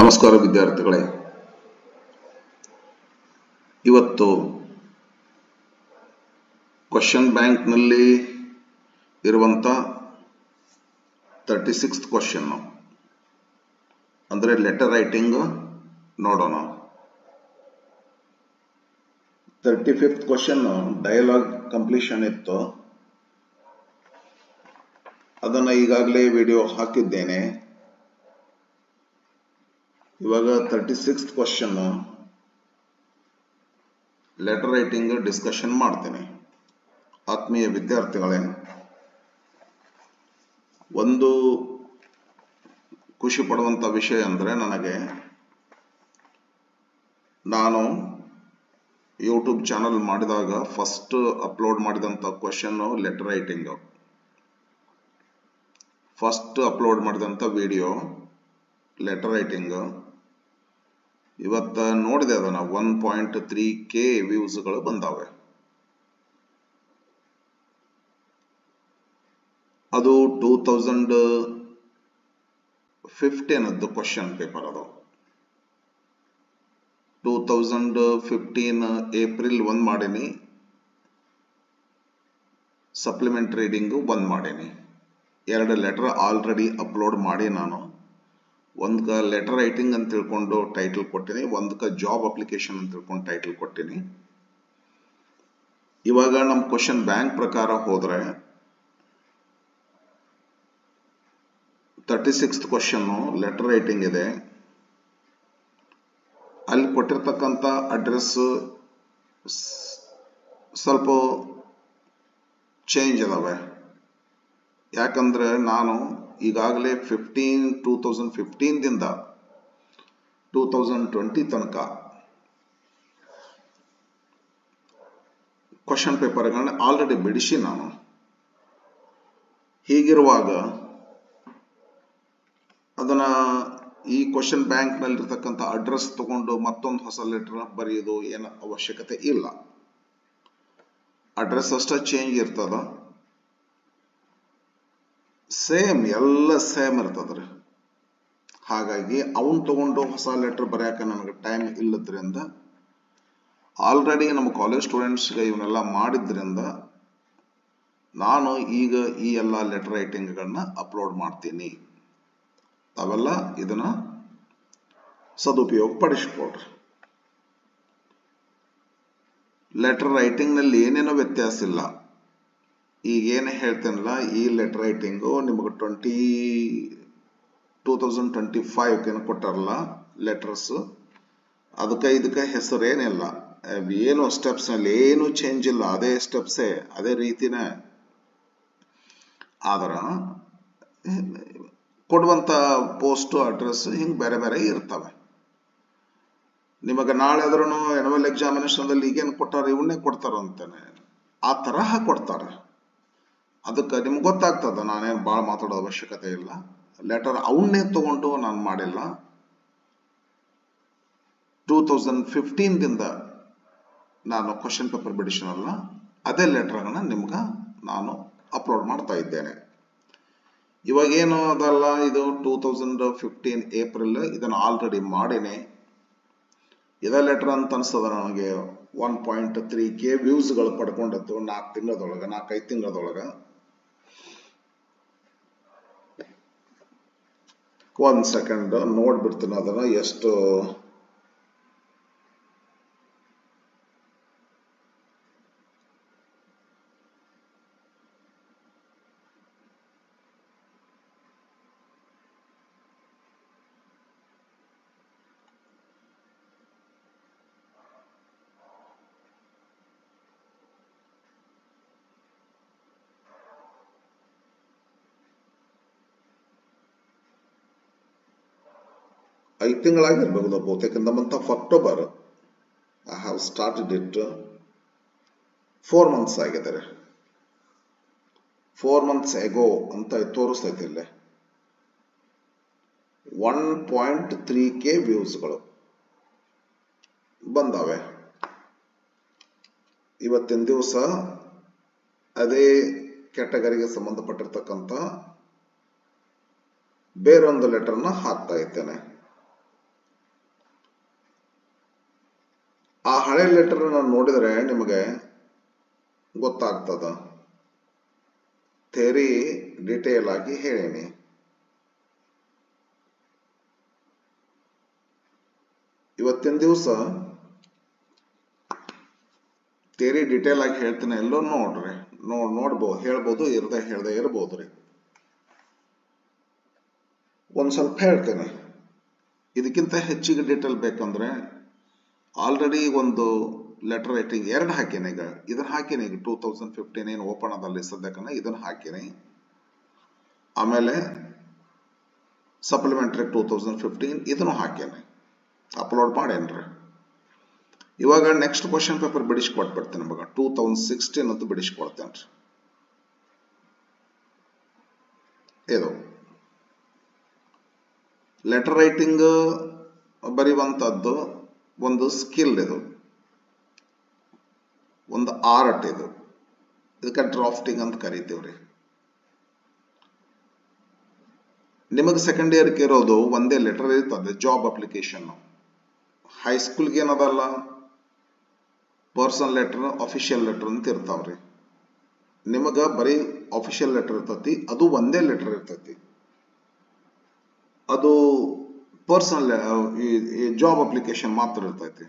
ನಮಸ್ಕಾರ ವಿದ್ಯಾರ್ಥಿಗಳೇ, ಇವತ್ತು ಕ್ವೆಶ್ಚನ್ ಬ್ಯಾಂಕ್ ನಲ್ಲಿ ಇರುವಂತ 36th ಕ್ವೆಶ್ಚನ್ ಅಂದ್ರೆ ಲೆಟರ್ ರೈಟಿಂಗ್ ನೋಡೋಣ. 35th ಕ್ವೆಶ್ಚನ್ ಡಯಲಾಗ್ ಕಂಪ್ಲೀಷನ್ ಇತ್ತು, ಅದನ್ನ ಈಗಾಗಲೇ ವಿಡಿಯೋ ಹಾಕಿದ್ದೇನೆ. ಇವಾಗ 36th question letter writing discussion ಮಾಡ್ತೇನೆ. ಆತ್ಮೀಯ ವಿದ್ಯಾರ್ಥಿಗಳೇ, ಒಂದು ಖುಷಿ ಪಡುವಂತ ವಿಷಯ ಅಂದ್ರೆ ನಾನು ಯೂಟ್ಯೂಬ್ ಚಾನಲ್ ಮಾಡಿದಾಗ ಫಸ್ಟ್ ಅಪ್ಲೋಡ್ ಮಾಡಿದಂತ question letter writing. First upload ಮಾಡಿದಂತ ವಿಡಿಯೋ ಲೆಟರ್ ರೈಟಿಂಗ್. ಇವತ್ತ ನೋಡಿದೆ, ಅದನ್ನ 1.3K ವ್ಯೂಸ್ಗಳು ಬಂದಾವೆ. ಅದು 2015 ಕ್ವೆಶ್ಚನ್ ಪೇಪರ್. ಅದು 2015 ಏಪ್ರಿಲ್ 1 ಮಾಡೀನಿ, ಸಪ್ಲಿಮೆಂಟ್ ರೀಡಿಂಗ್ 1 ಮಾಡೀನಿ. 2 ಲೆಟರ್ ಆಲ್ರೆಡಿ ಅಪ್ಲೋಡ್ ಮಾಡಿ ನಾನು. ಒಂದಕ್ಕ ಲೆಟರ್ ರೈಟಿಂಗ್ ಅಂತ ತಿಳ್ಕೊಂಡು ಟೈಟಲ್ ಕೊಟ್ಟಿನಿ, ಒಂದಕ್ಕ ಜಾಬ್ ಅಪ್ಲಿಕೇಶನ್ ಅಂತ ತಿಳ್ಕೊಂಡು ಟೈಟಲ್ ಕೊಟ್ಟಿನಿ. ಇವಾಗ ನಮ್ಮ ಕ್ವೆಶ್ಚನ್ ಬ್ಯಾಂಕ್ ಪ್ರಕಾರ ಹೋದ್ರೆ 36th ಕ್ವೆಶ್ಚನ್ ಲೆಟರ್ ರೈಟಿಂಗ್ ಇದೆ. ಅಲ್ಲಿ ಕೊಟ್ಟಿರ್ತಕ್ಕಂಥ ಅಡ್ರೆಸ್ ಸ್ವಲ್ಪ ಚೇಂಜ್ ಅದಾವೆ. ಯಾಕಂದ್ರೆ ನಾನು ಈಗಾಗಲೇ 2015 ದಿಂದ 2020 ತನಕ ಕ್ವೆಶ್ಚನ್ ಪೇಪರ್ಗಳನ್ನ ಆಲ್ರೆಡಿ ಬಿಡಿಸಿ ನಾನು. ಹೀಗಿರುವಾಗ ಅದನ್ನ ಈ ಕ್ವೆಶ್ಚನ್ ಬ್ಯಾಂಕ್ ನಲ್ಲಿರ್ತಕ್ಕಂಥ ಅಡ್ರೆಸ್ ತಗೊಂಡು ಮತ್ತೊಂದು ಹೊಸ ಲೆಟರ್ ಬರೆಯೋದು ಏನು ಅವಶ್ಯಕತೆ ಇಲ್ಲ. ಅಡ್ರೆಸ್ ಅಷ್ಟೇ ಚೇಂಜ್ ಇರ್ತದ, ಸೇಮ್ ಎಲ್ಲ ಸೇಮ್ ಇರ್ತದ್ರಿ. ಹಾಗಾಗಿ ಅವನ್ ತಗೊಂಡು ಹೊಸ ಲೆಟರ್ ಬರೆಯಕ ನನಗೆ ಟೈಮ್ ಇಲ್ಲದ್ರಿಂದ, ಆಲ್ರೆಡಿ ನಮ್ಮ ಕಾಲೇಜ್ ಸ್ಟೂಡೆಂಟ್ಸ್ಗೆ ಇವನ್ನೆಲ್ಲ ಮಾಡಿದ್ರಿಂದ ನಾನು ಈಗ ಈ ಎಲ್ಲ ಲೆಟರ್ ರೈಟಿಂಗ್ಗಳನ್ನ ಅಪ್ಲೋಡ್ ಮಾಡ್ತೀನಿ. ತಾವೆಲ್ಲ ಇದನ್ನ ಸದುಪಯೋಗ ಪಡಿಸ್ಕೊಡ್ರಿ. ಲೆಟರ್ ರೈಟಿಂಗ್ ನಲ್ಲಿ ಏನೇನೋ ವ್ಯತ್ಯಾಸ ಇಲ್ಲ. ಈಗ ಏನು ಹೇಳ್ತೇನಲ್ಲ, ಈ ಲೆಟರ್ ರೈಟಿಂಗು ನಿಮಗೆ 2025 ಏನು ಕೊಟ್ಟಾರಲ್ಲ ಲೆಟರ್ಸ್, ಅದಕ್ಕೆ ಇದಕ್ಕೆ ಹೆಸರೇನಿಲ್ಲ. ಏನು ಸ್ಟೆಪ್ಸ್ ನಲ್ಲಿ ಏನು ಚೇಂಜ್ ಇಲ್ಲ, ಅದೇ ಸ್ಟೆಪ್ಸೇ, ಅದೇ ರೀತಿನೇ. ಆದ್ರ ಕೊಡುವಂತ ಪೋಸ್ಟ್ ಅಡ್ರೆಸ್ ಹಿಂಗ್ ಬೇರೆ ಬೇರೆ ಇರ್ತವೆ. ನಿಮಗೆ ನಾಳೆ ಆದ್ರೂ ಎನ್ಯುವಲ್ ಎಕ್ಸಾಮಿನೇಷನ್ ದಲ್ಲಿ ಈಗೇನು ಕೊಟ್ಟಾರ ಇವನ್ನೇ ಕೊಡ್ತಾರ ಅಂತಾನೆ, ಆ ತರಹ ಕೊಡ್ತಾರೆ. ಅದಕ್ಕೆ ನಿಮ್ಗೆ ಗೊತ್ತಾಗ್ತದ, ನಾನೇನು ಭಾಳ ಮಾತಾಡೋ ಅವಶ್ಯಕತೆ ಇಲ್ಲ. ಲೆಟರ್ ಅವನ್ನೇ ತಗೊಂಡು ನಾನು ಮಾಡಿಲ್ಲ. 2015 ದಿಂದ ನಾನು ಕ್ವೆಶ್ಚನ್ ಪೇಪರ್ ಬಿಡಿಸಿನಲ್ಲ, ಅದೇ ಲೆಟರ್ಗಳನ್ನ ನಿಮ್ಗೆ ನಾನು ಅಪ್ಲೋಡ್ ಮಾಡ್ತಾ ಇದ್ದೇನೆ. ಇವಾಗ ಏನು ಅದಲ್ಲ, ಇದು 2015 ಏಪ್ರಿಲ್, ಇದನ್ನು ಆಲ್ರೆಡಿ ಮಾಡೇನೆ. ಇದೇ ಲೆಟರ್ ಅಂತ ಅನ್ಸ್ತದ ನನಗೆ. 1.3K ವ್ಯೂಸ್ಗಳು ಪಡ್ಕೊಂಡದ್ದು 4 ತಿಂಗಳದೊಳಗೆ, 4-5 ತಿಂಗಳದೊಳಗೆ. ಒಂದ್ ಸೆಕೆಂಡ್ ನೋಡ್ಬಿಡ್ತೀನಿ ಅದನ್ನ ಎಷ್ಟು. ಐದು ತಿಂಗಳಾಗಿರ್ಬಹುದು ಬಹುತೇಕ. In the month of October I have started it. 4 months ಆಗಿದ್ದಾರೆ. 4 months ಎಗೋ ಅಂತ ತೋರಿಸ್ತೈತಿ ಇಲ್ಲಿ. 1.3K ವ್ಯೂಸ್ಗಳು ಬಂದಾವೆ. ಇವತ್ತಿನ ದಿವಸ ಅದೇ ಕ್ಯಾಟಗರಿಗೆ ಸಂಬಂಧಪಟ್ಟಿರ್ತಕ್ಕಂಥ ಬೇರೊಂದು ಲೆಟರ್ನ ಹಾಕ್ತಾ ಇದ್ದೇನೆ. ಆ ಹಳೆ ಲೆಟರ್ ನಾನು ನೋಡಿದರೆ ನಿಮಗೆ ಗೊತ್ತಾಗ್ತದ. ಥಿಯರಿ ಡೀಟೇಲ್ ಆಗಿ ಹೇಳೀನಿ. ಇವತ್ತಿನ ದಿವಸ ಥಿಯರಿ ಡೀಟೇಲ್ ಆಗಿ ಹೇಳ್ತೀನಿ. ಎಲ್ಲೋ ನೋಡ್ರಿ, ನೋಡ್ಬೋದು, ಹೇಳ್ಬೋದು, ಹೇಳ್ದೆ ಇರ್ಬೋದು ರೀ. ಒಂದ್ ಸ್ವಲ್ಪ ಹೇಳ್ತೇನೆ. ಇದಕ್ಕಿಂತ ಹೆಚ್ಚಿಗೆ ಡೀಟೇಲ್ ಬೇಕಂದ್ರೆ ಆಲ್ರೆಡಿ ಒಂದು ಲೆಟರ್ ರೈಟಿಂಗ್ 2 ಹಾಕೇನೆ. ಈಗ ಇದನ್ನ ಹಾಕೇನೆ. ಈಗ 2015 ಏನು ಓಪನ್ ಅದಲ್ಲಿ ಸದ್ಯಕ್ಕನ ಇದನ್ನ ಹಾಕೇನೆ. ಆಮೇಲೆ ಸಪ್ಲಿಮೆಂಟರಿ 2015 ಇದನ್ನು ಹಾಕೇನೆ, ಅಪ್ಲೋಡ್ ಮಾಡೇನ್ರಿ. ಇವಾಗ ನೆಕ್ಸ್ಟ್ ಕ್ವಶನ್ ಪೇಪರ್ ಬಿಡಿಸ್ಕೊಟ್ಬಿಡ್ತೇನೆ ನಿಮಗೆ. 2016 ಅಂತ ಬಿಡಿಸ್ಕೊಡ್ತೇನ್ರಿ. ಇದು ಲೆಟರ್ ರೈಟಿಂಗ್ ಬರೆಯುವಂತದ್ದು ಒಂದು ಸ್ಕಿಲ್, ಇದು ಒಂದು ಆರ್ಟ್. ಇದಕ್ಕೆ ಡ್ರಾಫ್ಟಿಂಗ್ ಅಂತ ಕರಿತೀವ್ರಿ. ನಿಮಗೆ ಸೆಕೆಂಡ್ ಇಯರ್ಗೆ ಇರೋದು ಒಂದೇ ಲೆಟರ್ ಇರ್ತದೆ, ಜಾಬ್ ಅಪ್ಲಿಕೇಶನ್. ಹೈಸ್ಕೂಲ್ಗೆ ಏನದಲ್ಲ, ಪರ್ಸನಲ್ ಲೆಟರ್, ಅಫಿಷಿಯಲ್ ಲೆಟರ್ ಅಂತ ಇರ್ತಾವ್ರಿ. ನಿಮಗ ಬರೀ ಅಫಿಷಿಯಲ್ ಲೆಟರ್ ಇರ್ತತಿ, ಅದು ಒಂದೇ ಲೆಟರ್ ಇರ್ತತಿ. ಅದು ಪರ್ಸನಲ್ ಜಾಬ್ ಅಪ್ಲಿಕೇಶನ್ ಮಾತ್ರ ಇರ್ತೈತಿ.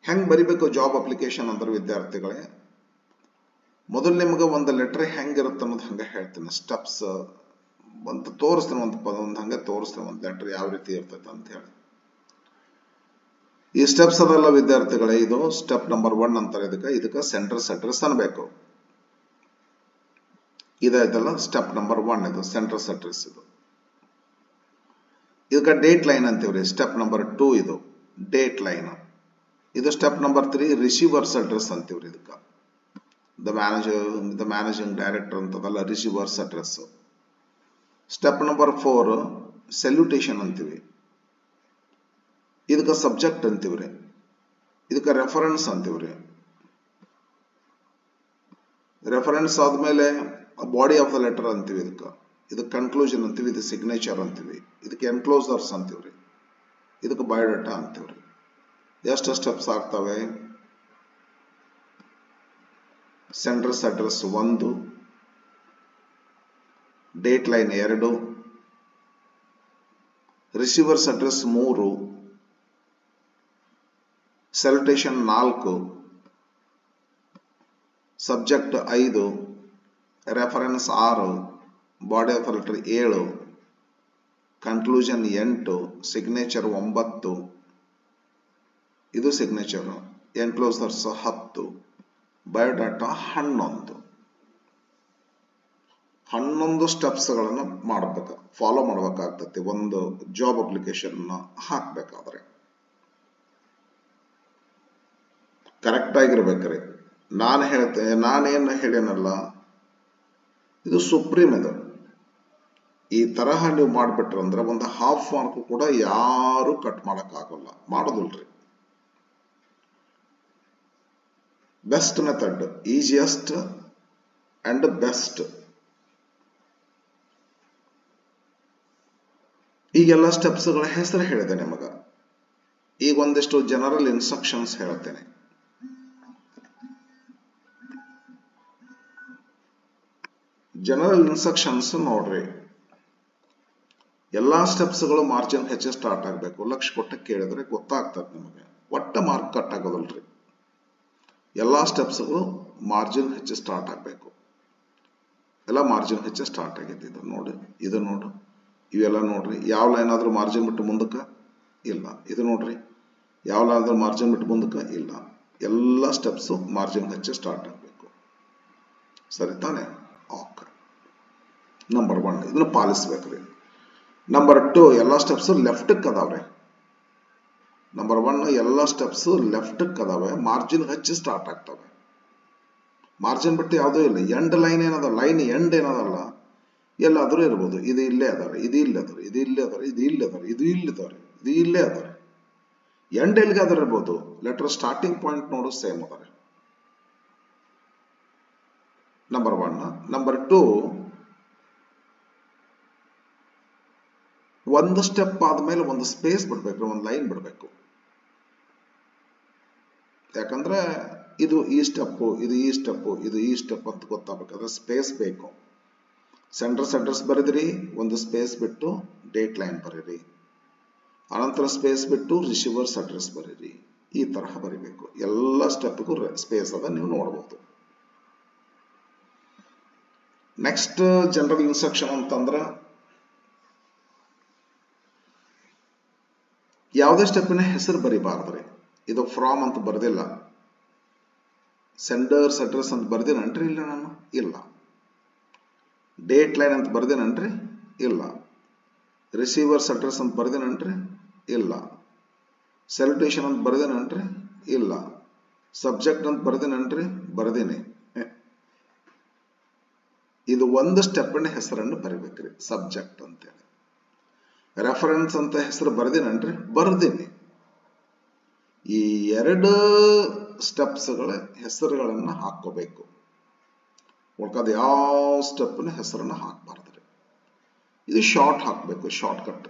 ಹೆಂಗ್ ಬರಿಬೇಕು ಜಾಬ್ ಅಪ್ಲಿಕೇಶನ್ ಅಂದ್ರೆ ವಿದ್ಯಾರ್ಥಿಗಳೇ, ಮೊದಲು ನಿಮ್ಗೆ ಒಂದು ಲೆಟರ್ ಹೆಂಗಿರುತ್ತೆ ಅನ್ನೋದು ಹಂಗೆ ಹೇಳ್ತೀನಿ. ಸ್ಟೆಪ್ಸ್ ಒಂದು ತೋರಿಸ್ತೇನೆ, ಒಂದು ಹಂಗೆ ತೋರಿಸ್ತೇನೆ ಒಂದು ಲೆಟರ್ ಯಾವ ರೀತಿ ಇರ್ತೈತೆ ಅಂತ ಹೇಳಿ. ಈ ಸ್ಟೆಪ್ಸ್ ಅದೆಲ್ಲ ವಿದ್ಯಾರ್ಥಿಗಳೇ, ಇದು ಸ್ಟೆಪ್ ನಂಬರ್ 1 ಅಂತಾರೆ. ಇದಕ್ಕೆ ಸೆಂಟರ್ಸ್ ಅಡ್ರೆಸ್ ಅನ್ಬೇಕು. ಇದಾಯ್ತಲ್ಲ ಸ್ಟೆಪ್ ನಂಬರ್ 1. ಇದು ಸೆಂಟರ್ಸ್ ಅಡ್ರೆಸ್. ಇದಕ್ಕೆ ಡೇಟ್ ಲೈನ್ ಅಂತೀವ್ರಿ. ಸ್ಟೆಪ್ ನಂಬರ್ 2 ಇದು ಡೇಟ್ ಲೈನ್. ಇದು ಸ್ಟೆಪ್ ನಂಬರ್ 3 ರಿಸೀವರ್ಸ್ ಅಡ್ರೆಸ್ ಅಂತೀವ್ರಿ. ಇದಕ್ಕೆ ದ ಮ್ಯಾನೇಜಿಂಗ್ ಡೈರೆಕ್ಟರ್ ಅಂತದಲ್ಲ, receiver's address. Step number 4 salutation ಅಂತೀವಿ. ಇದಕ್ಕೆ ಸಬ್ಜೆಕ್ಟ್ ಅಂತೀವ್ರಿ. ಇದಕ್ಕೆ ರೆಫರೆನ್ಸ್ ಅಂತೀವ್ರಿ. ರೆಫರೆನ್ಸ್ ಆದ್ಮೇಲೆ ಬಾಡಿ ಆಫ್ ದ ಲೆಟರ್ ಅಂತೀವಿ. ಇದಕ್ಕೆ ಕನ್ಕ್ಲೂಷನ್ ಅಂತೀವಿ. ಇದು ಸಿಗ್ನೇಚರ್ ಅಂತೀವಿ. ಇದಕ್ಕೆ ಎನ್ಕ್ಲೋಸರ್ಸ್ ಅಂತೀವ್ರಿ. ಇದಕ್ಕೆ ಬಯೋಡಾಟಾ ಅಂತೀವ್ರಿ. ಎಷ್ಟು ಸ್ಟೆಪ್ಸ್ ಆಗ್ತವೆ? Centres address 1, date line 2, receivers address 3, ಸೆಲ್ಯುಟೇಷನ್ 4, subject 5, reference 6, body of letter 7, conclusion 8, signature 9, ಇದು ಸಿಗ್ನೇಚರ್, ಎನ್ಕ್ಲೋಸರ್ಸ್ 10, ಬಯೋಡಾಟಾ 11 ಸ್ಟೆಪ್ಸ್ಗಳನ್ನು ಮಾಡಬೇಕು, ಫಾಲೋ ಮಾಡಬೇಕಾಗ್ತದೆ ಒಂದು ಜಾಬ್ ಅಪ್ಲಿಕೇಶನ್ ಹಾಕ್ಬೇಕಾದ್ರೆ. ಕರೆಕ್ಟ್ ಆಗಿರ್ಬೇಕ್ರಿ. ನಾನೇನು ಹೇಳೇನಲ್ಲ, ಇದು ಸುಪ್ರೀಂ. ಇದು ಈ ತರಹ ನೀವು ಮಾಡ್ಬಿಟ್ರಂದ್ರೆ ಒಂದು ಹಾಫ್ ಮಾರ್ಕ್ ಕೂಡ ಯಾರು ಕಟ್ ಮಾಡಕ್ಕಾಗಲ್ಲ, ಮಾಡೋದಿಲ್ರಿ. Best method, easiest and best. ಈಗೆಲ್ಲ ಸ್ಟೆಪ್ಸ್ಗಳ ಹೆಸರು ಹೇಳಿದೆ ನಿಮಗ. ಈಗ ಒಂದಿಷ್ಟು ಜನರಲ್ ಇನ್ಸ್ಟ್ರಕ್ಷನ್ಸ್ ಹೇಳ್ತೇನೆ. ಜನರಲ್ ಇನ್ಸ್ಟ್ರಕ್ಷನ್ಸ್ ನೋಡ್ರಿ. ಎಲ್ಲಾ ಸ್ಟೆಪ್ಸ್ಗಳು ಮಾರ್ಜಿನ್ ಹೆಚ್ಚು ಸ್ಟಾರ್ಟ್ ಆಗಬೇಕು. ಲಕ್ಷ ಕೊಟ್ಟ ಕೇಳಿದ್ರೆ ಗೊತ್ತಾಗ್ತದೆ ನಿಮಗೆ. ಒಟ್ಟ ಮಾರ್ಕ್ ಕಟ್ ಆಗೋದಲ್ರಿ. ಎಲ್ಲಾ ಸ್ಟೆಪ್ಸ್ಗಳು ಮಾರ್ಜಿನ್ ಹೆಚ್ಚು ಸ್ಟಾರ್ಟ್ ಆಗಬೇಕು. ಎಲ್ಲ ಮಾರ್ಜಿನ್ ಹೆಚ್ಚು ಸ್ಟಾರ್ಟ್ ಆಗೈತಿ. ಇದು ನೋಡು, ಇವೆಲ್ಲ ನೋಡ್ರಿ. ಯಾವ ಲೈನ್ ಆದ್ರೂ ಮಾರ್ಜಿನ್ ಬಿಟ್ಟು ಮುಂದಕ್ಕೆ ಇಲ್ಲ. ಇದು ನೋಡ್ರಿ, ಯಾವ ಲೈನ್ ಆದ್ರೂ ಮಾರ್ಜಿನ್ ಬಿಟ್ಟು ಮುಂದಕ್ಕೆ ಇಲ್ಲ. ಎಲ್ಲ ಸ್ಟೆಪ್ಸ್ ಮಾರ್ಜಿನ್ ಹೆಚ್ಚು ಸ್ಟಾರ್ಟ್ ಆಗಬೇಕು. ಸರಿ ತಾನೆ? ಓಕೆ. ನಂಬರ್ 1 ಇದನ್ನ ಪಾಲಿಸ್ಬೇಕ್ರಿ. ನಂಬರ್ 2 ಎಲ್ಲ ಸ್ಟೆಪ್ಸ್ ಲೆಫ್ಟ್ ಅದಾವ್ರಿ. ನಂಬರ್ 1 ಎಲ್ಲ ಸ್ಟೆಪ್ಸ್ ಲೆಫ್ಟ್ ಅದಾವೆ, ಮಾರ್ಜಿನ್ ಹೆಚ್ಚು ಸ್ಟಾರ್ಟ್ ಆಗ್ತವೆ. ಮಾರ್ಜಿನ್ ಬಿಟ್ಟು ಯಾವುದೂ ಇಲ್ಲ. ಎಂಡ್ ಲೈನ್ ಏನದ, ಲೈನ್ ಎಂಡ್ ಏನದಲ್ಲ, ಎಲ್ಲಾದ್ರೂ ಇರ್ಬೋದು. ಇದು ಇಲ್ಲೇ ಅದಾರೆ, ಇದು ಇಲ್ಲೇ ಅದಾರೆ, ಇದು ಇಲ್ಲೇ ಅದಾರೆ, ಇದು ಇಲ್ಲೇ ಅದಾರೆ, ಇದು ಇಲ್ಲಿದ್ದಾರೆ, ಇದು ಇಲ್ಲೇ ಅದಾರೆ. ಎಂಡ್ ಎಲ್ಲಿಗಾದ್ರೂ ಇರ್ಬೋದು. ಲೆಟರ್ ಸ್ಟಾರ್ಟಿಂಗ್ ಪಾಯಿಂಟ್ ನೋಡು ಸೇಮ್ ಅದಾರೆ. ನಂಬರ್ 1. ನಂಬರ್ 2, ಒಂದು ಸ್ಟೆಪ್ ಆದ್ಮೇಲೆ ಒಂದು ಸ್ಪೇಸ್ ಬಿಡ್ಬೇಕು, ಒಂದು ಲೈನ್ ಬಿಡ್ಬೇಕು. ಯಾಕಂದ್ರೆ ಇದು ಈ ಸ್ಟೆಪ್ಪು, ಇದು ಈ ಸ್ಟೆಪ್ಪು, ಇದು ಈ ಸ್ಟೆಪ್ ಅಂತ ಗೊತ್ತಾಗಬೇಕಾದ್ರೆ ಸ್ಪೇಸ್ ಬೇಕು. ಸೆಂಟರ್ಸ್ ಅಡ್ರೆಸ್ ಬರೆದಿರಿ, ಒಂದು ಸ್ಪೇಸ್ ಬಿಟ್ಟು ಡೇಟ್ ಲೈನ್ ಬರೀರಿ, ಅನಂತರ ಸ್ಪೇಸ್ ಬಿಟ್ಟು ರಿಸೀವರ್ಸ್ ಅಡ್ರೆಸ್ ಬರೀರಿ. ಈ ತರಹ ಬರಿಬೇಕು. ಎಲ್ಲ ಸ್ಟೆಪ್ಗೂ ಸ್ಪೇಸ್ ಅದ, ನೀವು ನೋಡಬಹುದು. ನೆಕ್ಸ್ಟ್ ಜನರಲ್ ಇನ್ಸ್ಟ್ರಕ್ಷನ್ ಅಂತಂದ್ರೆ ಯಾವುದೇ ಸ್ಟೆಪ್ಪಿನ ಹೆಸರು ಬರಿಬಾರ್ದ್ರಿ. ಇದು ಫ್ರಾಮ್ ಅಂತ ಬರ್ದಿಲ್ಲ, ಸೆಂಡರ್ಸ್ ಅಡ್ರೆಸ್ ಅಂತ ಬರ್ದಿನನ್ರಿ ಇಲ್ಲ ನಾನು, ಇಲ್ಲ. ಡೇಟ್ ಲೈನ್ ಅಂತ ಬರ್ದಿನನ್ರಿ, ಇಲ್ಲ. ರಿಸೀವರ್ಸ್ ಅಡ್ರೆಸ್ ಅಂತ ಬರ್ದಿನನ್ರಿ, ಇಲ್ಲ. ಸೆಲ್ಯುಟೇಷನ್ ಅಂತ ಬರ್ದಿನನ್ರಿ, ಇಲ್ಲ. ಸಬ್ಜೆಕ್ಟ್ ಅಂತ ಬರ್ದಿನನ್ರಿ, ಬರ್ದಿನಿ. ಇದು ಒಂದು ಸ್ಟೆಪ್ಪಿನ ಹೆಸರನ್ನು ಬರಿಬೇಕ್ರಿ, ಸಬ್ಜೆಕ್ಟ್ ಅಂತೇಳಿ. ರೆಫರೆನ್ಸ್ ಅಂತ ಹೆಸರು ಬರ್ದಿನನ್ರಿ, ಬರ್ದಿನಿ. ಈ ಎರಡು ಸ್ಟೆಪ್ಸ್ಗಳ ಹೆಸರುಗಳನ್ನ ಹಾಕೋಬೇಕು. ಉಳ್ಕಾದ ಯಾವ ಸ್ಟೆಪ್ನ ಹೆಸರನ್ನ ಹಾಕಬಾರ್ದ್ರಿ. ಇದು ಶಾರ್ಟ್ ಹಾಕಬೇಕು, ಶಾರ್ಟ್ ಕಟ್.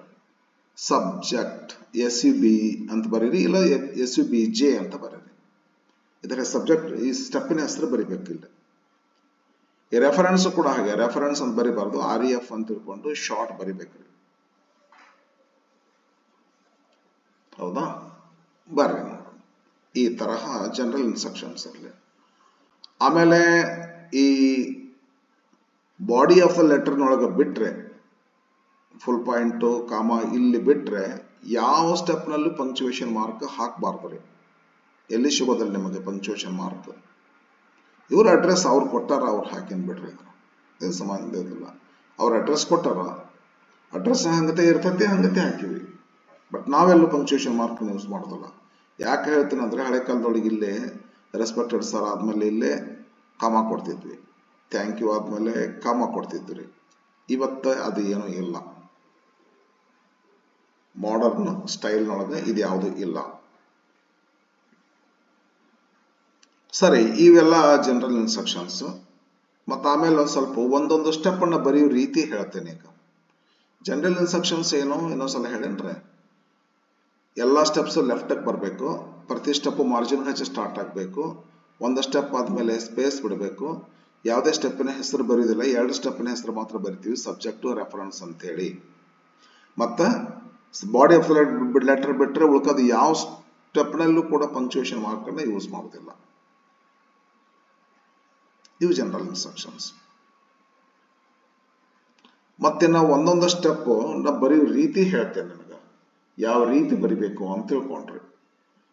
ಸಬ್ಜೆಕ್ಟ್ SUB ಅಂತ ಬರೀರಿ, ಇಲ್ಲ SUBJ ಅಂತ ಬರೀರಿ. ಇದರ ಸಬ್ಜೆಕ್ಟ್ ಈ ಸ್ಟೆಪ್ಪಿನ ಹೆಸರು ಬರಿಬೇಕಿಲ್ಲ. ಈ ರೆಫರೆನ್ಸ್ ಕೂಡ ಹಾಗೆ, ರೆಫರೆನ್ಸ್ ಅಂತ ಬರಿಬಾರ್ದು, REF ಅಂತ ತಿಳ್ಕೊಂಡು ಶಾರ್ಟ್ ಬರಿಬೇಕ್ರಿ. ಹೌದಾ? ಬರ್ರಿ ನೋಡಿ, ಈ ತರಹ ಜನರಲ್ ಇನ್ಸ್ಟ್ರಕ್ಷನ್ಸ್ ಇರಲಿ. ಆಮೇಲೆ ಈ ಬಾಡಿ ಆಫ್ ದ ಲೆಟರ್ನೊಳಗೆ ಬಿಟ್ರೆ, ಫುಲ್ ಪಾಯಿಂಟ್ ಕಾಮ ಇಲ್ಲಿ ಬಿಟ್ರೆ ಯಾವ ಸ್ಟೆಪ್ನಲ್ಲೂ ಪಂಕ್ಚುಯೇಷನ್ ಮಾರ್ಕ್ ಹಾಕಬಾರ್ದ್ರಿ. ಎಲ್ಲಿ ಸಿಗೋದಲ್ಲಿ ನಿಮಗೆ ಪಂಕ್ಚುಯೇಷನ್ ಮಾರ್ಕ್? ಇವ್ರ ಅಡ್ರೆಸ್ ಅವ್ರು ಕೊಟ್ಟಾರ, ಅವ್ರು ಹಾಕಿನ್ ಬಿಡ್ರಿ, ಇದು ಸಂಬಂಧ ಇಲ್ಲ. ಅವ್ರ ಅಡ್ರೆಸ್ ಕೊಟ್ಟಾರ, ಅಡ್ರೆಸ್ ಹಂಗತೆ ಇರ್ತೈತಿ, ಹಂಗತೆ ಹಾಕಿವಿ. ಬಟ್ ನಾವೆಲ್ಲೂ ಪಂಕ್ಚುಯೇಷನ್ ಮಾರ್ಕ್ ಯೂಸ್ ಮಾಡೋದಲ್ಲ. ಯಾಕೆ ಹೇಳ್ತೀನಿ ಅಂದ್ರೆ, ಹಳೆ ಕಾಲದೊಳಗೆ ಇಲ್ಲೇ ರೆಸ್ಪೆಕ್ಟೆಡ್ ಸರ್ ಆದ್ಮೇಲೆ ಇಲ್ಲೇ ಕಾಮ ಕೊಡ್ತಿದ್ವಿ, ಥ್ಯಾಂಕ್ ಯು ಆದ್ಮೇಲೆ ಕಾಮ ಕೊಡ್ತಿದ್ವಿ. ಇವತ್ತು ಅದು ಏನೂ ಇಲ್ಲ, ಮಾಡರ್ನ್ ಸ್ಟೈಲ್ನೊಳಗೆ ಇದು ಯಾವುದು ಇಲ್ಲ. ಸರಿ, ಇವೆಲ್ಲ ಜನರಲ್ ಇನ್ಸ್ಟ್ರಕ್ಷನ್ಸ್. ಮತ್ತು ಆಮೇಲೆ ಒಂದು ಸ್ವಲ್ಪ ಒಂದೊಂದು ಸ್ಟೆಪ್ ಅನ್ನ ಬರೆಯೋ ರೀತಿ ಹೇಳ್ತೇನೆ. ಈಗ ಜನರಲ್ ಇನ್ಸ್ಟ್ರಕ್ಷನ್ಸ್ ಏನು ಇನ್ನೊಂದ್ಸಲ ಹೇಳೇನ್ರೆ, ಎಲ್ಲ ಸ್ಟೆಪ್ಸ್ ಲೆಫ್ಟಿಗೆ ಬರಬೇಕು, ಪ್ರತಿ ಸ್ಟೆಪ್ ಮಾರ್ಜಿನ್ ಹಚ್ಚಿ ಸ್ಟಾರ್ಟ್ ಆಗಬೇಕು, ಒಂದು ಸ್ಟೆಪ್ ಆದ್ಮೇಲೆ ಸ್ಪೇಸ್ ಬಿಡಬೇಕು, ಯಾವುದೇ ಸ್ಟೆಪ್ಪಿನ ಹೆಸರು ಬರೆಯೋದಿಲ್ಲ, ಎರಡು ಸ್ಟೆಪ್ಪಿನ ಹೆಸರು ಮಾತ್ರ ಬರಿತೀವಿ, ಸಬ್ಜೆಕ್ಟ್ ರೆಫರೆನ್ಸ್ ಅಂತೇಳಿ. ಮತ್ತು ಬಾಡಿ ಆಫ್ ಲೆಟರ್ ಬಿಟ್ಟರೆ ಉಳ್ಕೋದು ಯಾವ ಸ್ಟೆಪ್ನಲ್ಲೂ ಕೂಡ ಪಂಕ್ಚುಯೇಷನ್ ಮಾರ್ಕನ್ನು ಯೂಸ್ ಮಾಡೋದಿಲ್ಲ. ಇವು ಜನರಲ್ ಇನ್ಸ್ಟ್ರಕ್ಷನ್ಸ್. ಮತ್ತೆ ನಾವು ಒಂದೊಂದು ಸ್ಟೆಪ್ ನಾ ಬರೆಯೋ ರೀತಿ ಹೇಳ್ತೇನೆ ನಿಮಗೆ, ಯಾವ ರೀತಿ ಬರಿಬೇಕು ಅಂತ ತಿಳ್ಕೊಂಡ್ರಿ.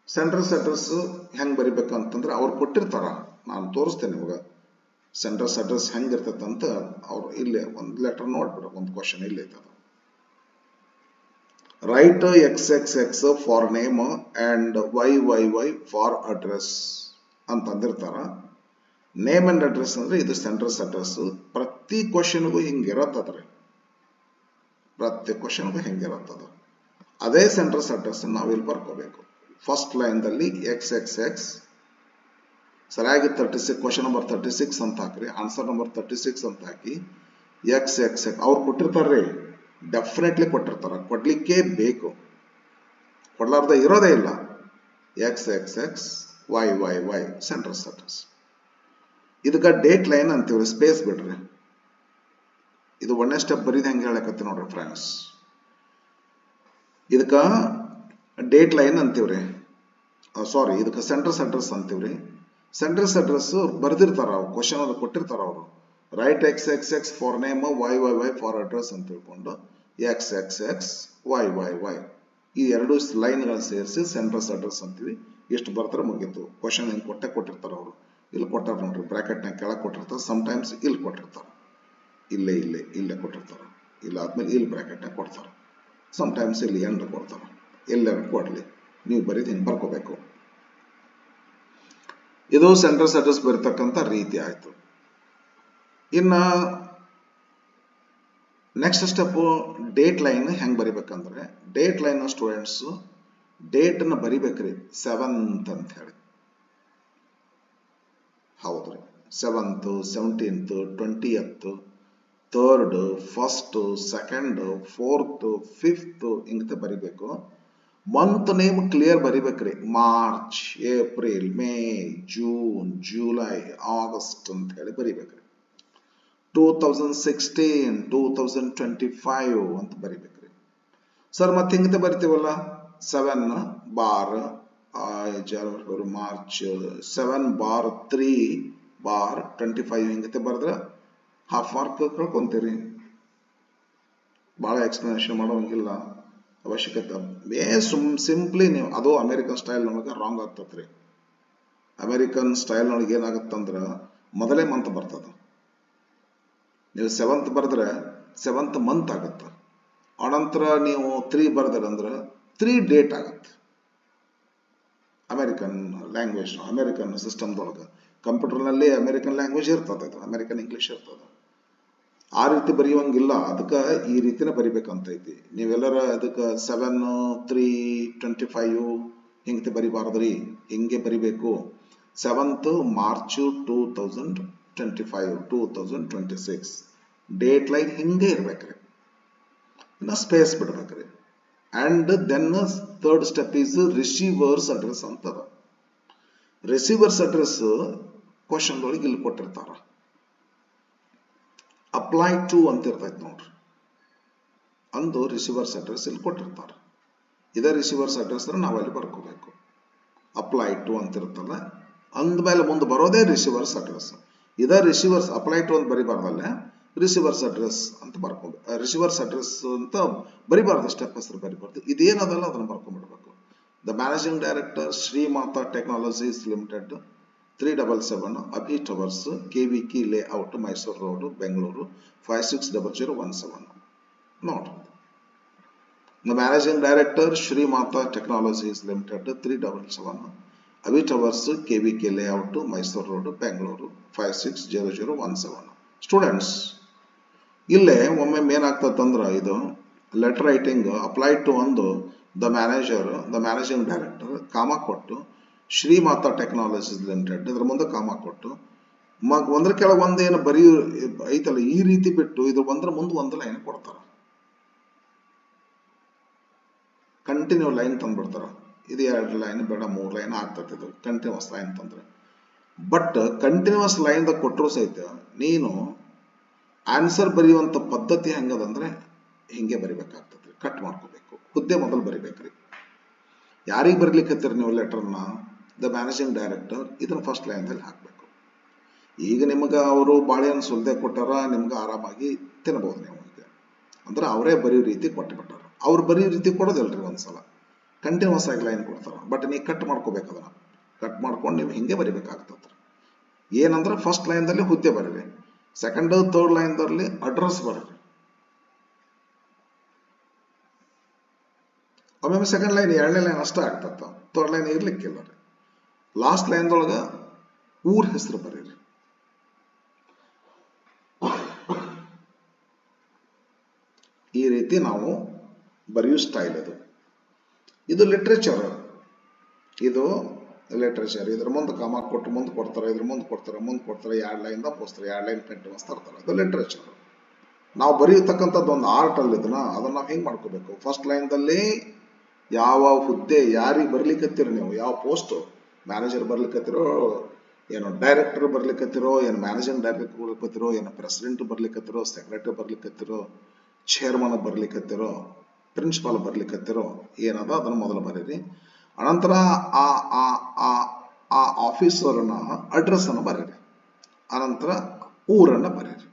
ಸೆಂಟರ್ಸ್ ಅಡ್ರೆಸ್ ಹೆಂಗ್ ಬರಿಬೇಕು ಅಂತಂದ್ರೆ ಅವ್ರು ಕೊಟ್ಟಿರ್ತಾರ, ನಾನು ತೋರಿಸ್ತೇನೆ ನಿಮಗೆ ಸೆಂಟರ್ಸ್ ಅಡ್ರೆಸ್ ಹೆಂಗಿರ್ತೈತೆ ಅಂತ. ಅವ್ರು ಇಲ್ಲೇ ಒಂದು ಲೆಟರ್ ನೋಡ್ಬಿಡ, ಒಂದು ಕ್ವಶನ್ ಇಲ್ಲೇ ಐತದ. Write XXX for name and YYY for address ಅಂತಂದಿರ್ತಾರ. ನೇಮ್ ಅಂಡ್ ಅಡ್ರೆಸ್ ಅಂದ್ರೆ ಇದು ಸೆಂಟರ್ಸ್ ಅಡ್ರೆಸ್. ಪ್ರತಿ ಕ್ವಶನ್ಗೂ ಹಿಂಗಿರತ್ತದ್ರಿ, ಪ್ರತಿ ಕ್ವಶನ್ಗೂ ಹಿಂಗಿರತ್ತದ. ಅದೇ ಸೆಂಟರ್ಸ್ ಅಡ್ರೆಸ್ ನಾವು ಇಲ್ಲಿ ಬರ್ಕೋಬೇಕು. ಫಸ್ಟ್ ಲೈನ್ ದಲ್ಲಿ XXX ಸರಿಯಾಗಿ 36 ಕ್ವಶನ್ ನಂಬರ್ 36 ಅಂತ ಹಾಕ್ರಿ, ಆನ್ಸರ್ ನಂಬರ್ 36 ಅಂತ ಹಾಕಿ XXX ಅವ್ರು ಕೊಟ್ಟಿರ್ತಾರ್ರಿ, ಡೆಫಿನೆಟ್ಲಿ ಕೊಟ್ಟಿರ್ತಾರ, ಕೊಡ್ಲಿಕ್ಕೆ ಬೇಕು, ಕೊಡ್ಲಾರ್ದ ಇರೋದೇ ಇಲ್ಲ. XXX YYY centres address. ಇದಕ್ಕೆ ಡೇಟ್ ಲೈನ್ ಅಂತೀವ್ರಿ, ಸ್ಪೇಸ್ ಬಿಡ್ರಿ. ಇದು ಒಂದೇ ಸ್ಟೆಪ್ ಬರೀದ್ ಹೆಂಗೆ ಹೇಳಕತ್ತಿ ನೋಡ್ರಿ ಫ್ರೆಂಡ್ಸ್. ಇದಕ್ಕ ಡೇಟ್ ಲೈನ್ ಅಂತೀವ್ರಿ, ಸಾರಿ ಇದಕ್ಕೆ ಸೆಂಟರ್ಸ್ ಅಡ್ರೆಸ್ ಅಂತೀವ್ರಿ. ಸೆಂಟರ್ಸ್ ಅಡ್ರೆಸ್ ಬರ್ದಿರ್ತಾರ, ಕ್ವಶನ್ ಅದು ಕೊಟ್ಟಿರ್ತಾರ ಅವರು. Write XXX for name YYY for address ಅಂತ ತಿಳ್ಕೊಂಡು XXX YYY ಈ ಎರಡು ಲೈನ್ಗಳು ಸೇರಿಸಿ ಸೆಂಟರ್ಸ್ ಅಡ್ರೆಸ್ ಅಂತೀವಿ. ಎಷ್ಟು ಬರ್ತಾರೆ ಮುಗೀತು. ಕ್ವಶನ್ ಹಿಂಗೆ ಕೊಟ್ಟಿರ್ತಾರ ಅವರು. ಇಲ್ಲಿ ಕೊಟ್ಟಾರ ನೋಡ್ರಿ, ಬ್ರಾಕೆಟ್ನಾಗ ಕೆಳಗೆ ಕೊಟ್ಟಿರ್ತಾರೆ, ಸಮ್ಟೈಮ್ಸ್ ಇಲ್ಲಿ ಕೊಟ್ಟಿರ್ತಾರೆ, ಇಲ್ಲೇ ಕೊಟ್ಟಿರ್ತಾರೆ, ಇಲ್ಲ ಆದ್ಮೇಲೆ ಇಲ್ಲಿ ಬ್ರಾಕೆಟ್ನಾಗ ಕೊಡ್ತಾರೆ, ಸಮ್ಟೈಮ್ಸ್ ಇಲ್ಲಿ ಎಂಡ್ ಕೊಡ್ತಾರೆ. ಎಲ್ಲರೂ ಕೊಡ್ಲಿ, ನೀವು ಬರೀದು ಹಿಂಗೆ ಬರ್ಕೋಬೇಕು. ಇದು ಸೆಂಟರ್ಸ್ ಅಡ್ರೆಸ್ ಬರೀತಕ್ಕಂಥ ರೀತಿ ಆಯ್ತು. ಇನ್ನ ನೆಕ್ಸ್ಟ್ ಸ್ಟೆಪ್ ಡೇಟ್ ಲೈನ್ ಹೆಂಗ್ ಬರಿಬೇಕಂದ್ರೆ, ಡೇಟ್ ಲೈನ್ ಸ್ಟೂಡೆಂಟ್ಸ್ ಡೇಟ್ ಅನ್ನ ಬರಿಬೇಕ್ರಿ 7th ಅಂತ ಹೇಳಿ. ಹೌದ್ರಿ, 7th 17th 20th 3rd 1st 2nd 4th 5th ಹಿಂಗತೆ ಬರಿಬೇಕು. ಮಂತ್ ನೇಮ್ ಕ್ಲಿಯರ್ ಬರಿಬೇಕ್ರಿ. March, April, May, June, July, August ಅಂತ ಹೇಳಿ ಬರಿಬೇಕ್ರಿ. 2016, 2025 ಅಂತ ಬರಿಬೇಕ್ರಿ. ಸರ್ ಮತ್ತೆ ಹಿಂಗತೆ ಬರ್ತೀವಲ್ಲ 7 ಬಾರ್ ಜನವರಿ ಮಾರ್ಚ್ 7 ಬಾರ್ 3 ಬಾರ್ 25 ಹಿಂಗತೆ ಬರೆದ್ರೆ ಹಾಫ್ ಮಾರ್ಕ್ ಕಳ್ಕೊಂತೀರಿ. ಭಾಳ ಎಕ್ಸ್ಪ್ಲನೇಷನ್ ಮಾಡೋಂಗಿಲ್ಲ ಅವಶ್ಯಕತೆ. ಸಿಂಪ್ಲಿ ನೀವು ಅದು ಅಮೆರಿಕನ್ ಸ್ಟೈಲ್ ನೊಳಗೆ ರಾಂಗ್ ಆಗ್ತತ್ರಿ. ಅಮೆರಿಕನ್ ಸ್ಟೈಲ್ ನೊಳಗೆ ಏನಾಗತ್ತಂದ್ರೆ ಮೊದಲೇ ಮಂತ್ ಬರ್ತದ. ನೀವು 7th ಬರೆದ್ರೆ 7th ಮಂತ್ ಆಗತ್ತೆ. ಅನಂತರ ನೀವು 3 ಬರೆದ್ರಂದ್ರೆ 3 ಡೇಟ್ ಆಗತ್ತೆ. ಅಮೆರಿಕನ್ ಲ್ಯಾಂಗ್ವೇಜ್, ಅಮೆರಿಕನ್ ಸಿಸ್ಟಮ್ದೊಳಗೆ ಕಂಪ್ಯೂಟರ್ನಲ್ಲಿ ಅಮೆರಿಕನ್ ಲ್ಯಾಂಗ್ವೇಜ್ ಇರ್ತದೆ, ಅದು ಅಮೆರಿಕನ್ ಇಂಗ್ಲಿಷ್ ಇರ್ತದೆ. ಆ ರೀತಿ ಬರೆಯುವಂಗಿಲ್ಲ. ಅದಕ್ಕೆ ಈ ರೀತಿನೇ ಬರಿಬೇಕಂತೈತಿ. ನೀವೆಲ್ಲರ ಅದಕ್ಕೆ 7, 3, 25 ಹಿಂಗತೆ ಬರಿಬಾರ್ದ್ರಿ. ಹಿಂಗೆ ಬರಿಬೇಕು. 7th ಮಾರ್ಚ್ 2025, 2026 ಡೇಟ್ ಲೈನ್ ಹಿಂಗೆ ಇರ್ಬೇಕ್ರಿ. ಇನ್ನು ಸ್ಪೇಸ್ ಬಿಡ್ಬೇಕ್ರಿ. And then third step is receiver's address ಅಂತದ. ರಿಸೀವರ್ಸ್ ಅಡ್ರೆಸ್ ಕ್ವಶನ್ ಒಳಗೆ ಇಲ್ಲಿ ಕೊಟ್ಟಿರ್ತಾರ. ಅಪ್ಲೈ ಟು ಅಂತ ಇರ್ತೈತಿ ನೋಡ್ರಿ. ಅಂದು ರಿಸೀವರ್ಸ್ ಅಡ್ರೆಸ್ ಇಲ್ಲಿ ಕೊಟ್ಟಿರ್ತಾರ. ಇದೇ ರಿಸೀವರ್ಸ್ ಅಡ್ರೆಸ್ ನಾವು ಅಲ್ಲಿ ಬರ್ಕೋಬೇಕು. ಅಪ್ಲೈ ಟು ಅಂತ ಇರ್ತಲ್ಲ, ಅಂದ್ಮೇಲೆ ಮುಂದೆ ಬರೋದೇ ರಿಸೀವರ್ಸ್ ಅಡ್ರೆಸ್. ಇದೇ ರಿಸೀವರ್ಸ್ ಅಪ್ಲೈ ಟು ಅಂತ ಬರಿಬಾರ್ದಲ್ಲ, ರಿಸೀವರ್ಸ್ ಅಡ್ರೆಸ್ ಅಂತ ಬರ್ಕೊಂಡು ರಿಸೀವರ್ಸ್ ಅಡ್ರೆಸ್ ಅಂತ ಬರಿಬಾರ್ದು. ಸ್ಟೆಪ್ ಹೆಸರು ಬರಿಬಾರ್ದು. ಇದೇನದಲ್ಲ ಅದನ್ನು ಬರ್ಕೊಂಡ್ಬಿಡ್ಬೇಕು. The managing director Shrimata technologies limited, 377 Abhi towers, KVK layout, Mysuru road, Bengaluru 560017. ನೋಡ್ರಿ, the managing director Shrimata technologies limited, 377 Abhi towers, KVK layout, Mysuru road, Bengaluru 560017. Students, ಇಲ್ಲೇ ಒಮ್ಮೆ ಏನಾಗ್ತದಂದ್ರ ಇದು ಲೆಟರ್ ರೈಟಿಂಗ್ ಅಪ್ಲೈ ಟು ಒಂದು ದ ಮ್ಯಾನೇಜಿಂಗ್ ಡೈರೆಕ್ಟರ್ ಕಾಮ ಕೊಟ್ಟು ಶ್ರೀಮಾತಾ ಟೆಕ್ನಾಲಜೀಸ್ ಲಿಮಿಟೆಡ್ ಇದ್ರ ಮುಂದೆ ಕಾಮ ಕೊಟ್ಟು ಒಂದ್ರ ಕೆಳಗೆ ಒಂದೇನು ಬರೀ ಐತಲ್ಲ ಈ ರೀತಿ ಬಿಟ್ಟು ಇದು ಒಂದ್ರ ಮುಂದೆ ಒಂದು ಲೈನ್ ಕೊಡ್ತಾರ. ಕಂಟಿನ್ಯೂ ಲೈನ್ ತಂದ್ಬಿಡ್ತಾರ. ಇದು 2 ಲೈನ್ ಬೇಡ 3 ಲೈನ್ ಆಗ್ತದೆ. ಇದು ಕಂಟಿನ್ಯೂಸ್ ಲೈನ್ ತಂದ್ರೆ. ಬಟ್ ಕಂಟಿನ್ಯೂಸ್ ಲೈನ್ ದಾಗ ಕೊಟ್ಟರು ಸಹಿತ ನೀನು ಆನ್ಸರ್ ಬರೆಯುವಂತ ಪದ್ಧತಿ ಹೆಂಗದಂದ್ರೆ ಹಿಂಗೆ ಬರಿಬೇಕಾಗ್ತದೆ. ಕಟ್ ಮಾಡ್ಕೋಬೇಕು. ಹುದ್ದೆ ಮೊದಲು ಬರಿಬೇಕ್ರಿ. ಯಾರಿಗೆ ಬರ್ಲಿಕ್ಕತ್ತೀರಿ ನೀವು ಲೆಟರ್ನ? The managing director. ಇದನ್ನ ಫಸ್ಟ್ ಲೈನ್ದಲ್ಲಿ ಹಾಕಬೇಕು. ಈಗ ನಿಮ್ಗೆ ಅವರು ಬಾಳೆಹಣ್ಣು ಸುಲ್ದೆ ಕೊಟ್ಟಾರ, ನಿಮ್ಗೆ ಆರಾಮಾಗಿ ತಿನ್ಬಹುದು ನೀವು. ಈಗ ಅಂದ್ರೆ ಅವರೇ ಬರೆಯೋ ರೀತಿ ಕೊಟ್ಟುಬಿಟ್ಟಾರ. ಅವ್ರು ಬರೆಯೋ ರೀತಿ ಕೊಡೋದಿಲ್ರಿ. ಒಂದ್ಸಲ ಕಂಟಿನ್ಯೂಸ್ ಆಗಿ ಲೈನ್ ಕೊಡ್ತಾರ. ಬಟ್ ನೀವು ಕಟ್ ಮಾಡ್ಕೋಬೇಕು. ಅದನ್ನ ಕಟ್ ಮಾಡ್ಕೊಂಡು ನೀವು ಹಿಂಗೆ ಬರಿಬೇಕಾಗ್ತದೆ. ಏನಂದ್ರೆ ಫಸ್ಟ್ ಲೈನ್ದಲ್ಲಿ ಹುದ್ದೆ ಬರೀರಿ, ಸೆಕೆಂಡ್ ಥರ್ಡ್ ಲೈನ್ದಲ್ಲಿ ಅಡ್ರೆಸ್ ಬರೀರಿ. ಒಮ್ಮೆ ಸೆಕೆಂಡ್ ಲೈನ್ 2ನೇ ಲೈನ್ ಅಷ್ಟೇ ಆಗ್ತತ್ತ. ಥರ್ಡ್ ಲೈನ್ ಇರ್ಲಿಕ್ಕಿಲ್ಲ ರೀ. ಲಾಸ್ಟ್ ಲೈನ್ದೊಳಗ ಊರ ಹೆಸರು ಬರೀರಿ. ಈ ರೀತಿ ನಾವು ಬರೆಯೋ ಸ್ಟೈಲ್ ಇದು. ಇದು ಲಿಟ್ರೇಚರ್. ಇದು ಲಿಟ್ರೇಚರ್. ಇದ್ರ ಮುಂದೆ ಕಾಮ ಕೊಟ್ಟು ಮುಂದೆ ಕೊಡ್ತಾರೆ, ಇದ್ರ ಮುಂದೆ ಕೊಡ್ತಾರೆ, ಮುಂದೆ ಕೊಡ್ತಾರೆ, 2 ಲೈನ್ ತಪ್ಪಿಸ್ತಾರೆ, 2 ಲೈನ್ ಕಂಟಿನ್ಯೂಸ್ ತರ್ತಾರೆ. ಅದು ಲಿಟ್ರೇಚರ್. ನಾವು ಬರೆಯತಕ್ಕಂಥದ್ದು ಒಂದು ಆರ್ಟ್ ಅಲ್ಲಿ ಇದನ್ನ ಅದನ್ನ ನಾವು ಹೆಂಗ್ ಮಾಡ್ಕೋಬೇಕು? ಫಸ್ಟ್ ಲೈನ್ದಲ್ಲಿ ಯಾವ ಹುದ್ದೆ ಯಾರಿಗೆ ಬರ್ಲಿಕ್ಕತ್ತೀರೋ ನೀವು, ಯಾವ ಪೋಸ್ಟ್, ಮ್ಯಾನೇಜರ್ ಬರ್ಲಿಕ್ಕತ್ತಿರೋ, ಏನು ಡೈರೆಕ್ಟರ್ ಬರ್ಲಿಕ್ಕತ್ತಿರೋ, ಏನು ಮ್ಯಾನೇಜಿಂಗ್ ಡೈರೆಕ್ಟರ್ ಬರ್ಲಿಕ್ಕತ್ತಿರೋ, ಏನು ಪ್ರೆಸಿಡೆಂಟ್ ಬರ್ಲಿಕ್ಕತ್ತಿರೋ, ಸೆಕ್ರೆಟರಿ ಬರ್ಲಿಕ್ಕತ್ತಿರೋ, ಚೇರ್ಮನ್ ಬರ್ಲಿಕ್ಕತ್ತಿರೋ, ಪ್ರಿನ್ಸಿಪಾಲ್ ಬರ್ಲಿಕ್ಕತ್ತಿರೋ, ಏನದ ಅದನ್ನ ಮೊದಲು ಬರೀರಿ. ಅನಂತರ ಆ ಆಫೀಸರ್ನ ಅಡ್ರೆಸ್ ಅನ್ನು ಬರೀರಿ. ಅನಂತರ ಊರನ್ನ ಬರೀರಿ.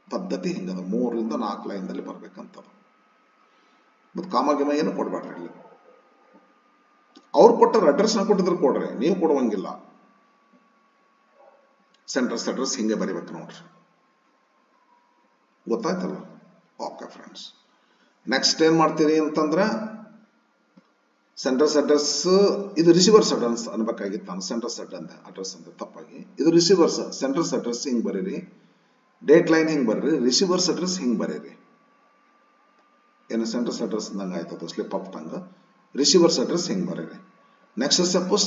ಪದ್ಧತಿ ಹಿಂಗದ. 3 ರಿಂದ 4 ಲೈನ್ದಲ್ಲಿ ಬರ್ಬೇಕಂತದ. ಮತ್ತೆ ಕಾಮಗಿಮ ಏನು ಕೊಡ್ಬೇಡ್ರಿ. ಇಲ್ಲಿ ಅವ್ರು ಕೊಟ್ಟರ ಅಡ್ರೆಸ್ನ ಕೊಟ್ಟಿದ್ರು ಕೊಡ್ರಿ, ನೀವು ಕೊಡುವಂಗಿಲ್ಲ. ಸೆಂಟ್ರಸ್ ಅಡ್ರೆಸ್ ಹಿಂಗೆ ಬರಿಬೇಕು ನೋಡ್ರಿ. ಗೊತ್ತಾಯ್ತಲ್ಲ? ಓಕೆ ಫ್ರೆಂಡ್ಸ್, ನೆಕ್ಸ್ಟ್ ಏನ್ ಮಾಡ್ತೀರಿ ಅಂತಂದ್ರ ಸೆಂಟ್ರಸ್ ಅಡ್ರೆಸ್, ಇದು ರಿಸೀವರ್ಸ್ ಅಡ್ರೆಸ್ ಅನ್ಬೇಕಾಗಿತ್ತು ನಾನು. ಸೆಂಟ್ರಸ್ ಅಡ್ರೆಸ್ ಅಂತ ತಪ್ಪಾಗಿ ಇದು ರಿಸೀವರ್ಸ್. ಸೆಂಟ್ರಸ್ ಅಡ್ರೆಸ್ ಹಿಂಗ್ ಬರೀರಿ, ಡೇಟ್ ಲೈನ್ ಹಿಂಗ್ ಬರೀರಿ, ರಿಸೀವರ್ಸ್ ಅಡ್ರೆಸ್ ಹಿಂಗ್ ಬರೀರಿ. ಏನು ಸೆಂಟ್ರಸ್ ಅಡ್ರೆಸ್ ಅಂದಂಗ ಆಯ್ತದ slip of tongue. Receivers address ಹಿಂಗ್ ಬರೀರಿ. ನೆಕ್ಸ್ಟ್ ಸಪೋಸ್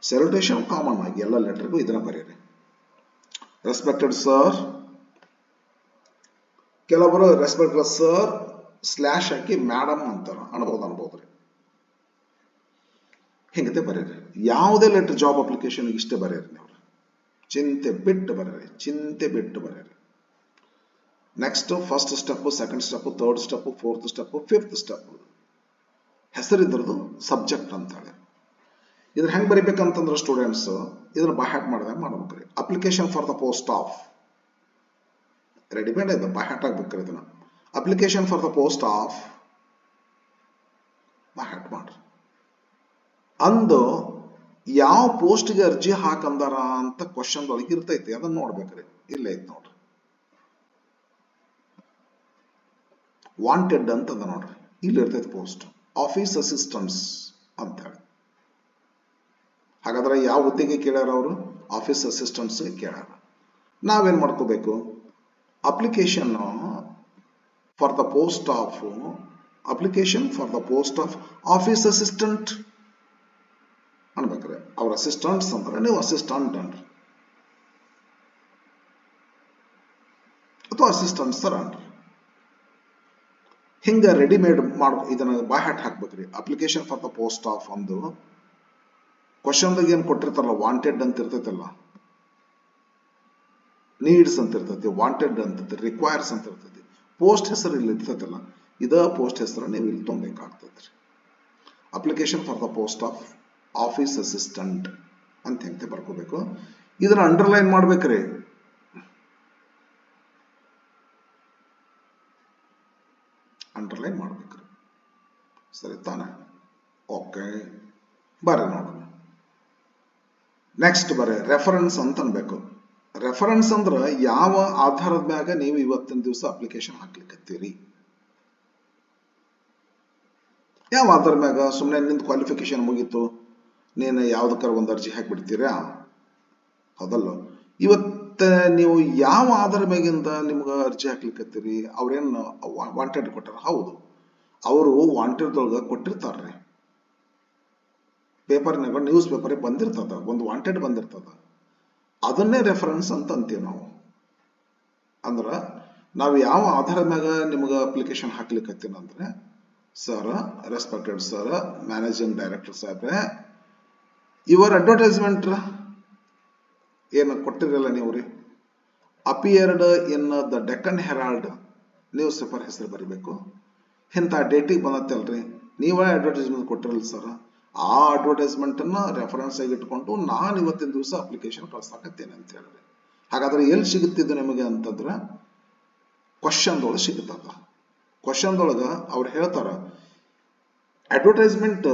ಸ್ಯಾಲ್ಯುಟೇಷನ್ ಕಾಮನ್ ಆಗಿ ಎಲ್ಲ ಲೆಟರ್ಗೂ ಇದನ್ನ ಬರೀರಿ. ರೆಸ್ಪೆಕ್ಟೆಡ್ ಸರ್, ಕೆಲವೊಬ್ಬರು ರೆಸ್ಪೆಕ್ಟೆಡ್ ಸರ್ ಸ್ಲ್ಯಾಶ್ ಹಾಕಿ ಮೇಡಮ್ ಅಂತಾರ, ಅನ್ಬೋದ್ರಿ. ಹಿಂಗತೆ ಬರೀರಿ. ಯಾವುದೇ ಲೆಟರ್ ಜಾಬ್ ಅಪ್ಲಿಕೇಶನ್ ಇಷ್ಟೇ ಬರೀರಿ ನೀವು. ಚಿಂತೆ ಬಿಟ್ಟು ಬರೀರಿ, ಚಿಂತೆ ಬಿಟ್ಟು ಬರೀರಿ. Next first step, second step, third step, fourth step, fifth step. ಹೆಸರಿದ್ರದ್ದು ಸಬ್ಜೆಕ್ಟ್ ಅಂತ ಹೇಳಿ. ಇದ್ರ ಹೆಂಗೆ ಬರಿಬೇಕಂತಂದ್ರೆ ಸ್ಟೂಡೆಂಟ್ಸ್ ಇದನ್ನ ಬೈ ಮಾಡಿದಾಗ ಮಾಡ್ಬೇಕ್ರಿ. Application for the post of readymade ಇದೆ, ಬೈ ಆಗ್ಬೇಕ್ರಿ ಇದನ್ನ. Application for the post of by ಮಾಡ್ರಿ. ಅಂದು ಯಾವ ಪೋಸ್ಟ್ಗೆ ಅರ್ಜಿ ಹಾಕಂದಾರ ಅಂತ ಕ್ವಶನ್ ಒಳಗೆ ಇರ್ತೈತಿ, ಅದನ್ನ ನೋಡ್ಬೇಕ್ರಿ. ಇಲ್ಲೇ ಐತಿ ನೋಡ್ರಿ, ವಾಂಟೆಡ್ ಅಂತಂದ ನೋಡ್ರಿ, ಇಲ್ಲಿ ಇರ್ತೈತಿ ಪೋಸ್ಟ್ ಆಫೀಸ್ ಅಸಿಸ್ಟೆಂಟ್ಸ್ ಅಂತ ಹೇಳಿ. ಹಾಗಾದ್ರೆ ಯಾವ ಹುದ್ದೆಗೆ ಕೇಳ್ಯಾರ ಅವರು? ಆಫೀಸ್ ಅಸಿಸ್ಟೆಂಟ್ಸ್ ಕೇಳ್ಯಾರ. ನಾವೇನ್ ಮಾಡ್ಕೋಬೇಕು? Application for the post of office assistant ಅನ್ಬೇಕ್ರೆ. ಅವ್ರ ಅಸಿಸ್ಟೆಂಟ್ಸ್ ಅಂತಾರೆ, ನೀವು ಅಸಿಸ್ಟೆಂಟ್ ಅನ್ರಿ ಅಥವಾ ಅಸಿಸ್ಟೆಂಟ್ಸ್ ತರ ಅನ್ರಿ. ಹಿಂಗ ರೆಡಿಮೇಡ್ ಇದನ್ನ ಬೈ ಹಾಕ್ಬೇಕ್ರಿ. Application for the post of ಒಂದು ಕ್ವಶನ್ದಾಗ ಏನ್ ಕೊಟ್ಟಿರ್ತಾರಲ್ಲ, ವಾಂಟೆಡ್ ಅಂತ ಇರ್ತೈತಲ್ಲ, ನೀಡ್ಸ್ ಅಂತ ಇರ್ತೈತಿ, ವಾಂಟೆಡ್ ಅಂತ ರಿಕ್ವೈರ್ಸ್ ಅಂತ ಇರ್ತೈತಿ, ಪೋಸ್ಟ್ ಹೆಸರು ಇಲ್ಲಿ ಇರ್ತೈತಲ್ಲ, ಇದ ಪೋಸ್ಟ್ ಹೆಸರು ನೀವು ಇಲ್ಲಿ ತುಂಬಬೇಕಾಗ್ತೈತ್ರಿ. Application for the post of office assistant ಅಂತ ಹೆಂಗೆ ಬರ್ಕೋಬೇಕು. ಇದನ್ನ ಅಂಡರ್ಲೈನ್ ಮಾಡ್ಬೇಕ್ರಿ. ಅಂಡರ್ಲೈನ್ ಮಾಡ್ಬೇಕ್ರಿ, ಸರಿ ತಾನೆ? ಓಕೆ, ಬರ್ರಿ ನೋಡೋಣ. ನೆಕ್ಸ್ಟ್ ಬರ್ರಿ, ರೆಫರೆನ್ಸ್ ಅಂತ ಅನ್ಬೇಕು. ರೆಫರೆನ್ಸ್ ಅಂದ್ರ ಯಾವ ಆಧಾರದ ಮ್ಯಾಗ ನೀವು ಇವತ್ತಿನ ದಿವಸ ಅಪ್ಲಿಕೇಶನ್ ಹಾಕ್ಲಿಕ್ಕತ್ತೀರಿ. ಯಾವ ಆಧಾರ ಮ್ಯಾಗ? ಸುಮ್ಮನೆ ನಿಂದ ಕ್ವಾಲಿಫಿಕೇಶನ್ ಮುಗೀತು, ನೀನು ಯಾವ್ದಕ್ಕಾರ ಒಂದು ಅರ್ಜಿ ಹಾಕಿಬಿಡ್ತೀರಾ? ಹೌದಲ್ಲ. ಇವತ್ತ ನೀವು ಯಾವ ಆಧಾರ ಮ್ಯಾಗಿಂದ ನಿಮ್ಗೆ ಅರ್ಜಿ ಹಾಕ್ಲಿಕ್ಕತ್ತೀರಿ? ಅವ್ರೇನು ವಾಂಟೆಡ್ ಕೊಟ್ಟಾರ? ಹೌದು, ಅವರು ವಾಂಟೆಡ್ದೊಳಗ ಕೊಟ್ಟಿರ್ತಾರ್ರಿ. ಪೇಪರ್ನಾಗ, ನ್ಯೂಸ್ ಪೇಪರ್ ಬಂದಿರ್ತದ, ಒಂದು ವಾಂಟೆಡ್ ಬಂದಿರ್ತದ, ಅದನ್ನೇ ರೆಫರೆನ್ಸ್ ಅಂತ ಅಂತೀವಿ ನಾವು. ಅಂದ್ರ ನಾವು ಯಾವ ಆಧಾರ ಮ್ಯಾಗ ನಿಮ್ಗೆ ಅಪ್ಲಿಕೇಶನ್ ಹಾಕ್ಲಿಕ್ಕತ್ತೀನಿ ಅಂದ್ರೆ, sir, respected sir, managing director ಸಾಹೇಬ್ರೆ, ಇವರ್ ಅಡ್ವರ್ಟೈಸ್ಮೆಂಟ್ ಏನು ಕೊಟ್ಟಿರಲ್ಲ ನೀವು ರೀ, appeared in the Deccan Herald news paper ಹೆಸರು ಬರಿಬೇಕು. ಇಂಥ ಡೇಟಿಗೆ ಬಂದತ್ತಲ್ರಿ, ನೀವೇ ಅಡ್ವರ್ಟೈಸ್ಮೆಂಟ್ ಕೊಟ್ಟಿರಲ್ಲ ಸರ್, ಆ ಅಡ್ವರ್ಟೈಸ್ಮೆಂಟ್ ಅನ್ನ ರೆಫರೆನ್ಸ್ ಆಗಿ ಇಟ್ಕೊಂಡು ನಾನು ಇವತ್ತಿನ ದಿವಸ ಅಪ್ಲಿಕೇಶನ್ ಕಳ್ಸಾಕತ್ತೇನೆ ಅಂತ ಹೇಳಿದ್ರೆ, ಹಾಗಾದ್ರೆ ಎಲ್ಲಿ ಸಿಗುತ್ತಿದ್ದು ನಿಮಗೆ ಅಂತಂದ್ರೆ ಕ್ವಶನ್ದೊಳಗೆ ಸಿಗುತ್ತದ. ಕ್ವಶನ್ದೊಳಗ ಅವ್ರು ಹೇಳ್ತಾರ ಅಡ್ವರ್ಟೈಸ್ಮೆಂಟ್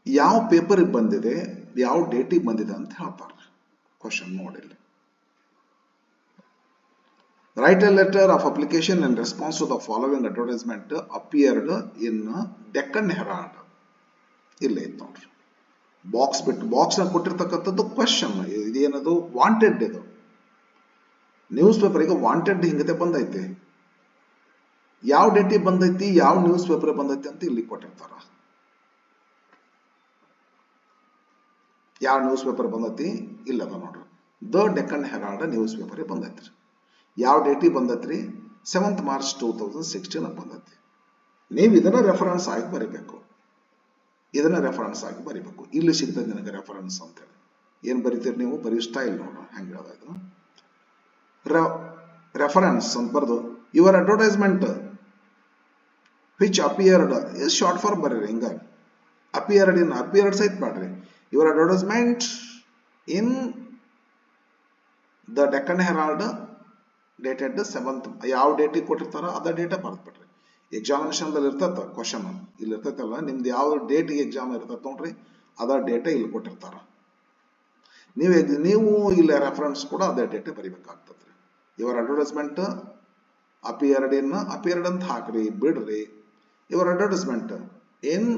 ಯಾವ ಪೇಪರಿಗೆ ಬಂದಿದೆ, ಯಾವ ಡೇಟಿಗೆ ಬಂದಿದೆ ಅಂತ ಹೇಳ್ತಾರೆ. ಕ್ವಶನ್ ನೋಡಿಲ್ಲ. Write a letter of application in response to the following advertisement appeared in Deccan Herald. ಇಲ್ಲೇ ಐತೆ ನೋಡ್ರಿ, ಬಾಕ್ಸ್ ಬಿಟ್ಟು ಬಾಕ್ಸ್ ಕೊಟ್ಟಿರ್ತಕ್ಕಂಥದ್ದು ಕ್ವಶನ್. ಇದೇನದು? ವಾಂಟೆಡ್. ಇದು ನ್ಯೂಸ್ ಪೇಪರಿಗೆ ವಾಂಟೆಡ್ ಹಿಂಗತೆ ಬಂದೈತಿ. ಯಾವ ಡೇಟಿಗೆ ಬಂದೈತಿ, ಯಾವ ನ್ಯೂಸ್ ಪೇಪರ್ ಬಂದೈತಿ ಅಂತ ಇಲ್ಲಿ ಕೊಟ್ಟಿರ್ತಾರ. ಯಾವ ನ್ಯೂಸ್ ಪೇಪರ್ ಬಂದೈತಿ ಇಲ್ಲದ ನೋಡ್ರಿ, the Deccan Herald news paper ಬಂದೈತ್ರಿ. ಯಾವ ಡೇಟಿಗೆ ಬಂದೈತ್ರಿ? 7th March 2016 ಬಂದೈತಿ. ನೀವು ಇದನ್ನ ರೆಫರೆನ್ಸ್ ಆಗಿ ಬರೀಬೇಕು. ಇದನ್ನ ರೆಫರೆನ್ಸ್ ಆಗಿ ಬರೀಬೇಕು. ಇಲ್ಲಿ ಸಿಗ್ತದೆ ನಿನಗೆ ರೆಫರೆನ್ಸ್ ಅಂತೇಳಿ. ಏನ್ ಬರೀತೀರಿ ನೀವು? ಬರೀ ಸ್ಟೈಲ್ ನೋಡ್ರಿ ಹೆಂಗೆ ಹೇಳೋದು. ರೆಫರೆನ್ಸ್ ಅಂತ ಬರ್ದು your advertisement which appeared is short for ಬರೀರಿ. ಹಿಂಗ ಅಪಿಯರ್ಡ್ ಇನ್, ಅಪಿಯರ್ಡ್ ಸಹಿತ ಮಾಡ್ರಿ. Your advertisement in the Deccan Herald dated 7th, ಯಾವ ಡೇಟಿಗೆ ಕೊಟ್ಟಿರ್ತಾರ ಅದ ಡೇಟ ಬರ್ದ್ಬಿಟ್ರಿ. ಎಕ್ಸಾಮಿನೇಷನ್ ದಲ್ಲಿ ಇರ್ತದ ಕ್ವಶನ್, ಇಲ್ಲಿ ಇರ್ತೈತಲ್ಲ, ನಿಮ್ದು ಯಾವ ಡೇಟಿಗೆ ಎಕ್ಸಾಮ್ ಇರ್ತೈತೆ ನೋಡ್ರಿ, ಅದ ಡೇಟ ಇಲ್ಲಿ ಕೊಟ್ಟಿರ್ತಾರ. ನೀವು ಇಲ್ಲಿ ರೆಫರೆನ್ಸ್ ಕೂಡ ಅದೇ ಡೇಟೆ ಬರಿಬೇಕಾಗ್ತದ್ರಿ. Your advertisement appeared in, appeared ಅಂತ ಹಾಕ್ರಿ, ಬಿಡ್ರಿ. Your advertisement in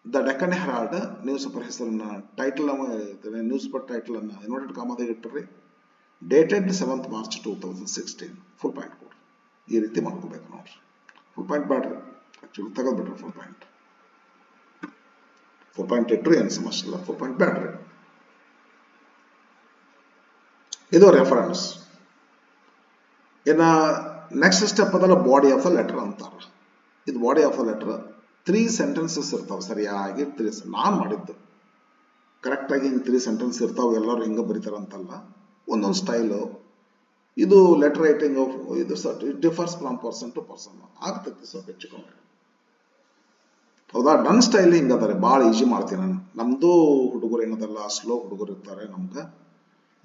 the Deccan Herald news paper ಹೆಸರನ್ನ, ಟೈಟಲ್ ನ್ಯೂಸ್ ಪೇಪರ್ ಟೈಟಲ್ ಅನ್ನ ಇನ್ವರ್ಟೆಡ್ ಕಾಮಾದಾಗ ಇಟ್ಟಿರಿ. Dated 7th March 2016. Full point ಕೊಡ್ರಿ. ಈ ರೀತಿ ಮಾಡ್ಕೋಬೇಕು ನೋಡ್ರಿ. ಫುಲ್ ಪಾಯಿಂಟ್ ಬ್ಯಾಡ್ರಿ, ಆಕ್ಚುಲಿ ತಗೋದ್ಬಿಟ್ರಿ ಫುಲ್ ಪಾಯಿಂಟ್. ಫುಲ್ ಪಾಯಿಂಟ್ ಇಟ್ರಿ ಏನು ಸಮಸ್ಯೆ ಇಲ್ಲ, ಫುಲ್ ಪಾಯಿಂಟ್ ಬ್ಯಾಡ್ರಿ. ಇದು ರೆಫರೆನ್ಸ್. ಇನ್ನ ನೆಕ್ಸ್ಟ್ ಸ್ಟೆಪ್ ಅದಲ್ಲ ಬಾಡಿ ಆಫ್ ದ ಲೆಟರ್ ಅಂತಾರ. ಇದು body of the letter 3 sentences ಇರ್ತಾವೆ ಸರಿಯಾಗಿ 3 ನಾನು ಮಾಡಿದ್ದು ಕರೆಕ್ಟಾಗಿ ಹಿಂಗೆ 3 ಸೆಂಟೆನ್ಸ್ ಇರ್ತಾವೆ ಎಲ್ಲರೂ ಹಿಂಗೆ ಬರೀತಾರಂತಲ್ಲ ಒಂದೊಂದು ಸ್ಟೈಲು ಇದು ಲೆಟರ್ ರೈಟಿಂಗ್ ಇದು it differs from person to person ಆಗ್ತೈತಿ ಸ್ವಲ್ಪ ಹೆಚ್ಚಿಕೊಂಡು ಹೌದಾ ನನ್ನ ಸ್ಟೈಲ್ ಹಿಂಗೆ ಅದಾರೆ ಭಾಳ ಈಜಿ ಮಾಡ್ತೀನಿ ನಾನು ನಮ್ಮದು ಹುಡುಗರು ಏನದಲ್ಲ ಸ್ಲೋ ಹುಡುಗರು ಇರ್ತಾರೆ ನಮ್ಗೆ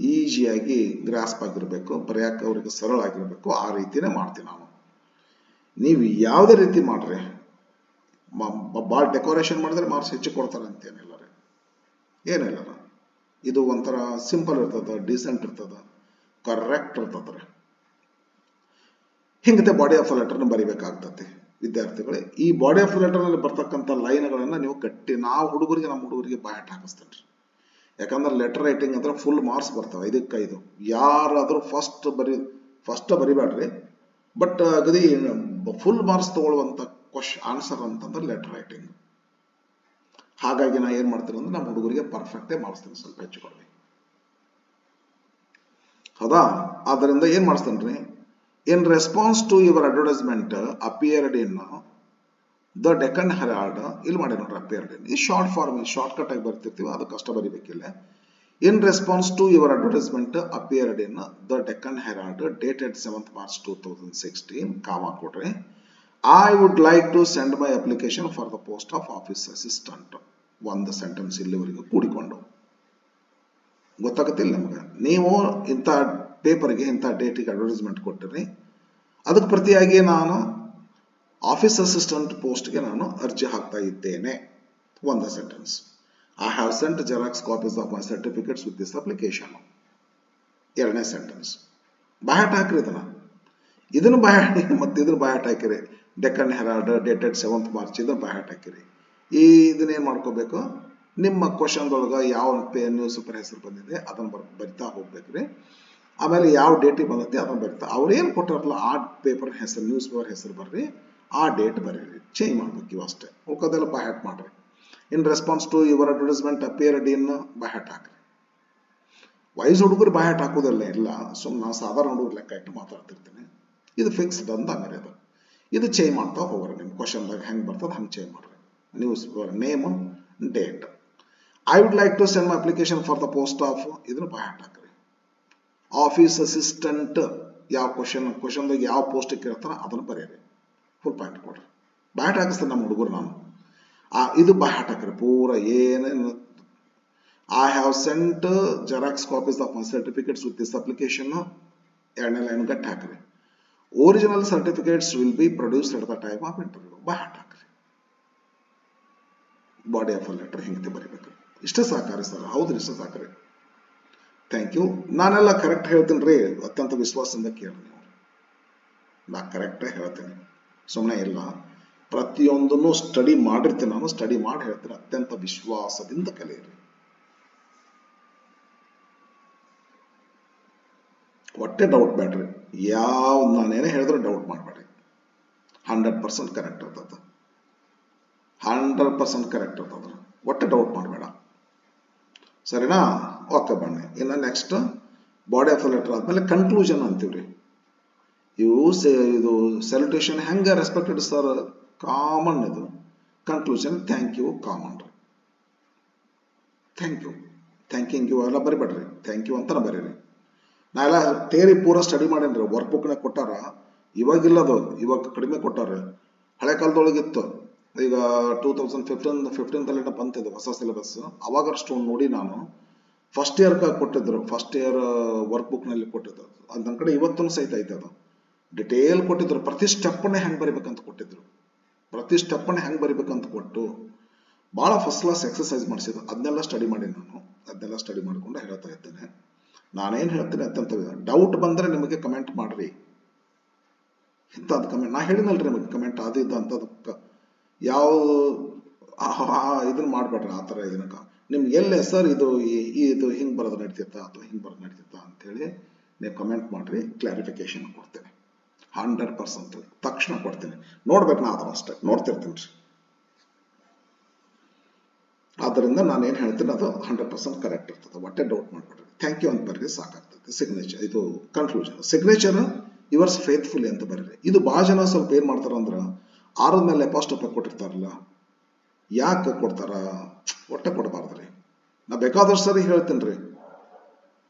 ಈಜಿಯಾಗಿ ಗ್ರಾಸ್ಪ್ ಆಗಿರಬೇಕು ಬರೆಯೋಕೆ ಅವ್ರಿಗೆ ಸರಳ ಆಗಿರಬೇಕು ಆ ರೀತಿನೇ ಮಾಡ್ತೀನಿ ನಾನು ನೀವು ಯಾವುದೇ ರೀತಿ ಮಾಡ್ರಿ ಭಾಳ ಡೆಕೋರೇಷನ್ ಮಾಡಿದ್ರೆ ಮಾರ್ಕ್ಸ್ ಹೆಚ್ಚು ಕೊಡ್ತಾರೆ ಅಂತೇನಿಲ್ಲ ರೀ ಏನಿಲ್ಲ ಇದು ಒಂಥರ ಸಿಂಪಲ್ ಇರ್ತದೆ ಡೀಸೆಂಟ್ ಇರ್ತದೆ ಕರೆಕ್ಟ್ ಇರ್ತದೆ ಹಿಂಗತೆ ಬಾಡಿ ಆಫ್ ಲೆಟರ್ನ ಬರಿಬೇಕಾಗ್ತದೆ ವಿದ್ಯಾರ್ಥಿಗಳೇ ಈ ಬಾಡಿ ಆಫ್ ಲೆಟರ್ನಲ್ಲಿ ಬರ್ತಕ್ಕಂಥ ಲೈನ್ಗಳನ್ನು ನೀವು ಗಟ್ಟಿ ನಾವು ಹುಡುಗರಿಗೆ ನಮ್ಮ ಹುಡುಗರಿಗೆ ಬಾಯಟ್ ಹಾಕಿಸ್ತೇನೆ ಯಾಕಂದ್ರೆ ಲೆಟರ್ ರೈಟಿಂಗ್ ಅಂದ್ರೆ ಫುಲ್ ಮಾರ್ಕ್ಸ್ ಬರ್ತವೆ 5ಕ್ಕೆ 5 ಯಾರಾದರೂ ಫಸ್ಟ್ ಬರಿಬೇಡ್ರಿ ಬಟ್ ಅಗದಿ ಫುಲ್ ಮಾರ್ಕ್ಸ್ ತಗೊಳ್ಳುವಂತ ಆನ್ಸರ್ ಅಂತಂದ್ರೆ ಲೆಟರ್ ರೈಟಿಂಗ್ ಹಾಗಾಗಿ ನಾ ಏನ್ ಮಾಡ್ತೀನಿ ಅಂದ್ರೆ ನಮ್ಮ ಹುಡುಗರಿಗೆ ಪರ್ಫೆಕ್ಟೇ ಮಾಡಿಸ್ತೀನಿ ಸ್ವಲ್ಪ ಹೆಚ್ಚು ಕಡಿಮೆ ಹೌದಾ ಆದ್ದರಿಂದ ಏನ್ ಮಾಡಿಸ್ತೇನೆ in response to your advertisement appeared in the Deccan Herald ಇಲ್ಲಿ ಮಾಡಿ ನೋಡ್ರಿ ಅಪಿಯರ್ಡ್ ಇನ್ ಈ ಶಾರ್ಟ್ ಫಾರ್ಮ್ ಶಾರ್ಟ್ ಕಟ್ ಆಗಿ ಬರ್ತಿರ್ತೀವಿ ಅದು ಕಷ್ಟ ಬರಿಬೇಕಿಲ್ಲ in response to your advertisement appeared in the Deccan Herald dated 7th March 2016 comma ಕೊಡ್ರಿ I would like to send my application for the post of office assistant. ಒಂದು sentence ಇಲ್ಲಿವರೆಗೂ ಕೂಡಿಕೊಂಡು ಗೊತ್ತಾಗತ್ತಿಲ್ಲ ನಮಗೆ ನೀವು ಇಂಥ ಪೇಪರ್ಗೆ ಇಂಥ ಡೇಟಿಗೆ ಅಡ್ವರ್ಟೈಸ್ಮೆಂಟ್ ಕೊಟ್ಟಿರಿ ಅದಕ್ಕೆ ಪ್ರತಿಯಾಗಿ ನಾನು ಆಫೀಸ್ ಅಸಿಸ್ಟೆಂಟ್ ಪೋಸ್ಟ್ಗೆ ನಾನು ಅರ್ಜಿ ಹಾಕ್ತಾ ಇದ್ದೇನೆ ಒಂದು sentence I have sent Xerox copies of my certificates with this application. ಎರಡನೇ ಸೆಂಟೆನ್ಸ್ ಬಾಯಟ್ ಹಾಕ್ರಿ ಇದನ್ನು ಬಾಯಟ್ ಮತ್ತೆ ಇದನ್ನು ಬಾಯಟ್ ಹಾಕಿರಿ Deccan Herald dated 7th March ಇದನ್ನು ಬಾಯಟ್ ಹಾಕಿರಿ ಇದನ್ನೇನು ಮಾಡ್ಕೋಬೇಕು ನಿಮ್ಮ ಕ್ವಶನ್ದೊಳಗೆ ಯಾವ ನ್ಯೂಸ್ ಪೇಪರ್ ಹೆಸರು ಬಂದಿದೆ ಅದನ್ನು ಬರಿತಾ ಹೋಗ್ಬೇಕ್ರಿ ಆಮೇಲೆ ಯಾವ ಡೇಟಿಗೆ ಬಂದೈತಿ ಅದನ್ನು ಬರಿತಾ ಅವ್ರು ಏನು ಕೊಟ್ಟಾರಲ್ಲ ಆ ಪೇಪರ್ ಹೆಸರು ನ್ಯೂಸ್ ಪೇಪರ್ ಹೆಸರು ಬರ್ರಿ ಆ ಡೇಟ್ ಬರೀರಿ ಚೇಂಜ್ ಮಾಡ್ಬೇಕು ಇವು ಅಷ್ಟೇ ಉಳ್ಕೋದೆಲ್ಲ ಬಾಯಟ್ ಮಾಡ್ರಿ in response to your advertisement appeared in by heart ಹಾಕ್ರಿ ವಯಸ್ಸು ಹುಡುಗರು ಬಾಯಟ್ ಹಾಕೋದಲ್ಲ ಇಲ್ಲ ಸುಮ್ಮನೆ ನಾವು ಸಾಧಾರಣ ಹುಡುಗರು ಲೆಕ್ಕ ಇಟ್ಟು ಮಾತಾಡ್ತಿರ್ತೀನಿ ಇದು ಫಿಕ್ಸ್ಡ್ ಅಂತ ಆಮೇಲೆ ಇದು ಚೇಂಜ್ ಮಾಡ್ತಾ ಹೋಗ್ರಿ ನಿಮ್ಮ ಕ್ವಶನ್ದಾಗ ಹೆಂಗೆ ಬರ್ತದೆ ಹಂಗೆ ಚೇಂಜ್ ಮಾಡ್ರಿ news name date I would like to send my application for the post of ಇದನ್ನು ಬಾಯಟ್ ಹಾಕ್ರಿ ಆಫೀಸ್ ಅಸಿಸ್ಟೆಂಟ್ ಯಾವ ಕ್ವಶನ್ದಾಗ ಯಾವ ಪೋಸ್ಟಿಗೆ ಕೇಳ್ತಾರ ಅದನ್ನು ಬರೀರಿ ಫುಲ್ ಪಾಯಿಂಟ್ ಕೊಡ್ರಿ ಬಾಯಟ್ ಹಾಕಿಸ್ತೀನಿ ನಮ್ಮ ಹುಡುಗರು ನಾನು ಇದು ಬಾಯಟ್ ಹಾಕ್ರಿ ಪೂರ ಏನೇನು I have sent Xerox copies of my certificates with this application. ಎರಡನೇ ಲೈನ್ ಗಟ್ಟಿ ಹಾಕ್ರಿ original certificates will be produced at the time of interview by heart ಹಾಕ್ರಿ ಬಾಡಿ ಆಫ್ ಲೆಟರ್ ಹಿಂಗೆ ಬರೀಬೇಕು ಇಷ್ಟೇ ಸಾಕಾರಿ ಸರ್ ಹೌದ್ರಿ ಇಷ್ಟೇ ಸಾಕ್ರಿ ಥ್ಯಾಂಕ್ ಯು ನಾನೆಲ್ಲ ಕರೆಕ್ಟ್ ಹೇಳ್ತೀನಿ ರೀ ಅತ್ಯಂತ ವಿಶ್ವಾಸದಿಂದ ಕೇಳಿ ನೀವು ನಾ ಕರೆಕ್ಟೇ ಹೇಳ್ತೀನಿ ಸುಮ್ಮನೆ ಇಲ್ಲ ಪ್ರತಿಯೊಂದನ್ನು ಸ್ಟಡಿ ಮಾಡಿರ್ತೀನಿ ನಾನು ಸ್ಟಡಿ ಮಾಡಿ ಹೇಳ್ತೀನಿ ಅತ್ಯಂತ ವಿಶ್ವಾಸದಿಂದ ಕಲಿಯಿರಿ ಒಟ್ಟೆ ಡೌಟ್ ಬೇಡ್ರಿ ಯಾವ ನಾನೇನೇ ಹೇಳಿದ್ರೆ ಡೌಟ್ ಮಾಡಬೇಡ್ರಿ 100% ಕರೆಕ್ಟ್ ಇರ್ತದೆ 100% ಕರೆಕ್ಟ್ ಇರ್ತದೆ ಒಟ್ಟೆ ಡೌಟ್ ಮಾಡಬೇಡ ಸರಿನಾ ಓಕೆ ಬನ್ನಿ ಇನ್ನು ನೆಕ್ಸ್ಟ್ ಬಾಡಿ ಆಫ್ ಲೆಟರ್ ಆದ್ಮೇಲೆ ಕನ್ಕ್ಲೂಷನ್ ಅಂತೀವ್ರಿ ಇದು ಸೆಲ್ಯುಟೇಷನ್ ಹೆಂಗೆ ರೆಸ್ಪೆಕ್ಟೆಡ್ ಸರ್ ಕಾಮನ್ ಇದು ಕನ್ಕ್ಲೂಷನ್ ಥ್ಯಾಂಕ್ ಯು ಕಾಮನ್ ರೀ ಥ್ಯಾಂಕಿಂಗ್ ಯು ಎಲ್ಲ ಬರಿಬೇಡ್ರಿ ಥ್ಯಾಂಕ್ ಯು ಅಂತಾನೆ ಬರೀರಿ ನಾ ಎಲ್ಲ ಥಿಯರಿ ಪೂರ ಸ್ಟಡಿ ಮಾಡೇನ್ರಿ ವರ್ಕ್ ಬುಕ್ನಾಗ ಕೊಟ್ಟಾರ ಇವಾಗಿಲ್ಲದು ಇವಾಗ ಕಡಿಮೆ ಕೊಟ್ಟಾರ ಹಳೆ ಕಾಲದೊಳಗಿತ್ತು ಈಗ 2015 ಬಂತಿದೆ ಹೊಸ ಸಿಲೆಬಸ್ ಅವಾಗ ಅಷ್ಟು ನೋಡಿ ನಾನು ಫಸ್ಟ್ ಇಯರ್ ಕೊಟ್ಟಿದ್ರು ಫಸ್ಟ್ ಇಯರ್ ವರ್ಕ್ ಬುಕ್ನಲ್ಲಿ ಕೊಟ್ಟಿದ್ರು ಅದು ನನ್ನ ಕಡೆ ಇವತ್ತೂ ಸಹಿತ ಐತೆ ಅದು ಡಿಟೇಲ್ ಕೊಟ್ಟಿದ್ರು ಪ್ರತಿ ಸ್ಟೆಪ್ಪನ್ನೇ ಹೆಂಗೆ ಬರಿಬೇಕಂತ ಕೊಟ್ಟಿದ್ರು ಪ್ರತಿ ಸ್ಟೆಪ್ಪನ್ನೇ ಹೆಂಗೆ ಬರಿಬೇಕಂತ ಕೊಟ್ಟು ಭಾಳ ಫಸ್ಟ್ ಕ್ಲಾಸ್ ಎಕ್ಸರ್ಸೈಸ್ ಮಾಡಿಸಿದ್ರು ಅದನ್ನೆಲ್ಲ ಸ್ಟಡಿ ಮಾಡಿ ನಾನು ಅದನ್ನೆಲ್ಲ ಸ್ಟಡಿ ಮಾಡಿಕೊಂಡು ಹೇಳ್ತಾ ಇದ್ದೇನೆ ನಾನೇನು ಹೇಳ್ತೀನಿ ಅತ್ಯಂತ ಡೌಟ್ ಬಂದರೆ ನಿಮಗೆ ಕಮೆಂಟ್ ಮಾಡ್ರಿ ಇಂಥದ್ದು ಕಮೆಂಟ್ ನಾ ಹೇಳಿನಲ್ರಿ ನಿಮಗೆ ಕಮೆಂಟ್ ಅದು ಇದು ಅಂತದಕ್ಕೆ ಯಾವ ಇದನ್ನ ಮಾಡಬೇಡ್ರಿ ಆ ಥರ ಇದನ್ನ ನಿಮ್ಗೆ ಎಲ್ಲೇ ಸರ್ ಇದು ಹಿಂಗೆ ಬರೋದು ನಡೀತಿತ್ತಾ ಅಥವಾ ಹಿಂಗೆ ಬರೋದು ನಡೀತಿತ್ತಾ ಅಂತೇಳಿ ನೀವು ಕಮೆಂಟ್ ಮಾಡ್ರಿ ಕ್ಲಾರಿಫಿಕೇಶನ್ ಕೊಡ್ತೇನೆ 100% ತಕ್ಷಣ ಕೊಡ್ತೀನಿ ನೋಡ್ಬೇಕು ನಾ ಅದನ್ನ ಅಷ್ಟೇ ನೋಡ್ತಿರ್ತೀನಿ ರೀ ಆದ್ದರಿಂದ ನಾನೇನು ಹೇಳ್ತೀನಿ ಅದು 100% ಕರೆಕ್ಟ್ ಇರ್ತದೆ ಒಟ್ಟೆ ಡೌಟ್ ಮಾಡಬೇಡ್ರಿ ಥ್ಯಾಂಕ್ ಯು ಅಂತ ಬರ್ರಿ ಸಾಕಾಗ್ತದೆ ಸಿಗ್ನೇಚರ್ ಇದು ಕನ್ಕ್ಲೂಷನ್ ಸಿಗ್ನೇಚರ್ ಯುವರ್ಸ್ ಫೇತ್ಫುಲಿ ಅಂತ ಬರ್ರಿ ಇದು ಭಾಳ ಜನ ಸ್ವಲ್ಪ ಏನು ಮಾಡ್ತಾರ ಅಂದ್ರೆ ಆರದ ಮೇಲೆ ಅಪಾಸ್ಟ್ರೋಫ್ ಕೊಟ್ಟಿರ್ತಾರಲ್ಲ ಯಾಕೆ ಕೊಡ್ತಾರ? ಒಟ್ಟ ಕೊಡಬಾರ್ದ್ರಿ. ನಾ ಬೇಕಾದಷ್ಟು ಸರಿ ಹೇಳ್ತೀನಿ ರೀ,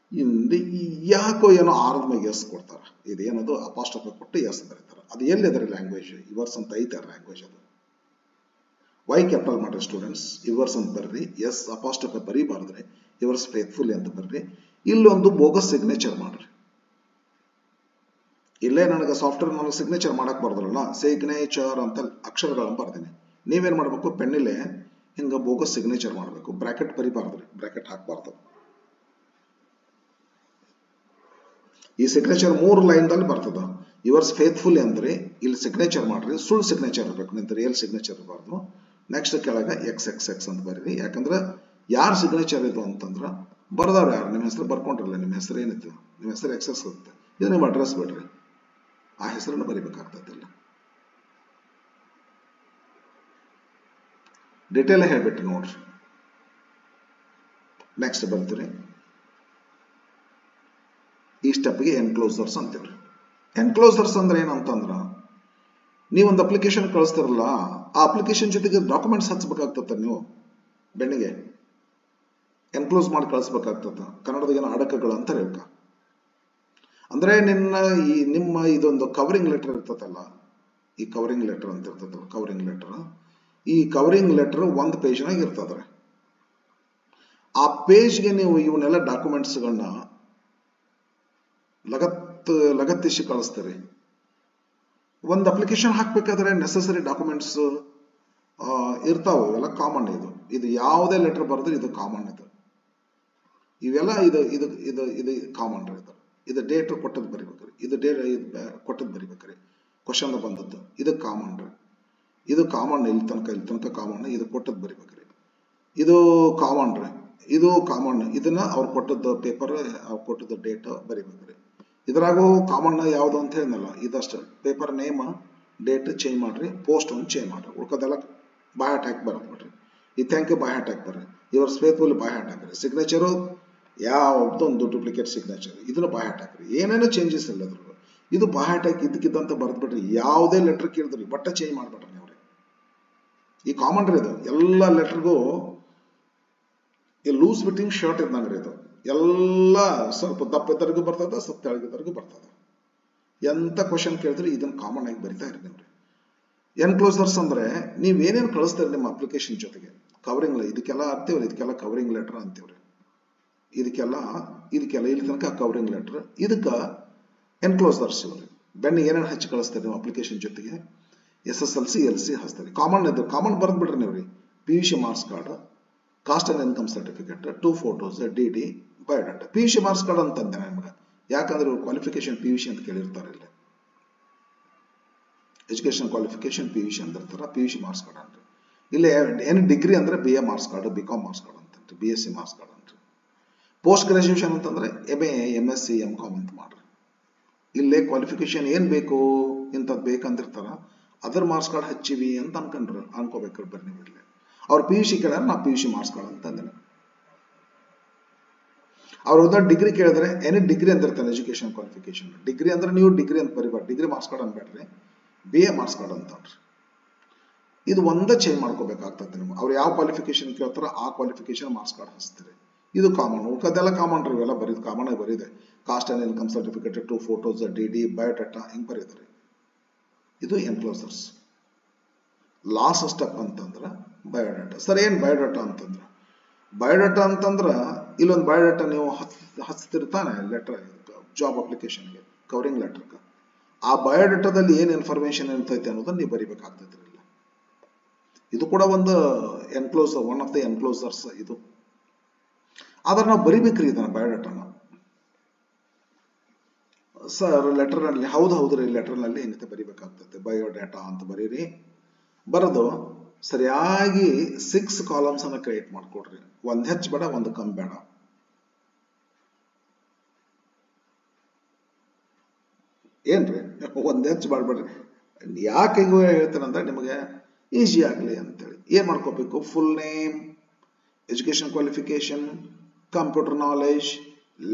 ಯಾಕೋ ಏನೋ ಆರದ ಮ್ಯಾಗ ಎಸ್ ಕೊಡ್ತಾರ. ಇದೇನದು ಅಪಾಸ್ಟ್ರಫಿ ಕೊಟ್ಟು ಎಸ್ ಬರೀತಾರ. ಅದು ಎಲ್ಲಿದೆ ಲ್ಯಾಂಗ್ವೇಜ್? ಯುವರ್ಸ್ ಅಂತ ಐತೆ ಲ್ಯಾಂಗ್ವೇಜ್. ಅದು ವೈ ಕ್ಯಾಪಿಟಲ್ ಮಾಡ್ರಿ ಸ್ಟೂಡೆಂಟ್ಸ್, ಯುವರ್ಸ್ ಅಂತ ಬರ್ರಿ. ಎಸ್ ಅಪಾಸ್ಟ್ರಫಿ ಬರೀಬಾರ್ದ್ರಿ, ಯುವರ್ಸ್ ಫೇತ್ಫುಲ್ ಅಂತ ಬರ್ರಿ. ಇಲ್ಲೊಂದು ಬೋಗಸ್ ಸಿಗ್ನೇಚರ್ ಮಾಡ್ರಿ. ಇಲ್ಲೇ ನನಗೆ ಸಾಫ್ಟ್ವೇರ್ ನನಗೆ ಸಿಗ್ನೇಚರ್ ಮಾಡಕ್ ಬರ್ದಲ್ಲ, ಸಿಗ್ನೇಚರ್ ಅಂತ ಅಕ್ಷರಗಳನ್ನು ಬರ್ತೀನಿ. ನೀವೇನ್ ಮಾಡ್ಬೇಕು? ಪೆನ್ನಿಲೆ ಹಿಂಗ ಬೋಗಸ್ ಸಿಗ್ನೇಚರ್ ಮಾಡಬೇಕು. ಬ್ರಾಕೆಟ್ ಬರೀಬಾರ್ದ್ರಿ, ಬ್ರಾಕೆಟ್ ಹಾಕ್ಬಾರ್ದು. ಈ ಸಿಗ್ನೇಚರ್ 3 ಲೈನ್ದಲ್ಲಿ ಬರ್ತದ. ಯುವರ್ಸ್ ಫೇತ್ಫುಲ್ ಅಂದ್ರೆ ಇಲ್ಲಿ ಸಿಗ್ನೇಚರ್ ಮಾಡ್ರಿ, ಸುಳ್ಳು ಸಿಗ್ನೇಚರ್ ಇರಬೇಕು, ನಿಂತ ರಿಯಲ್ ಸಿಗ್ನೇಚರ್ ಇರಬಾರ್ದು. ನೆಕ್ಸ್ಟ್ ಕೆಳಗೆ XXX ಅಂತ ಬರೀರಿ. ಯಾಕಂದ್ರೆ ಯಾರ ಸಿಗ್ನೇಚರ್ ಇದು ಅಂತಂದ್ರ ಬರ್ದವ್ರು ಯಾರು? ನಿಮ್ಮ ಹೆಸರು ಬರ್ಕೊಂಡ್ರಲ್ಲ, ನಿಮ್ಮ ಹೆಸರು ಏನಿತ್ತು? ನಿಮ್ಮ ಹೆಸರು XX ಇರುತ್ತೆ. ಇದು ನಿಮ್ಮ ಅಡ್ರೆಸ್ ಬಿಡ್ರಿ, ಆ ಹೆಸರನ್ನು ಬರಿಬೇಕಾಗ್ತದಿಲ್ಲ. ಡೀಟೇಲ್ ಹೇಳ್ಬಿಟ್ಟು ನೋಡ್ರಿ. ನೆಕ್ಸ್ಟ್ ಬರ್ತೀರಿ, ಈ ಸ್ಟೆಪ್ಗೆ ಎನ್ಕ್ಲೋಸರ್ಸ್ ಅಂತೀವ್ರಿ. ಎನ್ಕ್ಲೋಸರ್ಸ್ ಅಂದ್ರೆ ಏನಂತಂದ್ರ, ನೀವೊಂದು ಅಪ್ಲಿಕೇಶನ್ ಕಳಿಸ್ತಿರಲ್ಲ, ಆ ಅಪ್ಲಿಕೇಶನ್ ಜೊತೆಗೆ ಡಾಕ್ಯುಮೆಂಟ್ಸ್ ಹಚ್ಬೇಕಾಗ್ತದ. ನೀವು ಬೆನ್ನಿಗೆ ಎನ್ಕ್ಲೋಸ್ ಮಾಡಿ ಕಳಿಸ್ಬೇಕಾಗ್ತದ. ಕನ್ನಡದಾಗ ಏನೋ ಅಡಕಗಳು ಅಂತಾರೆ ಇವಕ್ಕ. ಅಂದ್ರೆ ನಿಮ್ಮ ಇದೊಂದು ಕವರಿಂಗ್ ಲೆಟರ್ ಇರ್ತದಲ್ಲ, ಈ ಕವರಿಂಗ್ ಲೆಟರ್ ಅಂತ ಇರ್ತದಲ್ಲ, ಕವರಿಂಗ್ ಲೆಟರ್. ಈ ಕವರಿಂಗ್ ಲೆಟರ್ ಒಂದು ಪೇಜ್ನಾಗ ಇರ್ತದ್ರೆ. ಆ ಪೇಜ್ಗೆ ನೀವು ಇವನ್ನೆಲ್ಲ ಡಾಕ್ಯುಮೆಂಟ್ಸ್ಗಳನ್ನ ಲಗತ್ತಿಸಿ ಕಳಿಸ್ತಾರೆ. ಒಂದು ಅಪ್ಲಿಕೇಶನ್ ಹಾಕ್ಬೇಕಾದ್ರೆ ನೆಸೆಸರಿ ಡಾಕ್ಯುಮೆಂಟ್ಸ್ ಇರ್ತಾವ, ಇವೆಲ್ಲ ಕಾಮನ್. ಇದು ಯಾವುದೇ ಲೆಟರ್ ಬರೆದ್ರೆ ಇದು ಕಾಮನ್. ಇವೆಲ್ಲ ಇದು ಕಾಮನ್ ರೀ. ಇದು ಡೇಟ್ ಕೊಟ್ಟದ್ದು ಬರಿಬೇಕ್ರಿ, ಇದು ಡೇಟ್ ಕೊಟ್ಟದ್ದು ಬರಿಬೇಕ್ರಿ, ಕ್ವಶನ್ ಬಂದದ್ದು ಇದು ಕಾಮನ್ ರೀ. ಇದು ಕಾಮನ್, ಇಲ್ಲಿ ತನಕ ಕಾಮನ್. ಇದು ಕೊಟ್ಟದ್ದು ಬರಿಬೇಕ್ರಿ, ಇದು ಕಾಮನ್ ರೀ, ಇದು ಕಾಮನ್. ಇದನ್ನ ಅವ್ರು ಕೊಟ್ಟದ್ದು ಪೇಪರ್, ಅವ್ರು ಕೊಟ್ಟದ್ದು ಡೇಟ್ ಬರಿಬೇಕ್ರಿ. ಇದ್ರಾಗೂ ಕಾಮನ್ ಯಾವುದು ಅಂತ ಹೇಳಿದ್ನಲ್ಲ, ಇದಷ್ಟು ಪೇಪರ್ ನೇಮ್ ಡೇಟ್ ಚೇಂಜ್ ಮಾಡ್ರಿ, ಪೋಸ್ಟ್ ಒಂದು ಚೇಂಜ್ ಮಾಡ್ರಿ. ಉಳ್ಕೋದೆಲ್ಲ ಬಾಯ್ ಅಟ್ಯಾಕ್ ಬರತ್ ಬಿಡ್ರಿ. ಈ ಥ್ಯಾಂಕ್ ಯು ಬಾಯ್ ಅಟ್ಯಾಕ್ ಬರ್ರಿ, ಯುವರ್ಸ್ ಫೇತ್ಫುಲ್ ಬಾಯ್ ಅಟ್ಯಾಕ್ ರೀ. ಸಿಗ್ನೇಚರು ಯಾವ್ದೊಂದು ಡೂಪ್ಲಿಕೇಟ್ ಸಿಗ್ನೇಚರ್, ಇದನ್ನು ಬಾಯ್ ಅಟ್ಯಾಕ್ ರೀ. ಏನೇನೋ ಚೇಂಜಸ್ ಇಲ್ಲ ಅದ್ರ. ಇದು ಬಾಯ್ ಅಟ್ಯಾಕ್ ಇದ್ದಕ್ಕಿದ್ದಂತ ಬರ್ದ್ ಬಿಡ್ರಿ. ಯಾವುದೇ ಲೆಟರ್ ಕೇಳಿದ್ರಿ ಬಟ್ಟ ಚೇಂಜ್ ಮಾಡ್ಬಿಡ್ರಿ ನೀವು. ಈ ಕಾಮನ್ ರೀ. ಇದು ಎಲ್ಲ ಲೆಟರ್ಗೂ ಈ ಲೂಸ್ ಫಿಟ್ಟಿಂಗ್ ಶರ್ಟ್ ಇದ್ದಂಗ್ರಿ. ಇದು ಎಲ್ಲ ಸ್ವಲ್ಪ ದಪ್ಪ ಇದ್ದರಿಗೂ ಬರ್ತದ, ಸ್ವಲ್ಪ ತೆಳಗಿದ್ದರಿಗೂ ಬರ್ತದ. ಎಂತ ಕ್ವಶನ್ ಕೇಳಿದ್ರಿ ಇದನ್ನ ಕಾಮನ್ ಆಗಿ ಬರಿತಾ ಇರಿ ನೀವು. ಎನ್ಕ್ಲೋಸರ್ಸ್ ಅಂದ್ರೆ ನೀವೇನೇನು ಕಳಿಸ್ತೀರಿ ನಿಮ್ಮ ಅಪ್ಲಿಕೇಶನ್ ಜೊತೆಗೆ, ಕವರಿಂಗ್ ಇದಕ್ಕೆಲ್ಲ ಅಂತೀವ್ರಿ, ಇದಕ್ಕೆಲ್ಲ ಕವರಿಂಗ್ ಲೆಟರ್ ಅಂತೀವ್ರಿ. ಇದಕ್ಕೆಲ್ಲ ಇಲ್ಲಿ ತನಕ ಕವರಿಂಗ್ ಲೆಟರ್, ಇದಕ್ಕ ಎನ್ಕ್ಲೋಸರ್ಸ್ ಇವ್ರಿ. ಬೆನ್ನ ಏನೇನು ಹಚ್ಚಿ ಕಳಿಸ್ತಾರೆ ನೀವು ಅಪ್ಲಿಕೇಶನ್ ಜೊತೆಗೆ? SSLC LC ಹಚ್ತಾರೆ. ಕಾಮನ್ ಇದು ಕಾಮನ್ ಬರ್ದ್ ಬಿಡ್ರಿ ನೀವು. PUC marks card, cost and income certificate, 2 photos, DD, biodata. PUC marks card ಅಂತಂದೆ ನಿಮ್ಗೆ, ಯಾಕಂದ್ರೆ ಕ್ವಾಲಿಫಿಕೇಶನ್ PUC ಅಂತ ಕೇಳಿರ್ತಾರೆ. ಇಲ್ಲಿ education qualification PUC ಅಂದಿರ್ತಾರ, PUC marks card ಅಂತ. ಇಲ್ಲಿ ಏನು ಡಿಗ್ರಿ ಅಂದ್ರೆ BA marks card, BCom marks card ಅಂತ, BSc ಮಾರ್ಕ್ಸ್ ಕಾರ್ಡ್ ಅಂತ. ಪೋಸ್ಟ್ ಗ್ರಾಜುಯೇಷನ್ ಅಂತಂದ್ರೆ MA, MSc, MCom ಅಂತ ಮಾಡ್ರಿ. ಇಲ್ಲೇ ಕ್ವಾಲಿಫಿಕೇಶನ್ ಏನ್ ಬೇಕು ಇಂಥದ್ದು ಬೇಕಂತಿರ್ತಾರ, ಅದರ ಮಾರ್ಕ್ಸ್ ಕಾರ್ಡ್ ಹಚ್ಚಿವಿ ಅಂತ ಅನ್ಕೋಬೇಕ್ರಿ. ಬರ್ರಿ ನೀವು ಇಲ್ಲಿ ಅವ್ರ PUC ಕೇಳ್ಯಾರ, ನಾ PUC ಮಾರ್ಕ್ಸ್ ಕಾರ್ಡ್ ಅಂತ ಅಂದಿನ. ಅವ್ರ ಡಿಗ್ರಿ ಕೇಳಿದ್ರೆ ಎನಿ ಡಿಗ್ರಿ ಅಂತಿರ್ತಾನೆ, ಎಜುಕೇಶನ್ ಕ್ವಾಲಿಫಿಕೇಶನ್. ಡಿಗ್ರಿ ಅಂದ್ರೆ ನೀವು ಡಿಗ್ರಿ ಅಂತ ಬರಿಬಾರ್ದು, ಡಿಗ್ರಿ ಮಾರ್ಕ್ಸ್ ಕಾರ್ಡ್ ಅನ್ಬೇಡ್ರಿ, BA ಮಾರ್ಕ್ಸ್ ಕಾರ್ಡ್ ಅಂತನ್ರಿ. ಇದು ಒಂದೇ ಚೇಂಜ್ ಮಾಡ್ಕೋಬೇಕಾಗ್ತದೆ ನಿಮ್ಗೆ. ಅವ್ರು ಯಾವ ಕ್ವಾಲಿಫಿಕೇಶನ್ ಕೇಳ್ತಾರ ಆ ಕ್ವಾಲಿಫಿಕೇಶನ್ ಮಾರ್ಕ್ಸ್ ಕಾರ್ಡ್ ಹಚ್ತಾರೆ. ಇದು ಕಾಮನ್. ಉಳ್ಕದೆಲ್ಲ ಕಾಮನ್ ರೀ, ಇವೆಲ್ಲ ಬರೀದ್ ಕಾಮನ್ ಆಗಿ ಬರೀದೆ. Caste and income certificate, 2 photos, DD, biodata ಹಿಂಗ್ ಬರೀತಾರೆ. ಇದು ಎನ್ಕ್ಲೋಸರ್ಸ್. ಲಾಸ್ಟ್ ಸ್ಟೆಪ್ ಅಂತಂದ್ರ ಬಯೋಡಾಟಾ. ಸರ್ ಏನ್ ಬಯೋಡಾಟಾ ಅಂತಂದ್ರ? ಬಯೋಡಾಟಾ ಅಂತಂದ್ರ ಇಲ್ಲೊಂದು ಬಯೋಡಾಟಾ ನೀವು ಹಚ್ತಿರ್ತಾನೆ ಲೆಟರ್, ಜಾಬ್ ಅಪ್ಲಿಕೇಶನ್ಗೆ, ಕವರಿಂಗ್ ಲೆಟರ್ಗೆ. ಆ ಬಯೋಡಾಟಾದಲ್ಲಿ ಏನ್ ಇನ್ಫಾರ್ಮೇಶನ್ ಇರ್ತೈತೆ ಅನ್ನೋದನ್ನ ನೀವು ಬರಿಬೇಕಾಗ್ತೈತಿ. ಇದು ಕೂಡ ಒಂದು ಎನ್ಕ್ಲೋಸರ್, ಒನ್ ಆಫ್ ದ ಎನ್ಕ್ಲೋಸರ್ಸ್ ಇದು. ಆದ್ರೆ ನಾವು ಬರಿಬೇಕ್ರಿ ಇದನ್ನ ಬಯೋಡಾಟಾನ. ಸರ್ ಲೆಟರ್ ನಲ್ಲಿ ಹೌದ್ರಿ, ಲೆಟರ್ ನಲ್ಲಿ ಏನಂತ ಬರಿಬೇಕಾಗ್ತದೆ, ಬಯೋಡಾಟಾ ಅಂತ ಬರೀರಿ. ಬರೆದು ಸರಿಯಾಗಿ 6 ಕಾಲಮ್ಸ್ ಅನ್ನ ಕ್ರಿಯೇಟ್ ಮಾಡ್ಕೊಡ್ರಿ. ಒಂದ್ ಹೆಚ್ಚು ಬೇಡ, ಒಂದು ಕಮ್ಮಿ ಬೇಡ. ಏನ್ರಿ ಒಂದ್ ಹೆಚ್ಚು ಮಾಡ್ಬೇಡ್ರಿ. ಯಾಕೆ ಹಿಂಗ ಹೇಳ್ತೇನಂದ್ರೆ ನಿಮಗೆ ಈಸಿ ಆಗ್ಲಿ ಅಂತೇಳಿ. ಏನ್ ಮಾಡ್ಕೋಬೇಕು? Full name, education qualification, computer knowledge,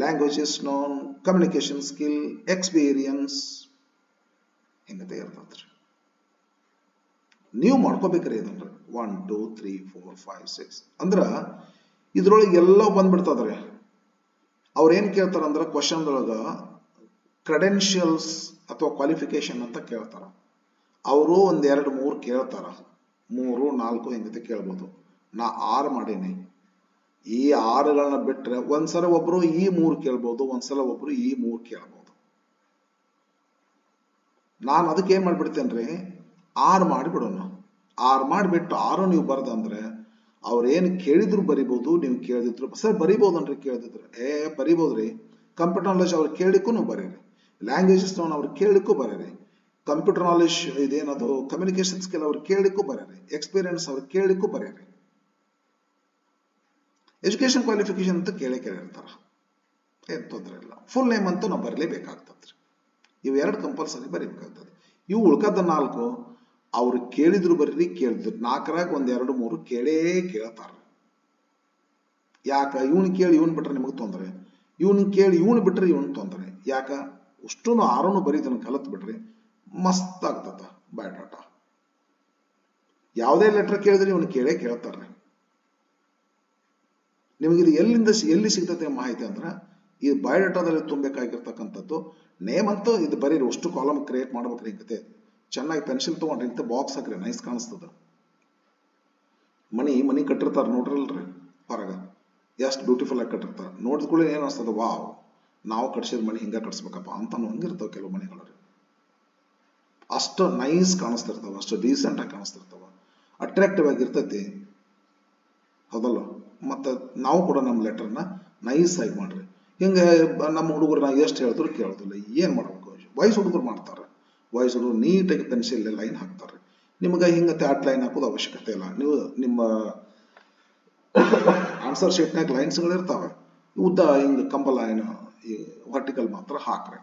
languages known, communication skill, experience ಹಿಂಗತೆ ಇರ್ತದ್ರಿ. ನೀವು ಮಾಡ್ಕೋಬೇಕ್ರಿ ಇದನ್ರಿ 1 2 3 4 5 6 ಅಂದ್ರ ಇದ್ರೊಳಗೆ ಎಲ್ಲ ಬಂದ್ಬಿಡ್ತದ್ರಿ. ಅವ್ರು ಏನ್ ಕೇಳ್ತಾರ ಅಂದ್ರ ಕ್ವಶನ್ ಒಳಗ ಕ್ರೆಡೆನ್ಷಿಯಲ್ಸ್ ಅಥವಾ ಕ್ವಾಲಿಫಿಕೇಶನ್ ಅಂತ ಕೇಳ್ತಾರ. ಅವರು ಒಂದ್ 2 3 ಕೇಳ್ತಾರ, 3 4 ಹಿಂಗತೆ ಕೇಳ್ಬೋದು. ನಾ 6 ಮಾಡೀನಿ. ಈ 6ಗಳನ್ನ ಬಿಟ್ರೆ ಒಂದ್ಸಲ ಒಬ್ರು ಈ 3 ಕೇಳ್ಬೋದು, ಒಂದ್ಸಲ ಒಬ್ರು ಈ 3 ಕೇಳ್ಬೋದು. ನಾನು ಅದಕ್ಕೆ ಏನ್ ಮಾಡ್ಬಿಡ್ತೇನ್ರಿ, 6 ಮಾಡಿಬಿಡೋಣ. 6 ಮಾಡಿಬಿಟ್ಟು 6 ನೀವು ಬರ್ದಂದ್ರೆ ಅವ್ರು ಏನು ಕೇಳಿದ್ರು ಬರಿಬಹುದು, ನೀವು ಕೇಳಿದ್ರು ಸರ್ ಬರಿಬಹುದನ್ರಿ, ಕೇಳಿದ್ರು ಬರಿಬಹುದ್ರಿ. ಕಂಪ್ಯೂಟರ್ ನಾಲೆಜ್ ಅವ್ರು ಕೇಳಿಕ್ಕೂ ನೀವು ಬರೀರಿ, ಲ್ಯಾಂಗ್ವೇಜಸ್ ಅವ್ರು ಕೇಳಿಕ್ಕೂ ಬರೀರಿ, ಕಂಪ್ಯೂಟರ್ ನಾಲೆಜ್ ಇದೇನದು ಕಮ್ಯುನಿಕೇಶನ್ ಸ್ಕಿಲ್ ಅವ್ರು ಕೇಳಿಕ್ಕೂ ಬರೀರಿ, ಎಕ್ಸ್ಪೀರಿಯನ್ಸ್ ಅವ್ರು ಕೇಳಿಕ್ಕೂ ಬರೀರಿ. ಎಜುಕೇಶನ್ ಕ್ವಾಲಿಫಿಕೇಶನ್ ಅಂತ ಕೇಳಿರ್ತಾರ, ಏನ್ ತೊಂದರೆ ಇಲ್ಲ. ಫುಲ್ ನೇಮ್ ಅಂತೂ ನಾವು ಬರಲೇಬೇಕಾಗ್ತದ್ರಿ. ಇವು 2 ಕಂಪಲ್ಸರಿ ಬರೀಬೇಕಾಗ್ತದೆ. ಇವು ಉಳ್ಕದ 4 ಅವ್ರು ಕೇಳಿದ್ರು ಬರ್ರಿ, ಕೇಳಿದ್ರು 4ರಾಗ ಒಂದ್ 2 3 ಕೇಳೇ ಕೇಳ್ತಾರ. ಯಾಕ ಇವನ್ ಕೇಳಿ ಇವನ್ ಬಿಟ್ರೆ ನಿಮಗೆ ತೊಂದರೆ, ಇವನ್ ಕೇಳಿ ಇವನ್ ಬಿಟ್ರೆ ಇವನ್ ತೊಂದರೆ. ಯಾಕ ಅಷ್ಟು 6 ಬರೀದನ್ನ ಕಲತ್ ಬಿಡ್ರಿ, ಮಸ್ತ್ ಆಗ್ತದ ಬಯೋಡಾಟಾ. ಯಾವುದೇ ಲೆಟರ್ ಕೇಳಿದ್ರೆ ಇವನು ಕೇಳೇ ಕೇಳ್ತಾರ್ರಿ. ನಿಮಗೆ ಇದು ಎಲ್ಲಿ ಸಿಗ್ತದೆ ಮಾಹಿತಿ ಅಂದ್ರ ಈ ಬಯೋಡಾಟಾದಲ್ಲಿ ತುಂಬಬೇಕಾಗಿರ್ತಕ್ಕಂಥದ್ದು ನೇಮ್ ಅಂತೂ ಇದು ಬರೀರಿ. ಅಷ್ಟು ಕಾಲಮ್ ಕ್ರಿಯೇಟ್ ಮಾಡ್ಬೇಕ್ರಿ. ಹಿಂಗತೆ ಚೆನ್ನಾಗಿ ಪೆನ್ಸಿಲ್ ತಗೊಂಡ್ರಿ ಇಂತ ಬಾಕ್ಸ್ ಹಾಕ್ರಿ, ನೈಸ್ ಕಾಣಿಸ್ತದ. ಮನಿ ಕಟ್ಟಿರ್ತಾರ ನೋಡ್ರಲ್ರಿ ಹೊರಗ, ಎಷ್ಟು ಬ್ಯೂಟಿಫುಲ್ ಆಗಿ ಕಟ್ಟಿರ್ತಾರ. ನೋಡಿದ ಕೂಡ ಏನ್ ಅನ್ಸ್ತದ, ವಾವ್ ನಾವು ಕಟ್ಸಿದ ಮನಿ ಹಿಂಗ ಕಟ್ಸ್ಬೇಕಪ್ಪ ಅಂತ ಹಂಗಿರ್ತಾವ ಕೆಲವು ಮನೆಗಳು. ಅಷ್ಟು ನೈಸ್ ಕಾಣಿಸ್ತಿರ್ತಾವ, ಅಷ್ಟು ಡೀಸೆಂಟ್ ಆಗಿ ಕಾಣಿಸ್ತಿರ್ತಾವ, ಅಟ್ರಾಕ್ಟಿವ್ ಆಗಿರ್ತೈತಿ, ಹೌದಲ್ಲ. ಮತ್ತ ನಾವು ಕೂಡ ನಮ್ಮ ಲೆಟರ್ನ ನೈಸ್ ಆಗಿ ಮಾಡ್ರಿ. ಹಿಂಗ ನಮ್ಮ ಹುಡುಗರು ಎಷ್ಟು ಹೇಳಿದ್ರು ಕೇಳೋದಿಲ್ಲ, ಏನ್ ಮಾಡ್ಬೇಕು? ವಯಸ್ಸು ಹುಡುಗರು ಮಾಡ್ತಾರೆ. ವಯಸ್ಸು ಹುಡುಗರು ನೀಟಾಗಿ ಪೆನ್ಸಿಲ್ ಲೈನ್ ಹಾಕ್ತಾರೆ. ನಿಮ್ಗೆ ಹಿಂಗ ಥ್ಯಾಟ್ ಲೈನ್ ಹಾಕೋದು ಅವಶ್ಯಕತೆ ಇಲ್ಲ. ನೀವು ನಿಮ್ಮ ಆನ್ಸರ್ ಶೀಟ್ನಾಗ ಲೈನ್ಸ್ಗಳು ಇರ್ತಾವೆ, ಉದ್ದ ಹಿಂಗ ಕಂಬ ಲೈನ್ ವರ್ಟಿಕಲ್ ಮಾತ್ರ ಹಾಕ್ರಿ.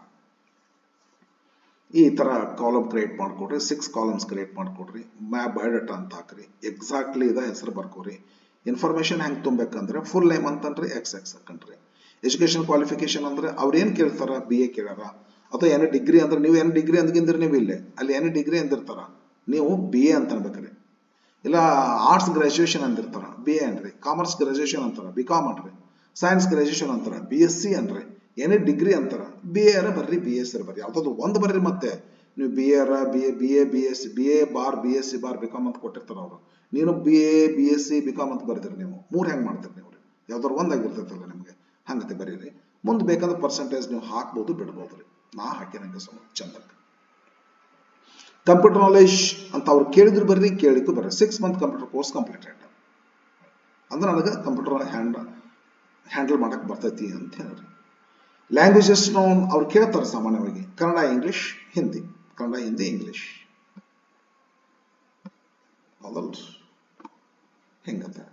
ಈ ತರ ಕಾಲಮ್ ಕ್ರಿಯೇಟ್ ಮಾಡ್ಕೊಡ್ರಿ, 6 ಕಾಲಮ್ಸ್ ಕ್ರಿಯೇಟ್ ಮಾಡ್ಕೊಡ್ರಿ. ಬಯೋಡಾಟಾ ಅಂತ ಹಾಕ್ರಿ, ಎಕ್ಸಾಕ್ಟ್ಲಿ ಇದ ಹೆಸರು ಬರ್ಕೋರಿ. ಇನ್ಫಾರ್ಮೇಶನ್ ಹೆಂಗ್ ತುಂಬಬೇಕಂದ್ರೆ ಫುಲ್ ನೇಮ್ ಅಂತನ್ರಿ, ಎಕ್ಸ್ ಹಾಕನ್ರಿ. ಎಜುಕೇಶನ್ ಕ್ವಾಲಿಫಿಕೇಶನ್ ಅಂದ್ರೆ ಅವ್ರು ಏನ್ ಕೇಳ್ತಾರ, BA ಕೇಳಾರ, ಅಥವಾ ಏನೇ ಡಿಗ್ರಿ ಅಂದ್ರೆ ನೀವು ಏನು ಡಿಗ್ರಿ ಅಂದ್ಕಿಂದ್ರೆ ನೀವು ಇಲ್ಲೇ ಅಲ್ಲಿ ಏನೇ ಡಿಗ್ರಿ ಅಂದಿರ್ತಾರ, ನೀವು BA ಅಂತ ಅನ್ಬೇಕ್ರಿ. ಇಲ್ಲ ಆರ್ಟ್ಸ್ ಗ್ರಾಜುಯೇಷನ್ ಅಂದಿರ್ತಾರ, BA ಅನ್ರಿ. ಕಾಮರ್ಸ್ ಗ್ರಾಜುಯೇಷನ್ ಅಂತಾರ, BCom ಅನ್ರಿ. ಸೈನ್ಸ್ ಗ್ರಾಜುಯೇಷನ್ ಅಂತಾರ, BSc ಅನ್ರಿ. ಏನೇ ಡಿಗ್ರಿ ಅಂತಾರ, BA ಬರ್ರಿ, BSc ಬರ್ರಿ, ಯಾವ್ದಾದ್ರು ಒಂದು ಬರ್ರಿ. ಮತ್ತೆ ನೀವು BA bar BSc bar BCom ಅಂತ ಕೊಟ್ಟಿರ್ತಾರ ಅವರು. ನೀನು BA BSc BCom ಅಂತ ಬರ್ತೀರಿ. ನೀವು 3 ಹೆಂಗ್ ಮಾಡ್ತೀರಿ? ನೀವು ಯಾವ್ದಾದ್ರು ಒಂದಾಗಿರ್ತೈತಲ್ಲ ನಿಮ್ಗೆ, ಹಂಗತೆ ಬರೀರಿ. ಮುಂದೆ ಬೇಕಾದ್ರೆ ಪರ್ಸೆಂಟೇಜ್ ನೀವು ಹಾಕ್ಬೋದು, ಬಿಡ್ಬೋದ್ರಿ. ನಾ ಹಾಕಿನಂಗೆ ಚಂದಕ್ಕೆ. ಕಂಪ್ಯೂಟರ್ ನಾಲೆಜ್ ಅಂತ ಅವ್ರು ಕೇಳಿದ್ರು ಬರ್ರಿ, ಕೇಳಿಕ್ಕೂ ಬರ್ರಿ. 6 ಮಂತ್ ಕಂಪ್ಯೂಟರ್ ಕೋರ್ಸ್ ಕಂಪ್ಲೀಟೆಡ್ ಅಂದ್ರೆ ನನಗೆ ಕಂಪ್ಯೂಟರ್ ಹ್ಯಾಂಡಲ್ ಮಾಡಕ್ ಬರ್ತೈತಿ ಅಂತ ಹೇಳ್ರಿ. ಲ್ಯಾಂಗ್ವೇಜಸ್ ಅವ್ರು ಕೇಳ್ತಾರೆ ಸಾಮಾನ್ಯವಾಗಿ ಕನ್ನಡ, ಇಂಗ್ಲಿಷ್, ಹಿಂದಿ. ಕನ್ನಡ, ಹಿಂದಿ, ಇಂಗ್ಲಿಷ್, ಹೌದಲ್? ಹೆಂಗತ್ತೆ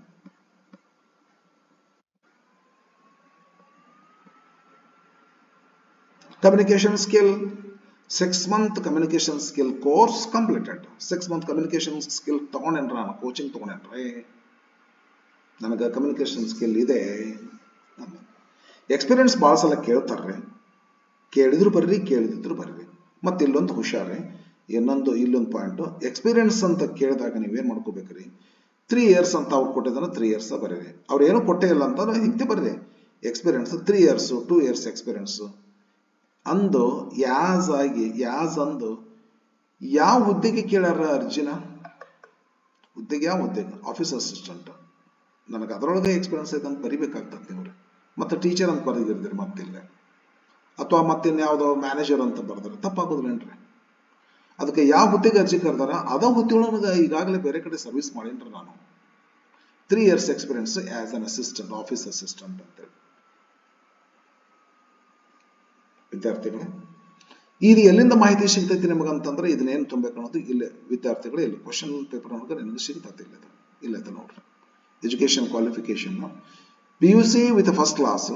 communication skill 6 month communication skill course completed. 6 month communication skill ತಗೊಂಡೇನ್ರ, ನಾನು ಕೋಚಿಂಗ್ ತಗೊಂಡೇನ್ರಿ, ನನಗೆ ಕಮ್ಯುನಿಕೇಶನ್ ಸ್ಕಿಲ್ ಇದೆ. ಎಕ್ಸ್ಪೀರಿಯನ್ಸ್ ಭಾಳ ಸಲ ಕೇಳ್ತಾರ್ರಿ, ಕೇಳಿದ್ರು ಬರ್ರಿ, ಕೇಳಿದ್ರು ಬರ್ರಿ. ಮತ್ತೆ ಇಲ್ಲೊಂದು ಹುಷಾರಿ, ಇಲ್ಲೊಂದು ಪಾಯಿಂಟ್, ಎಕ್ಸ್ಪೀರಿಯನ್ಸ್ ಅಂತ ಕೇಳಿದಾಗ ನೀವೇನ್ ಮಾಡ್ಕೋಬೇಕ್ರಿ, 3 years ಅಂತ ಅವ್ರು ಕೊಟ್ಟಿದ್ದಾನೆ, 3 years ಬರೀರಿ. ಅವ್ರು ಏನೂ ಕೊಟ್ಟೇ ಇಲ್ಲ ಅಂತ ಹಿಂಗೆ ಬರ್ರಿ. ಎಕ್ಸ್ಪೀರಿಯನ್ಸ್ 3 years 2 years ಎಕ್ಸ್ಪೀರಿಯನ್ಸ್ ಅಂದು ಯಾಸ್ ಅಂದು ಯಾವ ಹುದ್ದೆಗೆ ಕೇಳಾರ ಅರ್ಜಿನ? ಹುದ್ದೆಗೆ ಯಾವ ಹುದ್ದೆಗೆ? Office assistant. ನನಗೆ ಅದರೊಳಗೆ ಎಕ್ಸ್ಪೀರಿಯನ್ಸ್ ಐತೆ ಅಂತ ಬರಿಬೇಕಾಗ್ತದೆ ನೀವು. ಮತ್ತೆ ಟೀಚರ್ ಅಂತ ಬರೆದಿರ್ತೀರಿ ಮತ್ತಿಲ್ಲ, ಅಥವಾ ಮತ್ತಿನ್ಯಾವುದೋ ಮ್ಯಾನೇಜರ್ ಅಂತ ಬರ್ದಾರೆ, ತಪ್ಪಾಗೋದ್ರೇನ್ರಿ? ಅದಕ್ಕೆ ಯಾವ ಹುದ್ದೆಗೆ ಅರ್ಜಿ ಕರೆದಾರ ಅದ ಹುದ್ದೆಯೊಳಗೆ ಈಗಾಗಲೇ ಬೇರೆ ಕಡೆ ಸರ್ವಿಸ್ ಮಾಡೀನ್ರಿ ನಾನು. 3 years experience as an assistant, office assistant ಅಂತೇಳಿ. ವಿದ್ಯಾರ್ಥಿಗಳು, ಇದು ಎಲ್ಲಿಂದ ಮಾಹಿತಿ ಸಿಗ್ತೈತಿ ನಿಮಗಂತಂದ್ರೆ ಇದನ್ನೇನು ತುಂಬಬೇಕು ಅನ್ನೋದು ಇಲ್ಲೇ ವಿದ್ಯಾರ್ಥಿಗಳು ಇಲ್ಲಿ ಕ್ವಶನ್ ಪೇಪರ್ ಒಳಗೆ ನಿಮಗೆ ಸಿಗ್ತೈತಿ. ಇಲ್ಲದ ನೋಡ್ರಿ. Education qualification PUC with first class,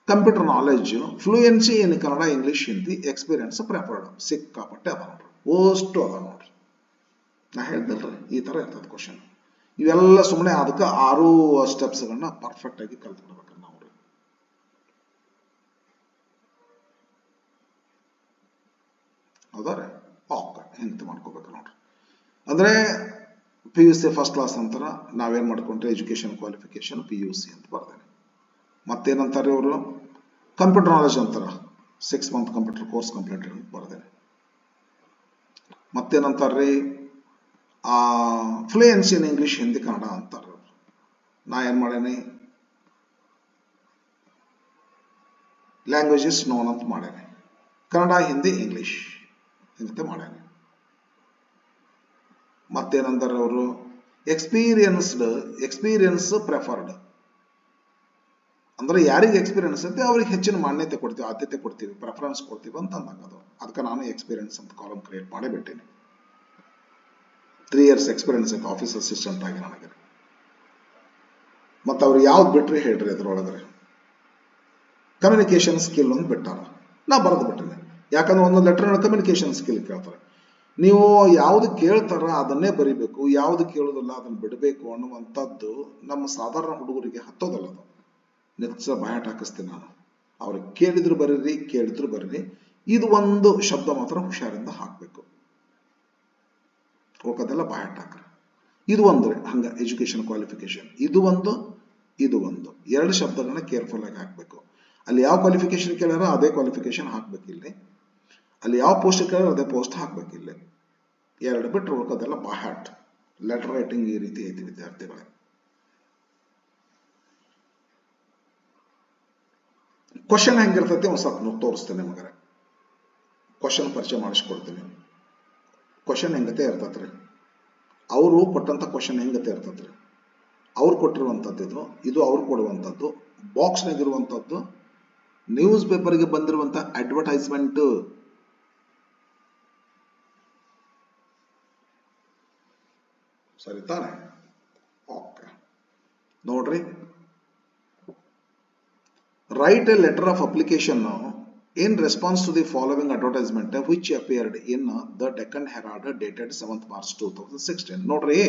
computer knowledge, fluency in Kannada, English, Hindi, experience preferred. ಸಿಕ್ಕಾಪಟ್ಟೆ ಅದ ನೋಡ್ರಿ, ಅಷ್ಟು ಅದ ನೋಡ್ರಿ. ನಾ ಹೇಳ್ದಲ್ರಿ ಈ ತರ ಇರ್ತದೆ ಕ್ವಶನ್. ಇವೆಲ್ಲ ಸುಮ್ಮನೆ ಅದಕ್ಕೆ 6 ಸ್ಟೆಪ್ಸ್ಗಳನ್ನ ಪರ್ಫೆಕ್ಟ್ ಆಗಿ ಕಲ್ತ್ಬಿಡ್ಬೇಕು ನಾವು. ಹೌದಾರೆ? ಓಕೆ, ಹೆಂಗೆ ಮಾಡ್ಕೋಬೇಕು ನೋಡ್ರಿ. ಅಂದರೆ PUC ಫಸ್ಟ್ ಕ್ಲಾಸ್ ನಂತರ ನಾವೇನು ಮಾಡ್ಕೊಂಡ್ರೆ ಎಜುಕೇಷನ್ ಕ್ವಾಲಿಫಿಕೇಶನ್ PUC ಅಂತ ಬರ್ದೇನೆ. ಮತ್ತೇನಂತಾರೆ ಇವರು ಕಂಪ್ಯೂಟರ್ ನಾಲೆಜ್ ಅಂತಾರ 6 ಮಂತ್ ಕಂಪ್ಯೂಟರ್ ಕೋರ್ಸ್ ಕಂಪ್ಲೀಟೆಡ್ ಅಂತ ಬರ್ದೇನೆ. ಮತ್ತೇನಂತಾರ್ರಿ fluency in English Hindi Kannada ಅಂತಾರ. ನಾ ಏನು ಮಾಡೇನಿ ಲ್ಯಾಂಗ್ವೇಜಸ್ ನೋನ್ ಅಂತ ಮಾಡೇನೆ. ಕನ್ನಡ ಹಿಂದಿ ಇಂಗ್ಲಿಷ್ ಹಿಂಗತೆ ಮಾಡೇನೆ. ಮತ್ತೇನಂತಾರೆ ಅವರು ಎಕ್ಸ್ಪೀರಿಯನ್ಸ್ ಪ್ರೆಫರ್ಡ್ ಅಂದ್ರೆ ಯಾರಿಗೆ ಎಕ್ಸ್ಪೀರಿಯನ್ಸ್ ಐತೆ ಅವ್ರಿಗೆ ಹೆಚ್ಚಿನ ಮಾನ್ಯತೆ ಕೊಡ್ತೀವಿ, ಆದ್ಯತೆ ಕೊಡ್ತೀವಿ, ಪ್ರೆಫರೆನ್ಸ್ ಕೊಡ್ತೀವಿ ಅಂತ ಅಂದಂಗದು. ಅದಕ್ಕೆ ನಾನು ಎಕ್ಸ್ಪೀರಿಯನ್ಸ್ ಅಂತ ಕಾಲಮ್ ಕ್ರಿಯೇಟ್ ಮಾಡೇ ಬಿಟ್ಟೇನೆ. 3 years ಎಕ್ಸ್ಪೀರಿಯನ್ಸ್ ಐತೆ ಆಫೀಸ್ ಅಸಿಸ್ಟೆಂಟ್ ಆಗಿ ನನಗೆ. ಮತ್ತು ಅವ್ರು ಯಾವ್ದು ಬಿಟ್ರಿ ಹೇಳ್ರಿ ಅದ್ರೊಳಗಡೆ ಕಮ್ಯುನಿಕೇಶನ್ ಸ್ಕಿಲ್ ಅಂತ ಬಿಟ್ಟಾರ. ನಾ ಬರೆದು ಬಿಟ್ಟೇನೆ. ಯಾಕಂದ್ರೆ ಒಂದೊಂದು ಲೆಟರ್ ಕಮ್ಯುನಿಕೇಶನ್ ಸ್ಕಿಲ್ ಕೇಳ್ತಾರೆ. ನೀವು ಯಾವ್ದು ಕೇಳ್ತಾರ ಅದನ್ನೇ ಬರಿಬೇಕು, ಯಾವ್ದು ಕೇಳೋದಿಲ್ಲ ಅದನ್ನ ಬಿಡಬೇಕು ಅನ್ನುವಂಥದ್ದು ನಮ್ಮ ಸಾಧಾರಣ ಹುಡುಗರಿಗೆ ಹತ್ತೋದಲ್ಲ. ಅದು ನಿತ್ಯ ಬಾಯಾಟ ಹಾಕಿಸ್ತೀನಿ ನಾನು. ಅವ್ರಿಗೆ ಕೇಳಿದ್ರು ಬರೀರಿ, ಇದು ಒಂದು ಶಬ್ದ ಮಾತ್ರ ಹುಷಾರಿಂದ ಹಾಕಬೇಕು, ಹೋಗೋದೆಲ್ಲ ಬಾಯಾಟ ಹಾಕ್ರಿ. ಇದು ಒಂದು ಹಂಗ ಎಜುಕೇಶನ್ ಕ್ವಾಲಿಫಿಕೇಶನ್ ಇದು ಒಂದು 2 ಶಬ್ದಗಳನ್ನ ಕೇರ್ಫುಲ್ ಆಗಿ ಹಾಕಬೇಕು. ಅಲ್ಲಿ ಯಾವ ಕ್ವಾಲಿಫಿಕೇಶನ್ ಕೇಳ್ಯಾರ ಅದೇ ಕ್ವಾಲಿಫಿಕೇಶನ್ ಹಾಕ್ಬೇಕು ಇಲ್ಲಿ, ಅಲ್ಲಿ ಯಾವ ಪೋಸ್ಟ್ ಕೇಳ್ಯಾರ ಅದೇ ಪೋಸ್ಟ್ ಹಾಕ್ಬೇಕು ಇಲ್ಲಿ. 2 ಬಿಟ್ಟು ಹೋಗೋದೆಲ್ಲ ಬಾಯಾಟ್. ಲೆಟರ್ ರೈಟಿಂಗ್ ಈ ರೀತಿ ಐತಿ ವಿದ್ಯಾರ್ಥಿಗಳೇ. ಕ್ವಶನ್ ಹೆಂಗಿರ್ತೈತಿ ಒಂದು ಸ್ವಲ್ಪ ತೋರಿಸ್ತೇನೆ ನಿಮಗೆ. ಕ್ವಶನ್ ಪರಿಚಯ ಮಾಡಿಸ್ಕೊಡ್ತೀನಿ. ಕ್ವಶನ್ ಹೆಂಗತೆ ಇರ್ತೈತ್ರಿ, ಅವರು ಕೊಟ್ಟಂತ ಕ್ವಶನ್ ಹೆಂಗತೆ ಇರ್ತೈತ್ರಿ. ಅವ್ರು ಕೊಟ್ಟಿರುವಂಥದ್ದು ಇದು ಅವ್ರು ಕೊಡುವಂಥದ್ದು. ಬಾಕ್ಸ್ನಾಗಿರುವಂಥದ್ದು ನ್ಯೂಸ್ ಪೇಪರ್ಗೆ ಬಂದಿರುವಂಥ ಅಡ್ವರ್ಟೈಸ್ಮೆಂಟ್. ಸರಿ ತಾನೆ? ಓಕೆ, ನೋಡ್ರಿ. Write a letter of application in response to the following advertisement which appeared in the Deccan Herald dated 7th March 2016. ನೋಡ್ರಿ,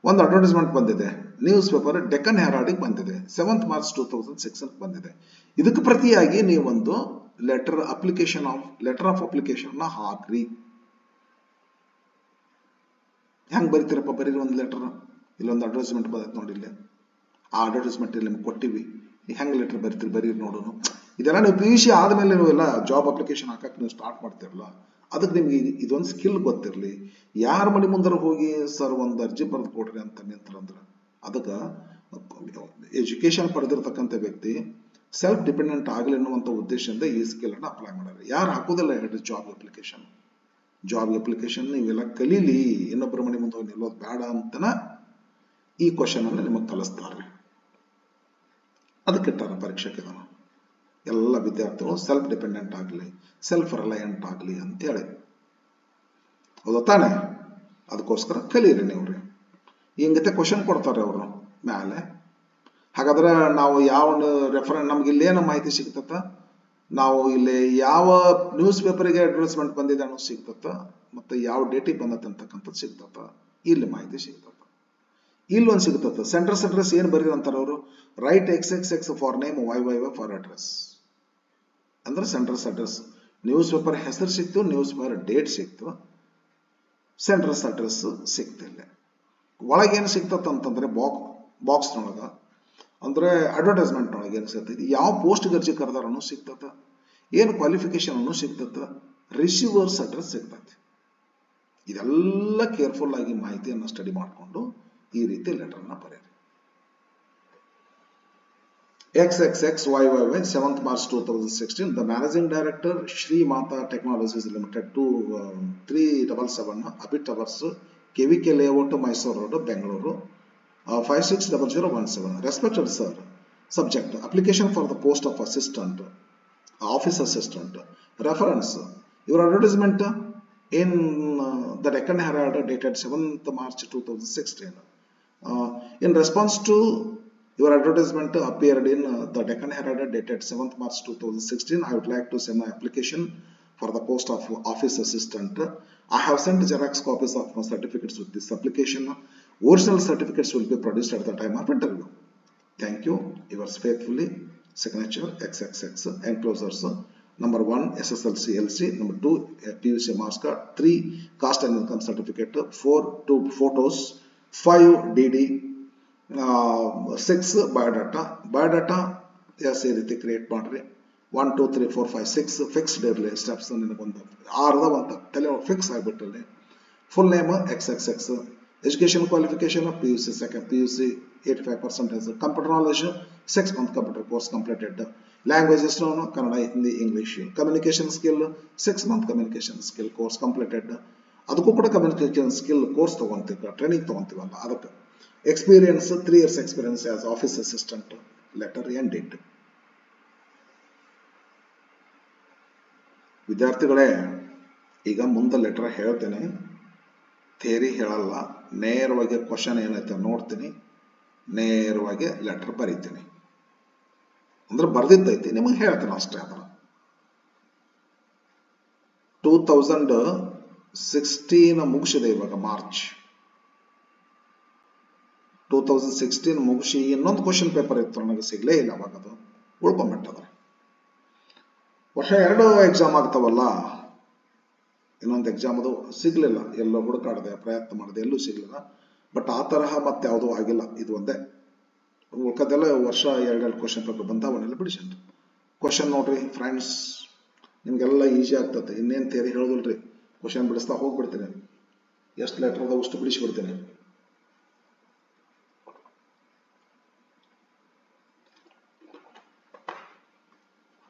ಒಂದು ಅಡ್ವರ್ಟೈಸ್ಮೆಂಟ್ ಬಂದಿದೆ ನ್ಯೂಸ್ ಪೇಪರ್ ಡೆಕ್ಕನ್ ಹೆರಾಲ್ಡ್ಗೆ ಬಂದಿದೆ, 7th March 2006 ಬಂದಿದೆ. ಇದಕ್ಕೆ ಪ್ರತಿಯಾಗಿ ನೀವೊಂದು ಲೆಟರ್ ಆಫ್ ಅಪ್ಲಿಕೇಶನ್ ನ ಹಾಕ್ರಿ. ಹೆಂಗ್ ಬರೀತೀರಪ್ಪ? ಬರೀರಿ ಒಂದು ಲೆಟರ್. ಇಲ್ಲೊಂದು ಅಡ್ವರ್ಟೈಸ್ಮೆಂಟ್ ಬಂದೈತೆ ನೋಡಿ, ಇಲ್ಲಿ ಆ ಅಡ್ವರ್ಟೈಸ್ಮೆಂಟ್ ಇಲ್ಲಿ ನಿಮ್ಗೆ ಕೊಟ್ಟಿವಿ. ಹೆಂಗ್ ಲೆಟರ್ ಬರೀರಿ ನೋಡೋಣ. ಇದೆಲ್ಲ ನೀವು PUC ಆದ್ಮೇಲೆ ನೀವು ಎಲ್ಲ ಜಾಬ್ ಅಪ್ಲಿಕೇಶನ್ ಹಾಕಕ್ಕೆ ನೀವು ಸ್ಟಾರ್ಟ್ ಮಾಡ್ತಿರಲ್ಲ, ಅದಕ್ಕೆ ನಿಮ್ಗೆ ಇದೊಂದು ಸ್ಕಿಲ್ ಗೊತ್ತಿರಲಿ. ಯಾರ ಮನೆ ಮುಂದರ ಹೋಗಿ ಸರ್ ಒಂದು ಅರ್ಜಿ ಬರೆದು ಕೊಡ್ರಿ ಅಂತ ನಿಂತರಂದ್ರೆ ಅದಕ್ಕೆ ಎಜುಕೇಶನ್ ಪಡೆದಿರ್ತಕ್ಕಂಥ ವ್ಯಕ್ತಿ ಸೆಲ್ಫ್ ಡಿಪೆಂಡೆಂಟ್ ಆಗಲಿ ಅನ್ನುವಂಥ ಉದ್ದೇಶದಿಂದ ಈ ಸ್ಕಿಲ್ ಅನ್ನ ಅಪ್ಲೈ ಮಾಡ್ಯಾರ. ಯಾರು ಹಾಕೋದಿಲ್ಲ ಹೇಳ್ರಿ ಜಾಬ್ ಅಪ್ಲಿಕೇಶನ್ ನೀವೆಲ್ಲ ಕಲೀಲಿ, ಇನ್ನೊಬ್ಬರ ಮನೆ ಮುಂದೆ ಹೋಗಿ ನಿಲ್ಲೋದು ಬೇಡ ಅಂತನ ಈ ಕ್ವಶನ್ ಅನ್ನ ನಿಮಗೆ ಕಲಿಸ್ತಾರೆ. ಅದಕ್ಕೆ ಇಟ್ಟಾರ ಪರೀಕ್ಷೆಗೆ. ಎಲ್ಲ ವಿದ್ಯಾರ್ಥಿಗಳು ಸೆಲ್ಫ್ ಡಿಪೆಂಡೆಂಟ್ ಆಗಲಿ, ಸೆಲ್ಫ್ ರಿಲಯಂಟ್ ಆಗಲಿ ಅಂತೇಳಿ. ಹೌದಾ ತಾನೆ? ಅದಕ್ಕೋಸ್ಕರ ಕಲೀರಿ ನೀವ್ರಿ. ಹಿಂಗತೆ ಕ್ವಶನ್ ಕೊಡ್ತಾರೆ ಅವರು ಮ್ಯಾಲೆ. ಹಾಗಾದ್ರೆ ನಾವು ಯಾವ ನಮ್ಗೆ ಇಲ್ಲೇನು ಮಾಹಿತಿ ಸಿಗ್ತತ್ತ? ನಾವು ಇಲ್ಲಿ ಯಾವ ನ್ಯೂಸ್ ಪೇಪರ್ಗೆ ಅಡ್ವರ್ಟೈಸ್ಮೆಂಟ್ ಬಂದಿದೆ ಅನ್ನೋದು ಸಿಗ್ತತ್ತ, ಮತ್ತೆ ಯಾವ ಡೇಟಿಗೆ ಬಂದತ್ತೆ ಅಂತಕ್ಕಂಥದ್ದು ಸಿಗ್ತತ್ತ. ಇಲ್ಲಿ ಮಾಹಿತಿ ಸಿಗ್ತತ್ತ. ಇಲ್ಲೊಂದು ಸಿಗ್ತತ್ತ ಸೆಂಟ್ರಸ್ ಅಡ್ರೆಸ್ ಏನು ಬರೀರಿ ಅಂತಾರ ಅವರು. Write XXX for name, YYY for address. ಅಂದ್ರೆ ಸೆಂಟ್ರಸ್ ಅಡ್ರೆಸ್. ನ್ಯೂಸ್ ಪೇಪರ್ ಹೆಸರು ಸಿಕ್ತು, ನ್ಯೂಸ್ ಪೇಪರ್ ಡೇಟ್ ಸಿಕ್ತು, ಸೆಂಟ್ರಸ್ ಅಡ್ರೆಸ್ ಸಿಕ್ತಿಲ್ಲ. ಒಳಗೇನು ಸಿಕ್ತತ್ತ ಅಂತಂದ್ರೆ ಬಾಕ್ಸ್ನೊಳಗ ಅಂದ್ರೆ ಅಡ್ವರ್ಟೈಸ್ಮೆಂಟ್ ಒಳಗೆ ಏನು ಸಿಗ್ತೈತಿ, ಯಾವ ಪೋಸ್ಟ್ ಅರ್ಜಿ ಕರೆದಾರ ಅನ್ನೋ ಸಿಗ್ತತ್ತ, ಏನು ಕ್ವಾಲಿಫಿಕೇಶನ್ ಅನ್ನೋ ಸಿಗ್ತತ್ತ, ರಿಸೀವರ್ಸ್ ಅಡ್ರೆಸ್ ಸಿಗ್ತೈತಿ. ಇದೆಲ್ಲ ಕೇರ್ಫುಲ್ ಆಗಿ ಮಾಹಿತಿಯನ್ನು ಸ್ಟಡಿ ಮಾಡಿಕೊಂಡು ಈ ರೀತಿ ಲೆಟರ್ನ ಬರೆಯಿರಿ. XXXYYY 7th March 2016. The Managing Director, Shri Mata Technologies Limited, 377 Abhi Towers, KVK Layout, Mysore Road, Bengaluru, 560017. Respected sir, subject: application for the post of assistant, office assistant. Reference: your advertisement in the Deccan Herald dated 7th March 2016. In response to your advertisement appeared in the Deccan Herald dated 7th March 2016. I would like to send my application for the post of office assistant. I have sent Xerox copies of my certificates with this application. Original certificates will be produced at the time of interview. Thank you. Yours faithfully, signature XXX, enclosures Number 1 SSLC LC, number 2 PUC marks card, 3 caste and income certificate, 4 2 photos, 5 DD, 6 biodata yes ಈ ರೀತಿ create ಮಾಡ್ರಿ. 1 2 3 4 5 6 fixed ಇರಲಿ steps. ನಿನಗೊಂದು 6 ಅಂತ ತಲೆ fix ಆಗಿಬಿಟ್ಟಿರಲಿ. Full name XXX, education qualification of PUC second, PUC 85%, computer knowledge 6 month computer course completed, languages Kannada, Hindi, English, communication skill 6 month communication skill course completed. ಅದಕ್ಕೂ ಕೂಡ ಕಮ್ಯುನಿಕೇಷನ್ ಸ್ಕಿಲ್ ಕೋರ್ಸ್ ತಗೊಂತೀವಿ, ಟ್ರೈನಿಂಗ್ ತಗೊಂತೀವಲ್ಲ ಅದಕ್ಕೆ. Experience 3 years experience as office assistant, letter and date. ವಿದ್ಯಾರ್ಥಿಗಳೇ, ಈಗ ಮುಂದೆ letter ಹೇಳ್ತೇನೆ, theory ಹೇಳಲ್ಲ, ನೇರವಾಗಿ question ಏನೈತೆ ನೋಡ್ತೀನಿ, ನೇರವಾಗಿ ಲೆಟರ್ ಬರೀತೀನಿ. ಅಂದ್ರೆ ಬರ್ದಿದ್ದೈತಿ, ನಿಮಗೆ ಹೇಳ್ತೀನಿ ಅಷ್ಟೇ. ಅದರ 2016 ಮುಗಿಸಿದೆ, ಇವಾಗ ಮಾರ್ಚ್ 2016 ಮುಗಿಸಿ ಇನ್ನೊಂದು ಕ್ವಶನ್ ಪೇಪರ್ ಇತ್ತು, ನನಗೆ ಸಿಗ್ಲೇ ಇಲ್ಲ, ಅವಾಗ ಅದು ಉಳ್ಕೊಂಡ್ಬಿಟ್ಟದ. ವರ್ಷ 2 ಎಕ್ಸಾಮ್ ಆಗ್ತಾವಲ್ಲ, ಇನ್ನೊಂದು ಎಕ್ಸಾಮ್ ಅದು ಸಿಗ್ಲಿಲ್ಲ, ಎಲ್ಲೋ ಹುಡುಕಾಡಿದೆ, ಪ್ರಯತ್ನ ಮಾಡಿದೆ, ಎಲ್ಲೂ ಸಿಗ್ಲಿಲ್ಲ. ಬಟ್ ಆ ತರಹ ಮತ್ತೆ ಯಾವುದೂ ಆಗಿಲ್ಲ, ಇದು ಒಂದೇ. ಉಳ್ಕದೆಲ್ಲ ವರ್ಷ 2 ಕ್ವಶನ್ ಪೇಪರ್ ಬಂದವನ್ನೆಲ್ಲ ಬಿಡಿಸೇನ್ರಿ. ಕ್ವಶನ್ ನೋಡ್ರಿ ಫ್ರೆಂಡ್ಸ್, ನಿಮ್ಗೆಲ್ಲ ಈಸಿ ಆಗ್ತದೆ. ಇನ್ನೇನು ಥಿಯರಿ ಹೇಳೋದಿಲ್ರಿ, ಕ್ವಶನ್ ಬಿಡಿಸ್ತಾ ಹೋಗ್ಬಿಡ್ತೀನಿ. ಎಷ್ಟು ಲೆಟರ್ ಅದಾವ ಅಷ್ಟು ಬಿಡಿಸ್ಬಿಡ್ತೀನಿ.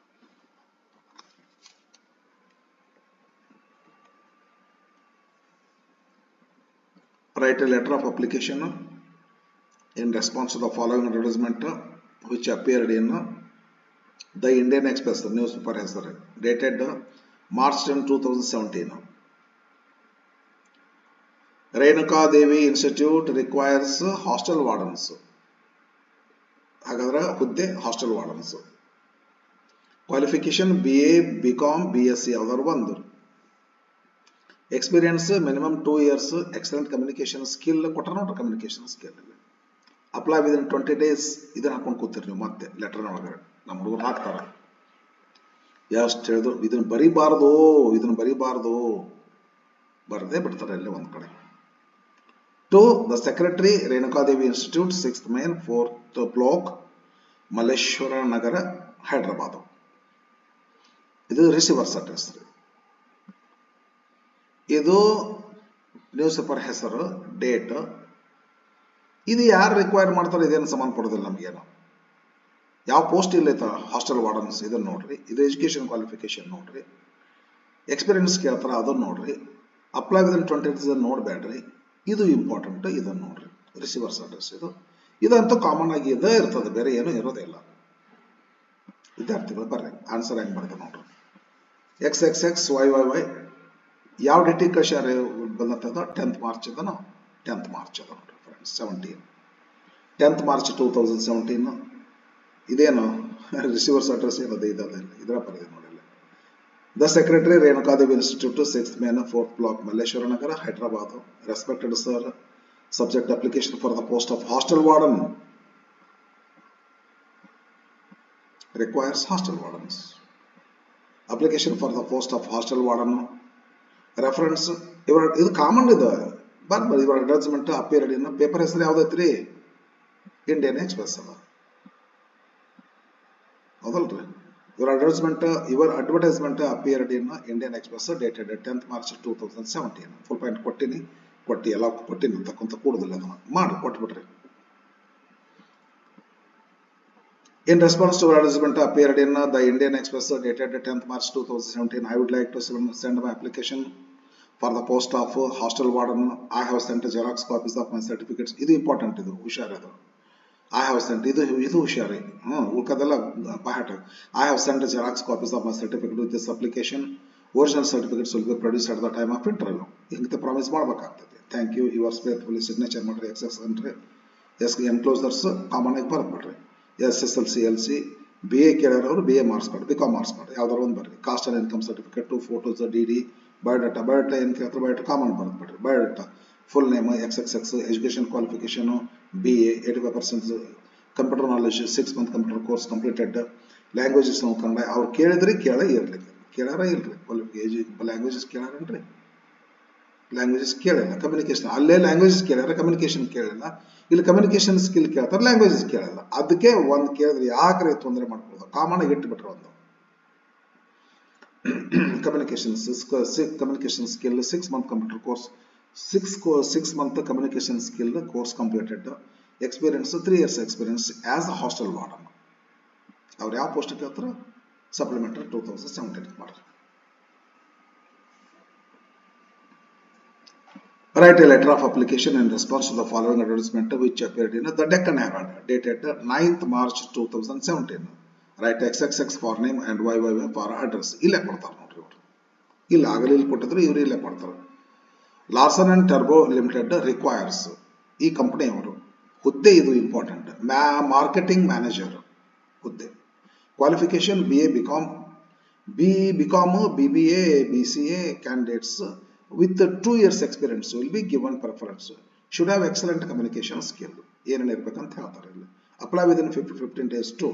Write a letter of application in response to the following advertisement which appeared in the Indian Express newspaper ಹೆಸರು, dated March 10, 2017. Renuka Devi Institute requires hostel wardens. ಹಾಗಾದ್ರೆ ಹುದ್ದೆ hostel wardens. Qualification BA, BCom, BSc ಯಾವ್ದಾದ್ರು ಒಂದು. Experience minimum 2 years, excellent communication skill ಕೊಟ್ಟರೆ ನೋಡ್ರಿ, communication skill. Apply within 20 days. ಇದನ್ನ ಹಾಕೊಂಡು ಕೂತಿರಿ ನೀವು ಮತ್ತೆ ಲೆಟರ್ ಒಳಗಡೆ. ನಮ್ಮ ಹುಡುಗರು ಹಾಕ್ತಾರ, ಎಷ್ಟು ಹೇಳಿದ್ರು ಇದನ್ನ ಬರೀಬಾರ್ದು, ಬರದೇ ಬಿಡ್ತಾರೆ ಅಲ್ಲಿ ಒಂದ್ ಕಡೆ. To the secretary, Renukadevi institute, 6th Main, 4th Block, Malleshwara Nagar, Hyderabad. ಇದು ರಿಸೀವರ್ಸ್ ಅಡ್ರೆಸ್. ಇದು ನ್ಯೂಸ್ ಪೇಪರ್ ಹೆಸರು, ಡೇಟ್. ಇದು ಯಾರು ರಿಕ್ವೈರ್ ಮಾಡ್ತಾರೆ ಇದೇನು ಸಂಬಂಧ ಪಡೋದಿಲ್ಲ ನಮಗೇನು. ಯಾವ ಪೋಸ್ಟ್ ಇಲ್ಲೈತ ಹಾಸ್ಟೆಲ್ ವಾರ್ಡನ್ಸ್ ಇದನ್ನ ನೋಡ್ರಿ. ಇದು ಎಜುಕೇಶನ್ ಕ್ವಾಲಿಫಿಕೇಶನ್ ನೋಡ್ರಿ. ಎಕ್ಸ್ಪೀರಿಯನ್ಸ್ ಕೇಳ್ತಾರ ಅದನ್ನ ನೋಡ್ರಿ. Apply within 20 days ನೋಡ್ಬೇಡ್ರಿ. ಇದು ಇಂಪಾರ್ಟೆಂಟ್, ಇದನ್ನ ನೋಡ್ರಿ. ರಿಸೀವರ್ಸ್ ಅಡ್ರೆಸ್ ಇದಂತೂ ಕಾಮನ್ ಆಗಿ ಇದೇ ಇರ್ತದೆ, ಬೇರೆ ಏನೂ ಇರೋದೇ ಇಲ್ಲ. ವಿದ್ಯಾರ್ಥಿಗಳು ಬರ್ರಿ, ಆನ್ಸರ್ ಹೆಂಗ್ ಬರ್ತದೆ ನೋಡ್ರಿ. XXX YYY ಯಾವ ಡೇಟಿಗೆ ಕಳ್ಸ್ಯಾರ ಬಂದತ್ತದ? 10th March ಅದನ, 10th March ಅದ ನೋಡ್ರಿ ಫ್ರೆಂಡ್ಸ್. 10th March 2017. ಇದೇನು ರಿಸೀವರ್ಸ್ ಅಡ್ರೆಸ್ ಏನದ ಇದರ ಬರೆದಿದೆ ನೋಡಿ. The secretary, Renukadevi institute, 6th Main, 4th Block, Malleshwara Nagar, Hyderabad. Respected sir, subject application for the post of hostel warden. Requires hostel wardens. Application for the post of hostel warden. Reference ಇದು common ಇದೆ, ಬರ್ಬರ್ ಇವರ advertisement appeared ಇನ್ paper ಹೆಸರು ಯಾವ್ದೈತ್ರಿ? Indian express ಅದ, ಹೌದಲ್ರಿ? ಇವರ advertisement appeared in Indian Express, dated 10th March 2017. Full point ಕೊಟ್ಟಿನಿ ಎಲ್ಲ ಕೊಟ್ಟಿನಿ ಅಂತಕ್ಕಂಥ ಕೂಡುದಿಲ್ಲ, ಅದನ್ನ ಮಾಡಿ ಕೊಟ್ಬಿಟ್ರಿ. In response to advertisement appeared in the Indian Express, dated 10th March 2017, I would like to send my application for the post of hostel warden. I have sent Xerox copies of my certificates. ಇದು important, ಇದು ಹುಷಾರದು. I have sent ಇದು ಹುಷಾರಿ. ಉಳ್ಕದೆಲ್ಲ ಬಹಳ. I have sent Xerox copies of my certificate with this application. Original certificates will be produced at the time of interview. ಹಿಂಗೆ promise ಮಾಡಬೇಕಾಗ್ತದೆ. Thank you, yours faithfully signature ಮಾಡ್ರಿ. XXX ಅಂತ್ರಿ. Enclosures common ಆಗಿ ಬರದ್ಬಿಡ್ರಿ. SSLC LC BA ಕೇಳೋರು BA marks card, BCom marks card ಯಾವ್ದಾರು ಒಂದು ಬರ್ರಿ. Caste and income certificate, 2 photos, DD, biodata ಏನು ಕೇಳ್ತಾರೆ, ಬಯೋಡಾಟಾ ಕಾಮನ್ ಬರೆದ್ಬಿಡ್ರಿ. Biodata full name, XXX, education qualification BA, 85% computer knowledge, 6 month computer course completed, languages ನಾವು ಕನ್ನಡ ಅವ್ರು ಕೇಳಿದ್ರಿ ಇರ್ಲಿ ಕೇಳಾರ ಇಲ್ರಿ ಲ್ಯಾಂಗ್ವೇಜಸ್ ಕೇಳಾರನ್ರಿ ಲ್ಯಾಂಗ್ವೇಜಸ್ ಕೇಳಿಲ್ಲ ಕಮ್ಯುನಿಕೇಶನ್ ಅಲ್ಲೇ ಲ್ಯಾಂಗ್ವೇಜಸ್ ಕೇಳ್ಯಾರ ಕಮ್ಯುನಿಕೇಶನ್ ಕೇಳಿಲ್ಲ ಇಲ್ಲಿ ಕಮ್ಯುನಿಕೇಶನ್ ಸ್ಕಿಲ್ ಕೇಳ್ತಾರೆ ಲ್ಯಾಂಗ್ವೇಜಸ್ ಕೇಳಲ್ಲ ಅದಕ್ಕೆ ಒಂದು ಕೇಳಿದ್ರೆ ಯಾಕ್ರೆ ತೊಂದರೆ ಮಾಡ್ಕೊಳ್ಳೋದು ಕಾಮನ್ ಆಗಿ ಇಟ್ಟುಬಿಟ್ರೆ ಒಂದು communication skill 6 month computer course 6 month communication skill course completed experience 3 years experience as a hostel warden ಅವ್ರು ಯಾವ ಪೋಸ್ಟ್ ಕೇಳ್ತಾರ ಸಪ್ಲಿಮೆಂಟರಿ 2017 ಮಾಡ್ರಿ write a letter of application in response to the following advertisement which appeared in the Deccan Herald dated 9th March 2017 write XXX for name and YYY for address ಇಲ್ಲೇ ಕೊಡ್ತಾರೆ ನೋಡ್ರಿ ಇವರು ಇಲ್ಲ ಆಗಲಿ ಇಲ್ಲಿ ಕೊಟ್ಟಿದ್ರು ಇವರು ಇಲ್ಲೇ ಕೊಡ್ತಾರೆ Larsen and Turbo Limited requires ಈ ಕಂಪನಿಯವರು ಹುದ್ದೆ ಇದು ಇಂಪಾರ್ಟೆಂಟ್ ಮಾರ್ಕೆಟಿಂಗ್ ಮ್ಯಾನೇಜರ್ ಹುದ್ದೆ qualification BCom BBA BCA candidates with 2 years experience will be given preference should have excellent communication skill ಏನೇನು ಇರಬೇಕಂತ ಹೇಳ್ತಾರೆ ಇಲ್ಲಿ apply within 15 days to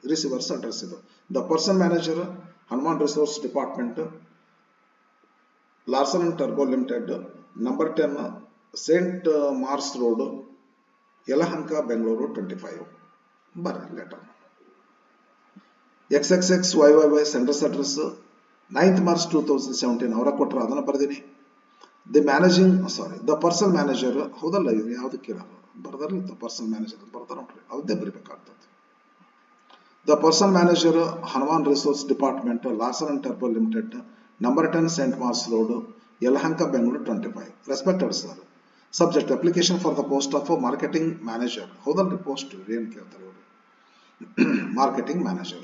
receivers address ಇದು the person manager Hanuman Resource Department Larsen and Turbo Limited number 10 St. Mars Road Yelahanka Bengaluru 25 ಬರ್ರಿ letter XXX YYY centres address 9th March 2017 ಅವರ ಕೊಟ್ಟರು ಅದನ್ನ ಬರ್ದೀನಿ the person manager ಹೌದಲ್ಲ ಇದು ಯಾವುದು ಕೇಳಲ್ಲ ಬರ್ದಾರಲ್ಲ the person manager ಬರ್ದಾರ ನೋಡ್ರಿ ಅವದ್ದೇ ಬರಿಬೇಕಾಗ್ತದೆ the person manager Hanuman Resource Department Larsen and Turbo Limited number 10 St. Mars Road Yelahanka Bengaluru 25 respected sir subject application for the post of marketing manager ಹೌದಲ್ರಿ post ಏನು ಕೇಳ್ತಾರೆ ಇವರು marketing manager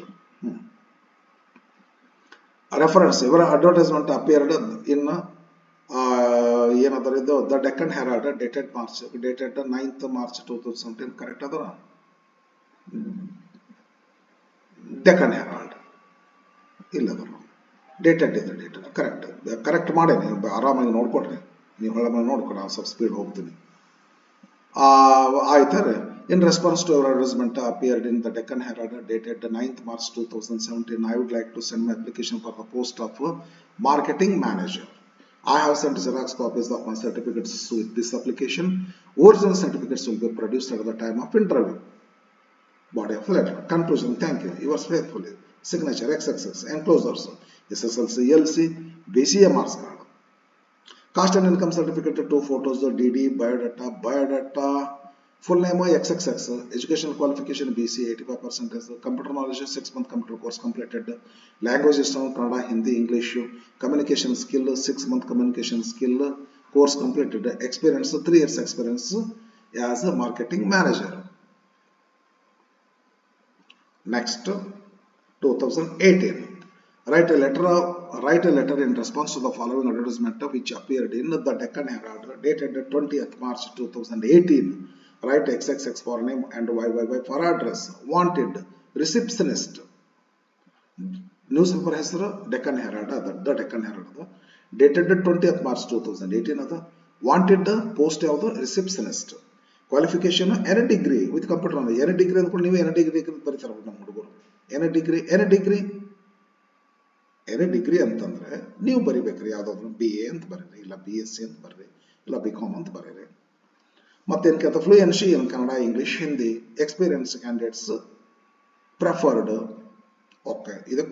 reference ಇವರ advertisement appeared in ಏನಾದರೂ ಇದು the Deccan Herald dated 9th March 2017 correct ಅದರ Deccan Herald ಇಲ್ಲ ಅದರ ಡೇಟೆಡ್ ಇದೆ ಡೇಟೆಡ್ ಕರೆಕ್ಟ್ ಮಾಡಿ ನೀವು ಆರಾಮಾಗಿ ನೋಡ್ಕೊಡ್ರಿ ನೀವು ಆರಾಮಾಗಿ ನೋಡ್ಕೊಂಡು ನಾನು ಸ್ವಲ್ಪ ಸ್ಪೀಡ್ ಹೋಗ್ತೀನಿ ಆಯ್ತಾರೆ in response to your advertisement appeared in the Deccan Herald dated 9th March 2017 I would like to send my application for the post of marketing manager I have sent Xerox copies of my certificates with this application original certificates will be produced at the time of interview body of letter conclusion thank you yours faithfully signature XXX enclosures SSLC LC BCA marks card caste and income certificate 2 photos DD biodata full name XXX educational qualification BCA 85% computer knowledge 6 month computer course completed languages Kannada Hindi English communication skill 6 month communication skill course completed experience 3 years experience as a marketing manager next 2018 write a letter in response to the following advertisement which appeared in the Deccan Herald dated 20th March 2018 write XXX for name and YYY for address wanted receptionist newspaper ಹೆಸರು Deccan Herald the Deccan Herald dated 20th March 2018 ಅದು wanted post ಯಾವುದು receptionist qualification any degree with computer knowledge any degree ಅಂದ್ಕೊಂಡು ನೀವು any degree ಬರೀತಾರೆ ನಮ್ಮ ಹುಡುಗರು any degree ಅಂತಂದ್ರೆ ನೀವು ಬರಿಬೇಕ್ರಿ ಯಾವ್ದಾದ್ರು BA ಅಂತ ಬರೀರಿ ಇಲ್ಲ BSc ಅಂತ ಬರೀರಿ ಇಲ್ಲ BCom ಅಂತ ಬರೀರಿ ಮತ್ತೇನು ಕೇಳ್ತಾ fluency in Kannada English Hindi experience candidates preferred okay ಇದು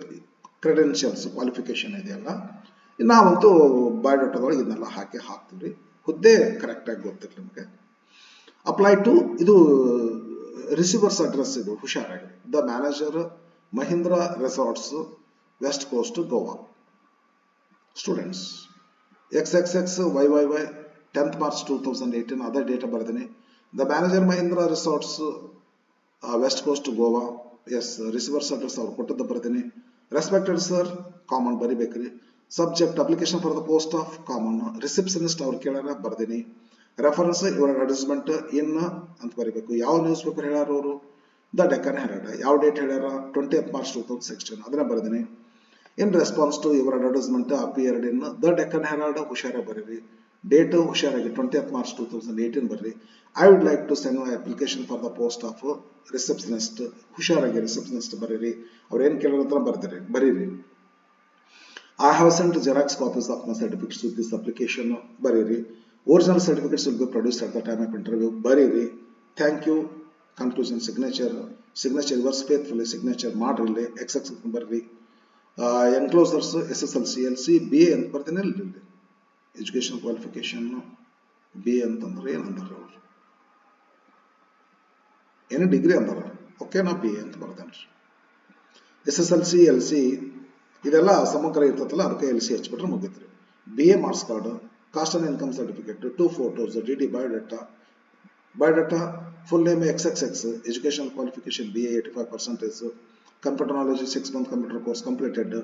ಕ್ರೆಡೆನ್ಷಿಯಲ್ಸ್ ಕ್ವಾಲಿಫಿಕೇಶನ್ ಇದೆಯಲ್ಲ ನಾವಂತೂ ಬಯೋಡಾಟಾದೊಳಗೆ ಇದನ್ನೆಲ್ಲ ಹಾಕ್ತೀವಿ ಹುದ್ದೆ ಕರೆಕ್ಟಾಗಿ ಗೊತ್ತಿರಲಿ ನಿಮಗೆ ಅಪ್ಲೈ ಟು ಇದು ರಿಸೀವರ್ಸ್ ಅಡ್ರೆಸ್ ಇದು ಹುಷಾರಾಗಿ the manager Mahindra resorts west coast Goa students XXX YYY 10th March 2018 other data ಬರ್ತೀನಿ the manager Mahindra Resorts West Coast Goa yes receivers address ಅವ್ರು ಕೊಟ್ಟದ್ದು ಬರ್ತೀನಿ respected sir common ಬರಿಬೇಕ್ರಿ subject application for the post of common receptionist ಅವ್ರು ಕೇಳಾರ ಬರ್ತೀನಿ reference ಇವರ advertisement in ಅಂತ ಬರಿಬೇಕು ಯಾವ ನ್ಯೂಸ್ ಪೇಪರ್ ಹೇಳ್ಯಾರ ಅವರು the Deccan Herald ಯಾವ ಡೇಟ್ ಹೇಳ್ಯಾರ 20th March 2016 ಅದನ್ನ ಬರ್ತೀನಿ in response to your advertisement appeared in the Deccan Herald ಹುಷಾರ ಬರೀರಿ ಡೇಟ್ ಹುಷಾರಾಗಿ 20th March 2018 ಬರ್ರಿ. I would like to send my application for the post of receptionist. ಹುಷಾರಾಗಿ receptionist ಬರೀರಿ. ಅವ್ರು ಏನು ಕೇಳಿರೋ ಬರೀರಿ. I have sent Xerox copies of my certificates with this application. Bariri. Original certificates will be produced at the time of interview. Bariri. Thank you. Conclusion signature. Signature yours faithfully. Signature Madrile. XX Bariri. Enclosures SSLC, LC, BA and Partinel. Education qualification. BA and Tandre and Andar. Any degree under. Okay, na BA and Partin. SSLC, LC. ಇದೆಲ್ಲ ಸಮಗ್ರ ಇರ್ತದಲ್ಲ, ಅದಕ್ಕೆ LC ಹಚ್ಬಿಟ್ರೆ ಮುಗಿತ್ರಿ. BA marks card, cost and income certificate, 2 photos, DD biodata, full name XXX, education qualification BA 85%, computer knowledge 6 month computer course completed,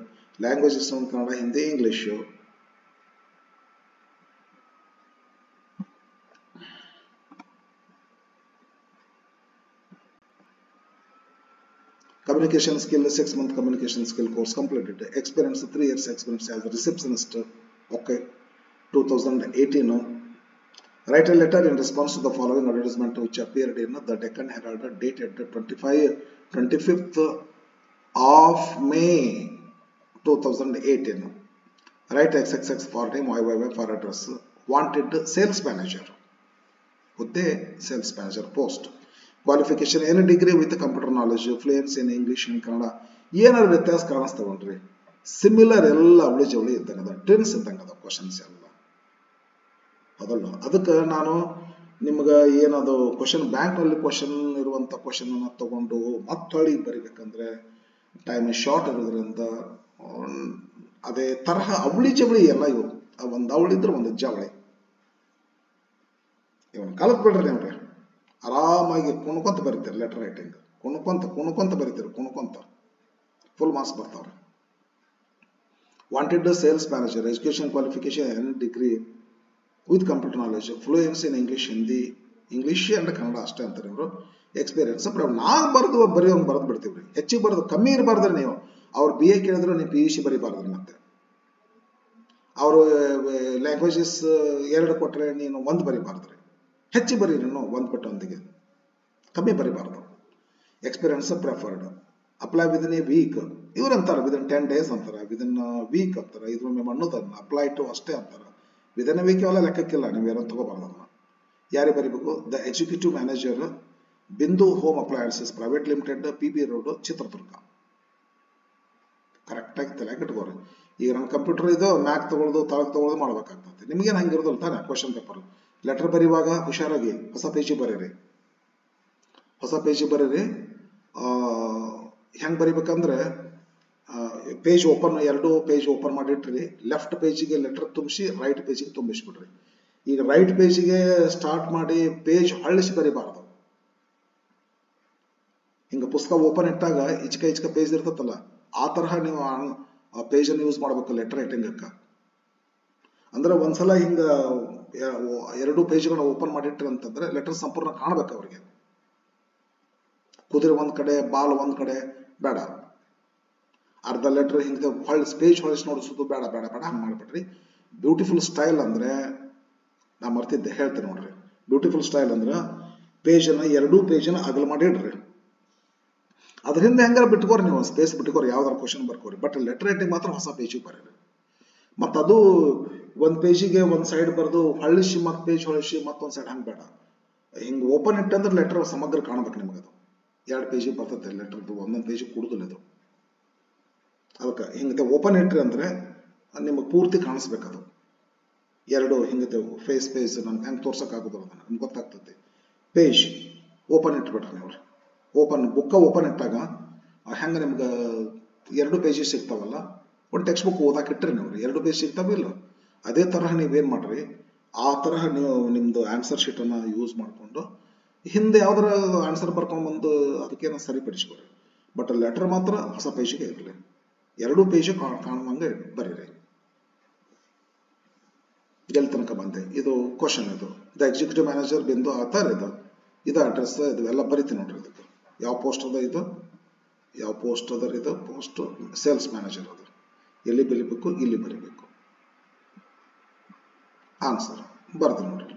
languages Kannada, Hindi, English. Communication skill 6 month communication skill course completed. Experience 3 years experience as a receptionist. Okay, 2018. Write a letter in response to the following advertisement which appeared in the Deccan Herald dated 25th of May 2018. Write XXX for name, YYY for address. Wanted sales manager. Hude sales manager post. Qualification any degree with computer knowledge, fluency in English and Kannada. ಏನಾದ್ರು ವ್ಯತ್ಯಾಸ ಕಾಣಿಸ್ತವಲ್ರಿ? Similar ಎಲ್ಲ ಅವಳಿ ಜವಳಿ ಇದ್ದಂಗದ, twins ಇದ್ದಂಗದ questions ಎಲ್ಲ ಅದಲ್ಲ. ಅದಕ್ಕೆ ನಾನು ನಿಮ್ಗೆ ಏನದು ಕ್ವಶನ್ ಬ್ಯಾಂಕ್ನಲ್ಲಿ ಕ್ವಶನ್ ಇರುವಂಥ ಕ್ವಶನ್ ಅನ್ನ ತಗೊಂಡು ಮತ್ತೊಳಿ ಬರಿಬೇಕಂದ್ರೆ ಟೈಮ್ ಶಾರ್ಟ್ ಇರೋದ್ರಿಂದ ಅದೇ ತರಹ ಅವಳಿ ಜವಳಿ ಎಲ್ಲ ಇವು. ಒಂದು ಅವಳಿ ಇದ್ರೆ ಒಂದು ಜವಳಿ ಇವನ್ ಕಲತ್ ಬಿಡ್ರಿ ನೀವ್ರಿ. ಆರಾಮಾಗಿ ಕುಣ್ಕೊಂತ ಬರೀತೀರಿ ಲೆಟರ್ ರೈಟಿಂಗ್. ಕುಣ್ಕೊಂತ ಬರೀತೀರಿ, ಕುಣ್ಕೊಂತ ಫುಲ್ ಮಾರ್ಕ್ಸ್ ಬರ್ತಾವ್ರಿ. Wanted sales manager, education qualification any degree with computer knowledge, fluency in English, Hindi, English and Kannada ಅಷ್ಟೇ ಅಂತಾರೆ ಇವರು. ಎಕ್ಸ್ಪೀರಿಯನ್ಸ್ ನಾವು ಬರೆದು ಬಿಡ್ತೀವ್ರಿ. ಹೆಚ್ಚಿಗೆ ಬರೋದು ಕಮ್ಮಿ ಇರಬಾರ್ದ್ರಿ. ನೀವು ಅವ್ರು BA ಕೇಳಿದ್ರು ನೀವು PUC ಬರೀಬಾರ್ದ್ರಿ. ಮತ್ತೆ ಅವರು ಲ್ಯಾಂಗ್ವೇಜಸ್ 2 ಕೊಟ್ರೆ ನೀನು 1 ಬರೀಬಾರ್ದ್ರಿ. ಹೆಚ್ಚು ಬರೀ ನೀನು 1 ಕೊಟ್ಟ ಒಂದಿಗೆ, ಕಮ್ಮಿ ಬರೀಬಾರ್ದು. Experience preferred. Apply within a week ಇವ್ರು ಅಂತಾರೆ, ವಿದಿನ್ 10 days ಅಂತಾರೆ, ವಿದಿನ್ ವೀಕ್ ಅಂತಾರೆ. ಇದ್ರ ಮೇಲೆ ಅನ್ನೋದನ್ನ ಅಪ್ಲೈ ಟು ಅಷ್ಟೇ ಅಂತಾರೆ. ವಿದಿನ್ ಎ ವೀಕ್ ಎಲ್ಲ ಲೆಕ್ಕಕ್ಕಿಲ್ಲ, ನೀವು ಏನೋ ತಗೋಬಾರ್ದನ್ನ. ಯಾರಿಗೆ ಬರೀಬೇಕು? The executive manager, Bindu home appliances private limited, PB road, Chitradurga. ಕರೆಕ್ಟಾಗಿ ತಲೆ ಇಟ್ಕೋರಿ. ಈಗ ನನ್ನ ಕಂಪ್ಯೂಟರ್ ಇದು ಮ್ಯಾಕ್ ತಗೊಳ್ಳೋದು ತಗೊಳ್ಳೋದು ಮಾಡ್ಬೇಕಾಗ್ತದೆ. ನಿಮ್ಗೇನು ಹಂಗಿರೋದಿಲ್ಲ ತಾನೆ? ಕ್ವಶನ್ ಪೇಪರ್ ಲೆಟರ್ ಬರೀವಾಗ ಹುಷಾರಾಗಿ ಹೊಸ ಪೇಜಿಗೆ ಬರೀರಿ. ಹೆಂಗ್ ಬರಿಬೇಕಂದ್ರೆ ಪೇಜ್ ಓಪನ್, 2 ಪೇಜ್ ಓಪನ್ ಮಾಡಿಟ್ರಿ. ಲೆಫ್ಟ್ ಪೇಜಿಗೆ ಲೆಟರ್ ತುಂಬಿಸಿ ರೈಟ್ ಪೇಜಿಗೆ ತುಂಬಿಸ್ಬಿಡ್ರಿ. ಈಗ ರೈಟ್ ಪೇಜಿಗೆ ಸ್ಟಾರ್ಟ್ ಮಾಡಿ ಪೇಜ್ ಹಳ್ಳಿಸಿ ಬರಿಬಾರ್ದು. ಹಿಂಗ ಪುಸ್ತಕ ಓಪನ್ ಇಟ್ಟಾಗ ಇಚ್ಕ ಪೇಜ್ ಇರ್ತತ್ತಲ್ಲ, ಆ ತರಹ ನೀವು ಪೇಜ್ ಅನ್ನು ಯೂಸ್ ಮಾಡ್ಬೇಕು ಲೆಟರ್ ರೈಟಿಂಗ್. ಅಂದ್ರೆ ಒಂದ್ಸಲ ಹಿಂಗ 2 ಪೇಜ್ಗಳನ್ನ ಓಪನ್ ಮಾಡಿಟ್ರಿ ಅಂತಂದ್ರೆ ಲೆಟರ್ ಸಂಪೂರ್ಣ ಕಾಣ್ಬೇಕು ಅವ್ರಿಗೆ. ಕುದುರೆ ಒಂದ್ ಕಡೆ, ಬಾಲ್ ಒಂದ್ ಕಡೆ ಬೇಡ. ಅರ್ಧ ಲೆಟರ್ ಹಿಂಗ ಪೇಜ್ ಹೊಳಿಸಿ ನೋಡಿಸೋದು ಬೇಡ ಹಂಗೆ ಮಾಡ್ಬಿಡ್ರಿ. ಬ್ಯೂಟಿಫುಲ್ ಸ್ಟೈಲ್ ಅಂದ್ರೆ ನಾ ಮರ್ತಿದ್ದೆ, ಹೇಳ್ತೇನೆ ನೋಡ್ರಿ. ಬ್ಯೂಟಿಫುಲ್ ಸ್ಟೈಲ್ ಅಂದ್ರೆ ಪೇಜನ್ನ 2 ಪೇಜನ್ನ ಅಗಲ ಮಾಡಿ ಇಡ್ರಿ. ಅದರಿಂದ ಹೆಂಗಾರ ಬಿಟ್ಕೋರಿ, ನೀವು ಸ್ಪೇಸ್ ಬಿಟ್ಕೋರಿ, ಯಾವ್ದಾರ ಕ್ವಶನ್ ಬರ್ಕೋರಿ. ಬಟ್ ಲೆಟರ್ ರೈಟಿಂಗ್ ಮಾತ್ರ ಹೊಸ ಪೇಜಿಗೆ ಬರೀರಿ. ಮತ್ತದು 1 ಪೇಜಿಗೆ 1 ಸೈಡ್ ಬರೆದು ಹಳ್ಳಿಸಿ ಮತ್ ಪೇಜ್ ಹೊಳಿಸಿ ಮತ್ತೊಂದ್ ಸೈಡ್ ಹಂಗೆ ಬೇಡ. ಹಿಂಗೆ ಓಪನ್ ಇಟ್ಟಂದ್ರೆ ಲೆಟರ್ ಸಮಗ್ರ ಕಾಣ್ಬೇಕು ನಿಮಗದು. 2 ಪೇಜಿಗೆ ಬರ್ತದೆ ಲೆಟರ್ದು, 1 ಪೇಜಿಗೆ ಕುಡುದಿಲ್ಲ ಇದು. ಅದಕ್ಕೆ ಹಿಂಗತೆ ಓಪನ್ ಇಟ್ರಿ ಅಂದ್ರೆ ನಿಮಗೆ ಪೂರ್ತಿ ಕಾಣಿಸ್ಬೇಕದು. 2 ಹಿಂಗತೆ ಫೇಸ್ ಪೇಜ್ ನಮ್ಗೆ ಹೆಂಗೆ ತೋರ್ಸಕ್ ಆಗೋದಿಲ್ಲ, ನಮ್ಗೆ ಗೊತ್ತಾಗ್ತದೆ. ಪೇಜ್ ಓಪನ್ ಇಟ್ಬಿಟ್ರಿ ನೀವು. ಬುಕ್ಕ ಓಪನ್ ಇಟ್ಟಾಗ ಹೆಂಗೆ ನಿಮ್ಗೆ 2 ಪೇಜಸ್ ಸಿಗ್ತಾವಲ್ಲ, ಒಂದು ಟೆಕ್ಸ್ಟ್ ಬುಕ್ ಓದಾಕ್ ಇಟ್ರಿ ನೀವು, 2 ಪೇಜ್ ಸಿಗ್ತಾವಿಲ್ಲ. ಅದೇ ತರಹ ನೀವೇನ್ ಮಾಡ್ರಿ, ಆ ತರಹ ನೀವು ನಿಮ್ದು ಆನ್ಸರ್ ಶೀಟ್ ಅನ್ನ ಯೂಸ್ ಮಾಡ್ಕೊಂಡು ಹಿಂದೆ ಯಾವ್ದಾರ ಆನ್ಸರ್ ಬರ್ಕೊಂಡು ಬಂದು ಅದಕ್ಕೇನ ಸರಿಪಡಿಸ್ಕೊಡ್ರಿ. ಬಟ್ ಲೆಟರ್ ಮಾತ್ರ ಹೊಸ ಪೇಜಿಗೆ ಇರಲಿ, 2 ಪೇಜ್ ಕಾಣುವಂಗೆ ಬರೀರಿ. ಎಲ್ಲಿ ತನಕ ಬಂದೆ? ಇದು ಕ್ವಶನ್. ಇದು ದ ಎಕ್ಸಿಕ್ಯೂಟಿವ್ ಮ್ಯಾನೇಜರ್ ಬಿಂದು ಆಧಾರ್ ಇದು ಅಡ್ರೆಸ್, ಇದು ಎಲ್ಲ ಬರಿತೀನಿ ನೋಡ್ರಿ. ಇದಕ್ಕೆ ಯಾವ ಪೋಸ್ಟ್ ಅದ, ಯಾವ ಪೋಸ್ಟ್ ಅದ, ಇದು ಪೋಸ್ಟ್ ಸೇಲ್ಸ್ ಮ್ಯಾನೇಜರ್ ಅದು. ಎಲ್ಲಿ ಬರಿಬೇಕು? ಇಲ್ಲಿ ಬರಿಬೇಕು. ಆನ್ಸರ್ ಬರ್ತೀನಿ ನೋಡ್ರಿ.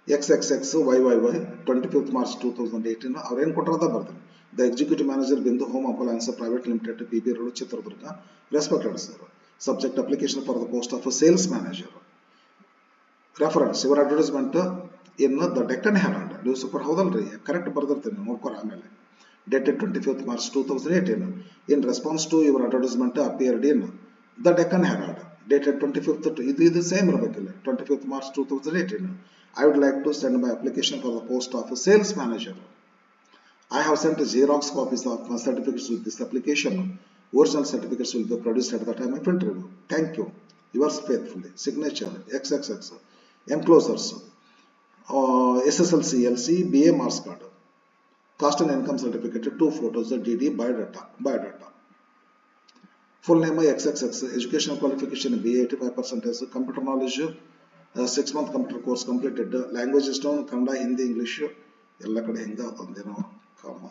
XXX YYY 25th March 2018 ಅವ್ರೇನು ಕೊಟ್ಟರದ ಬರ್ತೀನಿ. The executive manager Bindu home appliances private limited PB road Chitradurga respected sir. Subject application for the post of sales manager. Reference ಇವರ್ advertisement in the Deccan Herald news paper ಹೌದಲ್ರಿ, correct ಬರ್ದಿರ್ತೀನಿ ನೋಡ್ಕೊರ ಆಮೇಲೆ. Dated 25th March 2018. In response to your advertisement appeared in the Deccan Herald. Dated 25th. It is the same 25th March 2018. I would like to send my application for the post of a sales manager. I have sent Xerox copies of my certificates with this application. Original certificates will be produced at the time of interview. Thank you. Yours faithfully. Signature XXX. Enclosures. SSLC, LC, BA marks card. Caste and income certificate, 2 photos, DD, biodata. Full name XXX, educational qualification BA 85%, computer knowledge, 6-month computer course completed, language is down, Kannada, Hindi, English, ಎಲ್ಲ ಕಡೆ ಹೆಂಗ ಒಂದೇನೋ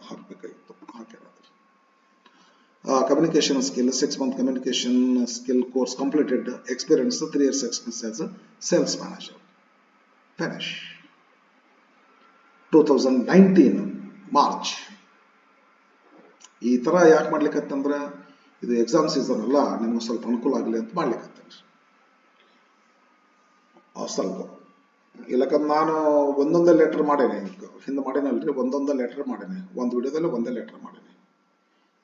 ಹಾಕಬೇಕಾಗಿತ್ತು ಹಾಕಿರೋದು. Communication skill, 6-month communication skill course completed, experience 3 years experience as a sales manager. Finish. 2019 March. ಈ ಥರ ಯಾಕೆ ಮಾಡ್ಲಿಕ್ಕತ್ತಂದ್ರೆ ಇದು exam season ಅಲ್ಲ, ನಿಮ್ಗೆ ಸ್ವಲ್ಪ ಅನುಕೂಲ ಆಗಲಿ ಅಂತ ಮಾಡ್ಲಿಕ್ಕತ್ತೇನೆ ಸ್ವಲ್ಪ. ಇಲ್ಲಕಂದ್ರೆ ನಾನು ಒಂದೊಂದೇ ಲೆಟರ್ ಮಾಡೇನೆ, ಹಿಂದೆ ಮಾಡೇನಲ್ರಿ, ಒಂದೊಂದೇ ಲೆಟರ್ ಮಾಡೇನೆ, ಒಂದು ವಿಡಿಯೋದಲ್ಲಿ ಒಂದೇ ಲೆಟರ್ ಮಾಡೇನೆ.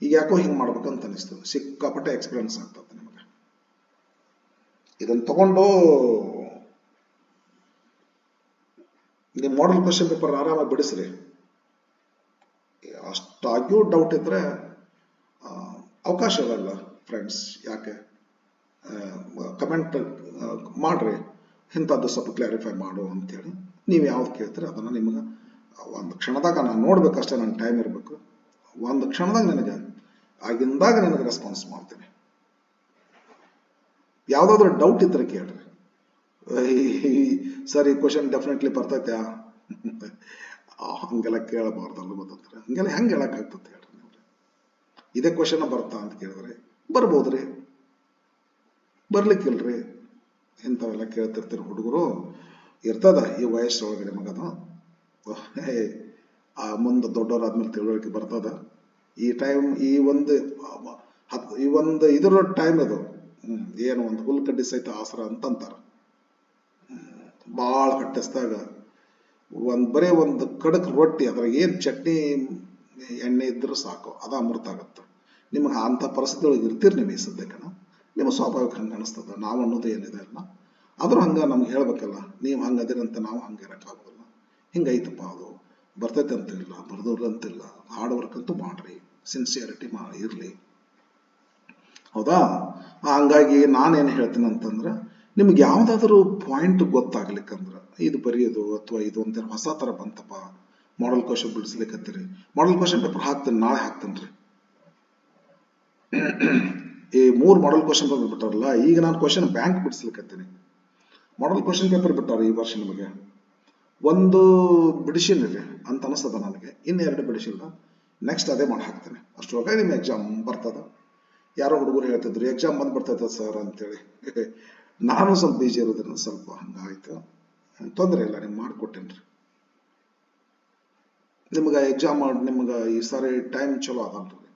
ಈಗ ಯಾಕೋ ಹಿಂಗೆ ಮಾಡ್ಬೇಕಂತ ಅನಿಸ್ತದೆ, ಸಿಕ್ಕಾಪಟ್ಟೆ ಎಕ್ಸ್ಪೀರಿಯನ್ಸ್ ಆಗ್ತದೆ ನಿಮಗೆ. ಇದನ್ನು ತಗೊಂಡು ನಿಮ್ಮ ಮಾಡಲ್ ಕ್ವಶನ್ ಪೇಪರ್ ಆರಾಮಾಗಿ ಬಿಡಿಸ್ರಿ. ಅಷ್ಟಾಗ್ಯೂ ಡೌಟ್ ಇದ್ರೆ ಅವಕಾಶ ಇರಲ್ಲ ಫ್ರೆಂಡ್ಸ್. ಯಾಕೆ ಕಮೆಂಟ್ ಮಾಡ್ರಿ, ಇಂಥದ್ದು ಸ್ವಲ್ಪ ಕ್ಲಾರಿಫೈ ಮಾಡು ಅಂತೇಳಿ. ನೀವು ಯಾವ್ದು ಕೇಳ್ತೀರಿ ಅದನ್ನು ನಿಮ್ಗೆ ಒಂದು ಕ್ಷಣದಾಗ ನಾನು ನೋಡ್ಬೇಕಷ್ಟೇ, ನಂಗೆ ಟೈಮ್ ಇರಬೇಕು. ಒಂದು ಕ್ಷಣದಾಗ ನನಗೆ ಆಗಿಂದಾಗ ನನಗೆ ರೆಸ್ಪಾನ್ಸ್ ಮಾಡ್ತೀನಿ. ಯಾವುದಾದ್ರೂ ಡೌಟ್ ಇದ್ರೆ ಕೇಳ್ರಿ. ಸರ್ ಈ ಕ್ವಶನ್ ಡೆಫಿನೆಟ್ಲಿ ಬರ್ತೈತೆ ಹಂಗೆಲ್ಲ ಕೇಳಬಾರ್ದಲ್ಲ, ಗೊತ್ತಂದ್ರೆ ಹಂಗೆಲ್ಲ ಹೆಂಗೆ ಹೇಳಕ್ಕಾಗ್ತದೆ ಹೇಳ್ರಿ ನೀವು. ಇದೇ ಕ್ವಶನ್ ಬರ್ತಾ ಅಂತ ಕೇಳಿದ್ರೆ ಬರ್ಬೋದ್ರಿ, ಬರ್ಲಿಕ್ಕಿಲ್ರಿ. ಇಂಥವೆಲ್ಲ ಕೇಳ್ತಿರ್ತೀರಿ ಹುಡುಗರು, ಇರ್ತದ ಈ ವಯಸ್ಸೊಳಗಡೆ ಮಗದು. ಮುಂದೆ ದೊಡ್ಡವರಾದ್ಮೇಲೆ ತಿಳುವಳಿಕೆ ಬರ್ತದ. ಈ ಟೈಮ್ ಈ ಒಂದು ಇದರ ಟೈಮ್ ಇದು ಏನು ಒಂದು ಹುಲ್ಕಡ್ಡಿ ಸಹಿತ ಆಸರ ಅಂತಂತಾರ. ಭಾಳ ಕಟ್ಟಿಸ್ದಾಗ ಬರೇ ಒಂದು ಕಡಕ್ ರೊಟ್ಟಿ ಅದ್ರಾಗ ಏನು ಚಟ್ನಿ ಎಣ್ಣೆ ಇದ್ರೆ ಸಾಕು, ಅದ ಅಮೃತ ಆಗತ್ತೆ. ನಿಮ್ಗೆ ಅಂಥ ಪರಿಸ್ಥಿತಿ ಒಳಗೆ ಇರ್ತೀರಿ ನೀವು ಈ ಸದ್ಯಕ್ಕೆ. ನಿಮ್ಮ ಸ್ವಾಭಾವಿಕ ಹಂಗೆ ಅನಿಸ್ತದ. ನಾವು ಅನ್ನೋದು ಏನಿದೆ ಅಲ್ಲ, ಆದ್ರೂ ಹಂಗೆ ನಮ್ಗೆ ಹೇಳ್ಬೇಕಲ್ಲ, ನೀವು ಹಂಗೆ ಅದಿರಂತ ನಾವು ಹಂಗೆ ಇರೋಕ್ಕಾಗೋದಿಲ್ಲ. ಹಿಂಗೈತಪ್ಪ, ಅದು ಬರ್ತೈತೆ ಅಂತಿಲ್ಲ, ಬರ್ದವ್ರು ಅಂತಿಲ್ಲ. ಹಾರ್ಡ್ ವರ್ಕ್ ಅಂತೂ ಮಾಡ್ರಿ, ಸಿನ್ಸಿಯರಿಟಿ ಇರಲಿ, ಹೌದಾ? ಹಂಗಾಗಿ ನಾನೇನು ಹೇಳ್ತೀನಿ ಅಂತಂದ್ರೆ, ನಿಮ್ಗೆ ಯಾವುದಾದ್ರೂ ಪಾಯಿಂಟ್ ಗೊತ್ತಾಗ್ಲಿಕ್ಕಂದ್ರೆ ಇದು ಬರೆಯೋದು ಅಥವಾ ಇದು ಒಂಥರ ಹೊಸ ಥರ ಬಂತಪ್ಪ, ಮಾಡಲ್ ಕ್ವಶನ್ ಬಿಡಿಸ್ಲಿಕ್ಕತ್ತೀರಿ, ಮಾಡಲ್ ಕ್ವಶನ್ ಪೇಪರ್ ಹಾಕ್ತೀನಿ, ನಾಳೆ ಹಾಕ್ತೇನೆ ರೀ. ಈ 3 ಮಾಡಲ್ ಕ್ವಶನ್ ಪೇಪರ್ ಬಿಟ್ಟಾರಲ್ಲ, ಈಗ ನಾನು ಕ್ವಶನ್ ಬ್ಯಾಂಕ್ ಬಿಡಿಸ್ಲಿಕ್ಕತ್ತೀನಿ. ಮಾಡಲ್ ಕ್ವಶನ್ ಪೇಪರ್ ಬಿಟ್ಟಾರ ಈ ವರ್ಷ. ನಿಮಗೆ ಒಂದು ಬಿಡಿಸಿನಿರಿ ಅಂತ ಅನಿಸ್ತದ ನನಗೆ, ಇನ್ನೆರಡು ಬಿಡಿಸಿಲ್ಲ. ನೆಕ್ಸ್ಟ್ ಅದೇ ಮಾಡಿ ಹಾಕ್ತೇನೆ. ಅಷ್ಟೊಳಗೆ ನಿಮ್ಮ ಎಕ್ಸಾಮ್ ಬರ್ತದ. ಯಾರೋ ಹುಡುಗರು ಹೇಳ್ತಿದ್ರು ಎಕ್ಸಾಮ್ ಬಂದು ಬರ್ತೈತೆ ಸರ್ ಅಂತೇಳಿ. ನಾನು ಸ್ವಲ್ಪ ಬಿಜಿ ಇರೋದ್ರಿಂದ ಸ್ವಲ್ಪ ಹಂಗಾಯ್ತು. ತೊಂದರೆ ಇಲ್ಲ, ನಿಮ್ಗೆ ಮಾಡಿಕೊಟ್ಟೇನ್ರಿ. ನಿಮ್ಗೆ ಎಕ್ಸಾಮ್ ನಿಮ್ಗೆ ಈ ಸಾರಿ ಟೈಮ್ ಚಲೋ ಅದಲ್ರಿ.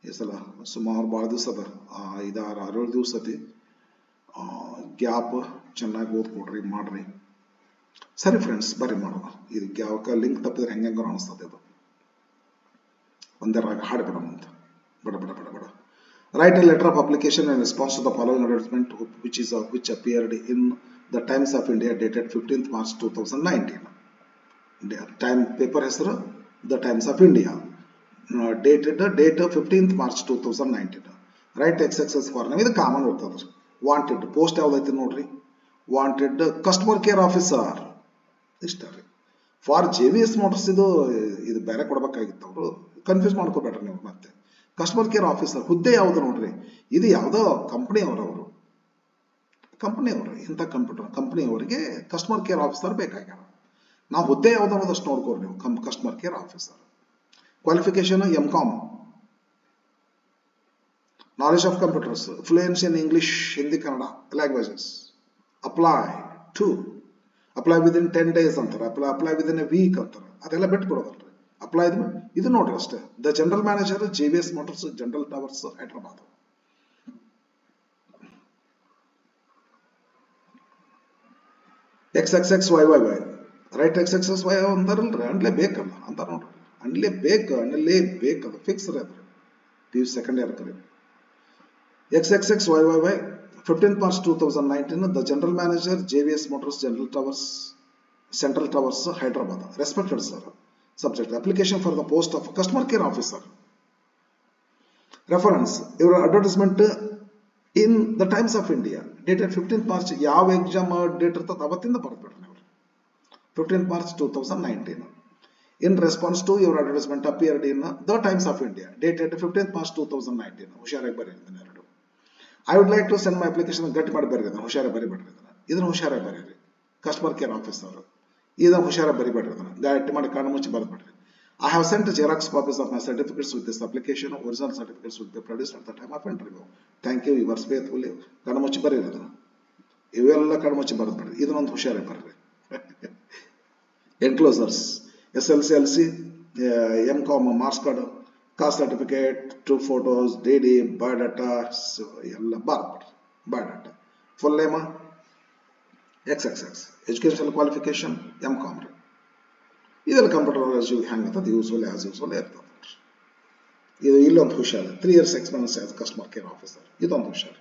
ಈ ಸಲ ಸುಮಾರು ಭಾಳ ದಿವಸ ಅದ, 5-6-7 ದಿವಸ ಐತಿ ಗ್ಯಾಪ್. ಚೆನ್ನಾಗಿ ಓದ್ಕೊಡ್ರಿ, ಮಾಡ್ರಿ. ಸರಿ ಫ್ರೆಂಡ್ಸ್, ಬರ್ರಿ ಮಾಡೋಣ. ಇದಕ್ಕೆ ಯಾವಾಗ ಲಿಂಕ್ ತಪ್ಪಿದ್ರೆ ಹೆಂಗೆ ಅನಿಸ್ತದೆ ಅದು. ಒಂದೇ ರಾಗ ಹಾಡ್ಬಿಡೋಣ ಅಂತ. ಬಡ Write a letter of application in response to the following advertisement which appeared in the Times of India dated 15th March 2019. Time paper ಹೆಸರು The Times of India. Dated date 15th March 2019. Write XXX for name. ಇದು common ಇರ್ತದೆ. Wanted post ಯಾವ್ದೈತಿ ನೋಡ್ರಿ. Wanted customer care officer. ಇಷ್ಟ ರೀ. For JVS Motors ಇದು ಬೇರೆ ಕೊಡ್ಬೇಕಾಗಿತ್ತು. ಅವರು confuse ಮಾಡ್ಕೋಬೇಡ್ರಿ ನೀವು. ಮತ್ತೆ ಕಸ್ಟಮರ್ ಕೇರ್ ಆಫೀಸರ್ ಹುದ್ದೆ ಯಾವುದು ನೋಡ್ರಿ. ಇದು ಯಾವುದೋ ಕಂಪನಿಯವರು ಇಂಥ ಕಂಪನಿಯವರಿಗೆ ಕಸ್ಟಮರ್ ಕೇರ್ ಆಫೀಸರ್ ಬೇಕಾಗ್ಯಾರ. ನಾವು ಹುದ್ದೆ ಯಾವ್ದು ಅನ್ನೋದಷ್ಟು ನೋಡ್ಕೋರಿ ನೀವು. Customer care officer. Qualification MCom, knowledge of computers, fluency in English, Hindi, Kannada languages. Apply to apply within 10 days ಅಂತಾರೆ, ಅಪ್ಲೈ ವಿದಿನ್ ಎ ವೀಕ್ ಅಂತಾರೆ. ಅದೆಲ್ಲ ಬಿಟ್ಬಿಡೋದಲ್ರಿ. ಅಪ್ಲೈ ಇದು ನೋಡ್ರಿ ಅಷ್ಟೇ. The general manager JVS motors general towers Hyderabad. XXXYYY right XXXY ಅಂತಾರಲ್ರಿ, ಅಂಡ್ಲೆ ಬೇಕಲ್ಲ ಅಂತಾರ ನೋಡ್ರಿ. ಅಂಡ್ಲೆ ಬೇಕದು ಫಿಕ್ಸ್ ರೀ ಅದ್ರಿ. PU ಸೆಕೆಂಡ್ ಇಯರ್ ಕರಿ. XXXYYY 15th March 2019 the general manager JVS Motors General Towers Central Towers Hyderabad. Respected sir. Subject application for the post of customer care officer. Reference your advertisement in the Times of India dated 15th March. ಯಾವ exam date ಇರ್ತದೆ ಅವತ್ತಿಂದ ಬರ್ಬಿಡ್ರಿ ನೀವು. 15th March 2019. In response to your advertisement appeared in the Times of India dated 15th March 2019. ಹುಷಾರಾಗಿ ಬರೀರಿ ಎರಡು. I would like to send my application ಗಟ್ಟಿ ಮಾಡಿ ಬರೀರಿ. ಹುಷಾರಾಗಿ ಬರಿಬೇಡ್ರಿ ಇದನ್ನ ಹುಷಾರಾಗಿ ಬರೀರಿ. ಕಸ್ಟಮರ್ ಕೇರ್ ಆಫೀಸರ್ ಇದನ್ನ ಹುಷಾರಾಗಿ ಬರಿಬೇಡ್ರಿ. ಗಟ್ಟಿ ಮಾಡಿ ಕಣ್ಣು ಮುಚ್ಚಿ ಬರೆದ್ಬಿಡ್ರಿ. I have sent Xerox copies of my certificates with this application. Original certificates will be produced at the time of interview. Thank you. Yours faithfully. ಕಣ್ಣು ಮುಚ್ಚಿ ಬರೀರಿ ಅದನ್ನ. ಇವೆಲ್ಲ ಕಣ್ಣು ಮುಚ್ಚಿ ಬರೆದ್ಬಿಡ್ರಿ. ಇದನ್ನೊಂದು ಹುಷಾರಾಗಿ ಬರೀರಿ. Enclosures SLC, LC, MCOM, marks card, caste certificate, 2 photos, DD, biodata, ಎಲ್ಲ ಬರ್ಬಿಡ್ರಿ. biodata. Full name XXX. Educational qualification MCOM. ಇದೆಲ್ಲ ಕಂಪ್ಯೂಟರ್ ನಾಲೆಜ್ ಹೆಂಗಿರ್ತದೆ ಯೂಸ್ವಲಿ ಆಸ್ ಯೂಸ್ವಲಿ ಇರ್ತದೆ. ಇದು ಇಲ್ಲೊಂದು ಹುಷಾರು. 3 years experience as customer care officer. ಇದೊಂದು ಹುಷಾರು.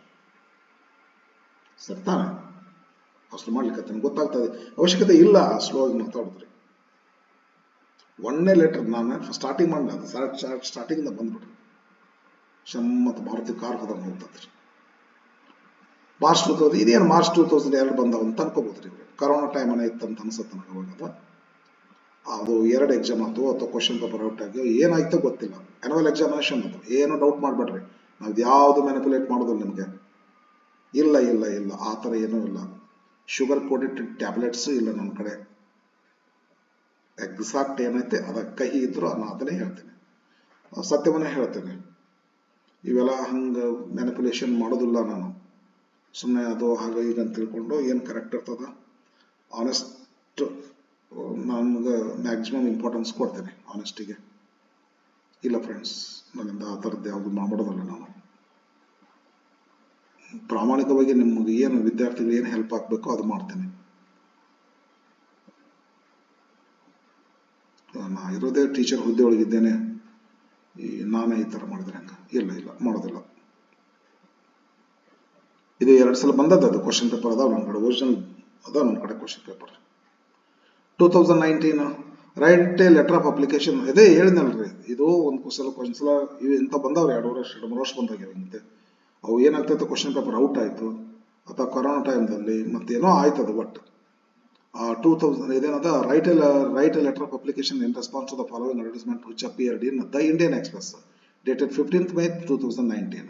ಸರಿ ತಾನೆ? ಅಷ್ಟು ಮಾಡ್ಲಿಕ್ಕೆ ಗೊತ್ತಾಗ್ತದೆ. ಅವಶ್ಯಕತೆ ಇಲ್ಲ ಸ್ಲೋ ಆಗಿ ಮಾತಾಡಿದ್ರಿ. ಒಂದೇ ಲೆಟರ್ ನಾನು ಸ್ಟಾರ್ಟಿಂಗ್ ಮಾಡಲ್ಲ, ಅದು ಸ್ಟಾರ್ಟಿಂಗ್ ಬಂದ್ಬಿಟ್ರಿ. ಮತ್ತು ಭಾರತೀಯ ಕಾರ್ ಹೋದಂಗೆ ಹೋಗ್ತದ್ರಿ. ಮಾರ್ಚ್ 2000 ಇದೇನು ಮಾರ್ಚ್ 2002 ಬಂದವ ಅಂತ ಅನ್ಕೋಬೋದ್ರಿ. ಕರೋನಾ ಟೈಮ್ ಅನ್ನ ಇತ್ತಂತ ಅನ್ಸುತ್ತೆ ನನಗೆ. ಅವಾಗ ಅದು 2 ಎಕ್ಸಾಮ್ ಆಯ್ತು ಅಥವಾ ಕ್ವಶನ್ ಪೇಪರ್ ಔಟ್ ಆಗಿ ಏನಾಯ್ತೋ ಗೊತ್ತಿಲ್ಲ. ಆನ್ಯುವಲ್ ಎಕ್ಸಾಮಿನೇಷನ್ ಅದು. ಏನು ಡೌಟ್ ಮಾಡಬೇಡ್ರಿ. ನಾವು ಯಾವ್ದು ಮ್ಯಾನಿಪುಲೇಟ್ ಮಾಡೋದಿಲ್ಲ ನಿಮಗೆ. ಇಲ್ಲ ಇಲ್ಲ ಇಲ್ಲ ಆ ಥರ ಏನೂ ಇಲ್ಲ. ಶುಗರ್ ಕೋಟೆಡ್ ಟ್ಯಾಬ್ಲೆಟ್ಸ್ ಇಲ್ಲ ನನ್ನ ಕಡೆ. ಎಕ್ಸಾಕ್ಟ್ ಏನೈತೆ ಅದ ಕಹಿ ಇದ್ರು ನಾನು ಅದನ್ನೇ ಹೇಳ್ತೇನೆ, ಸತ್ಯವನ್ನೇ ಹೇಳ್ತೇನೆ. ಇವೆಲ್ಲ ಹಂಗೆ ಮ್ಯಾನಿಪುಲೇಷನ್ ಮಾಡೋದಿಲ್ಲ ನಾನು. ಸುಮ್ಮನೆ ಅದು ಹಾಗೆ ಈಗ ಅಂತ ತಿಳ್ಕೊಂಡು ಏನು ಕರೆಕ್ಟ್ ಇರ್ತದ ಆನೆಸ್ಟ್ ನನ್ಗೆ ಮ್ಯಾಕ್ಸಿಮಮ್ ಇಂಪಾರ್ಟೆನ್ಸ್ ಕೊಡ್ತೇನೆ ಆನೆಸ್ಟಿಗೆ. ಇಲ್ಲ ಫ್ರೆಂಡ್ಸ್, ನನ್ನಿಂದ ಆ ಥರದ್ದು ಯಾವುದು ಮಾಡೋದಲ್ಲ ನಾನು. ಪ್ರಾಮಾಣಿಕವಾಗಿ ನಿಮಗೆ ಏನು ವಿದ್ಯಾರ್ಥಿಗಳು ಏನು ಹೆಲ್ಪ್ ಆಗಬೇಕೋ ಅದು ಮಾಡ್ತೇನೆ. ನಾ ಇರೋದೇ ಟೀಚರ್ ಹುದ್ದೆ ಒಳಗಿದ್ದೇನೆ, ನಾನೇ ಈ ಥರ ಮಾಡಿದ್ರೆ ಹಂಗೆ ಇಲ್ಲ ಇಲ್ಲ ಮಾಡೋದಿಲ್ಲ. ಇದು 2 ಸಲ ಬಂದದ್ದು. ಅದು ಕ್ವಶನ್ ಪೇಪರ್ ಅದಾವ ನನ್ನ ಕಡೆ, ಒರಿಜಿನಲ್ ಅದಾವ ನನ್ನ ಕಡೆ question paper. 2019 right a letter of application. ಇದೇ ಹೇಳಿದ್ನಲ್ರಿ, ಇದು ಒಂದು ಸಲ ಇವು ಇಂಥ ಬಂದವ್ರಿ. 2 ವರ್ಷ 2-3 ವರ್ಷ ಬಂದಾಗಿರಂತೆ. ಅವು ಏನಾಗ್ತೈತೆ, ಕ್ವಶನ್ ಪೇಪರ್ ಔಟ್ ಆಯಿತು ಅಥವಾ ಕೊರೋನಾ ಟೈಮ್ದಲ್ಲಿ ಮತ್ತೇನೋ ಆಯ್ತು. ಅದು ಬಟ್ 2000 ಇದೇನದ write a letter of application in response to the following advertisement which appeared in the Indian Express dated 15th May 2019.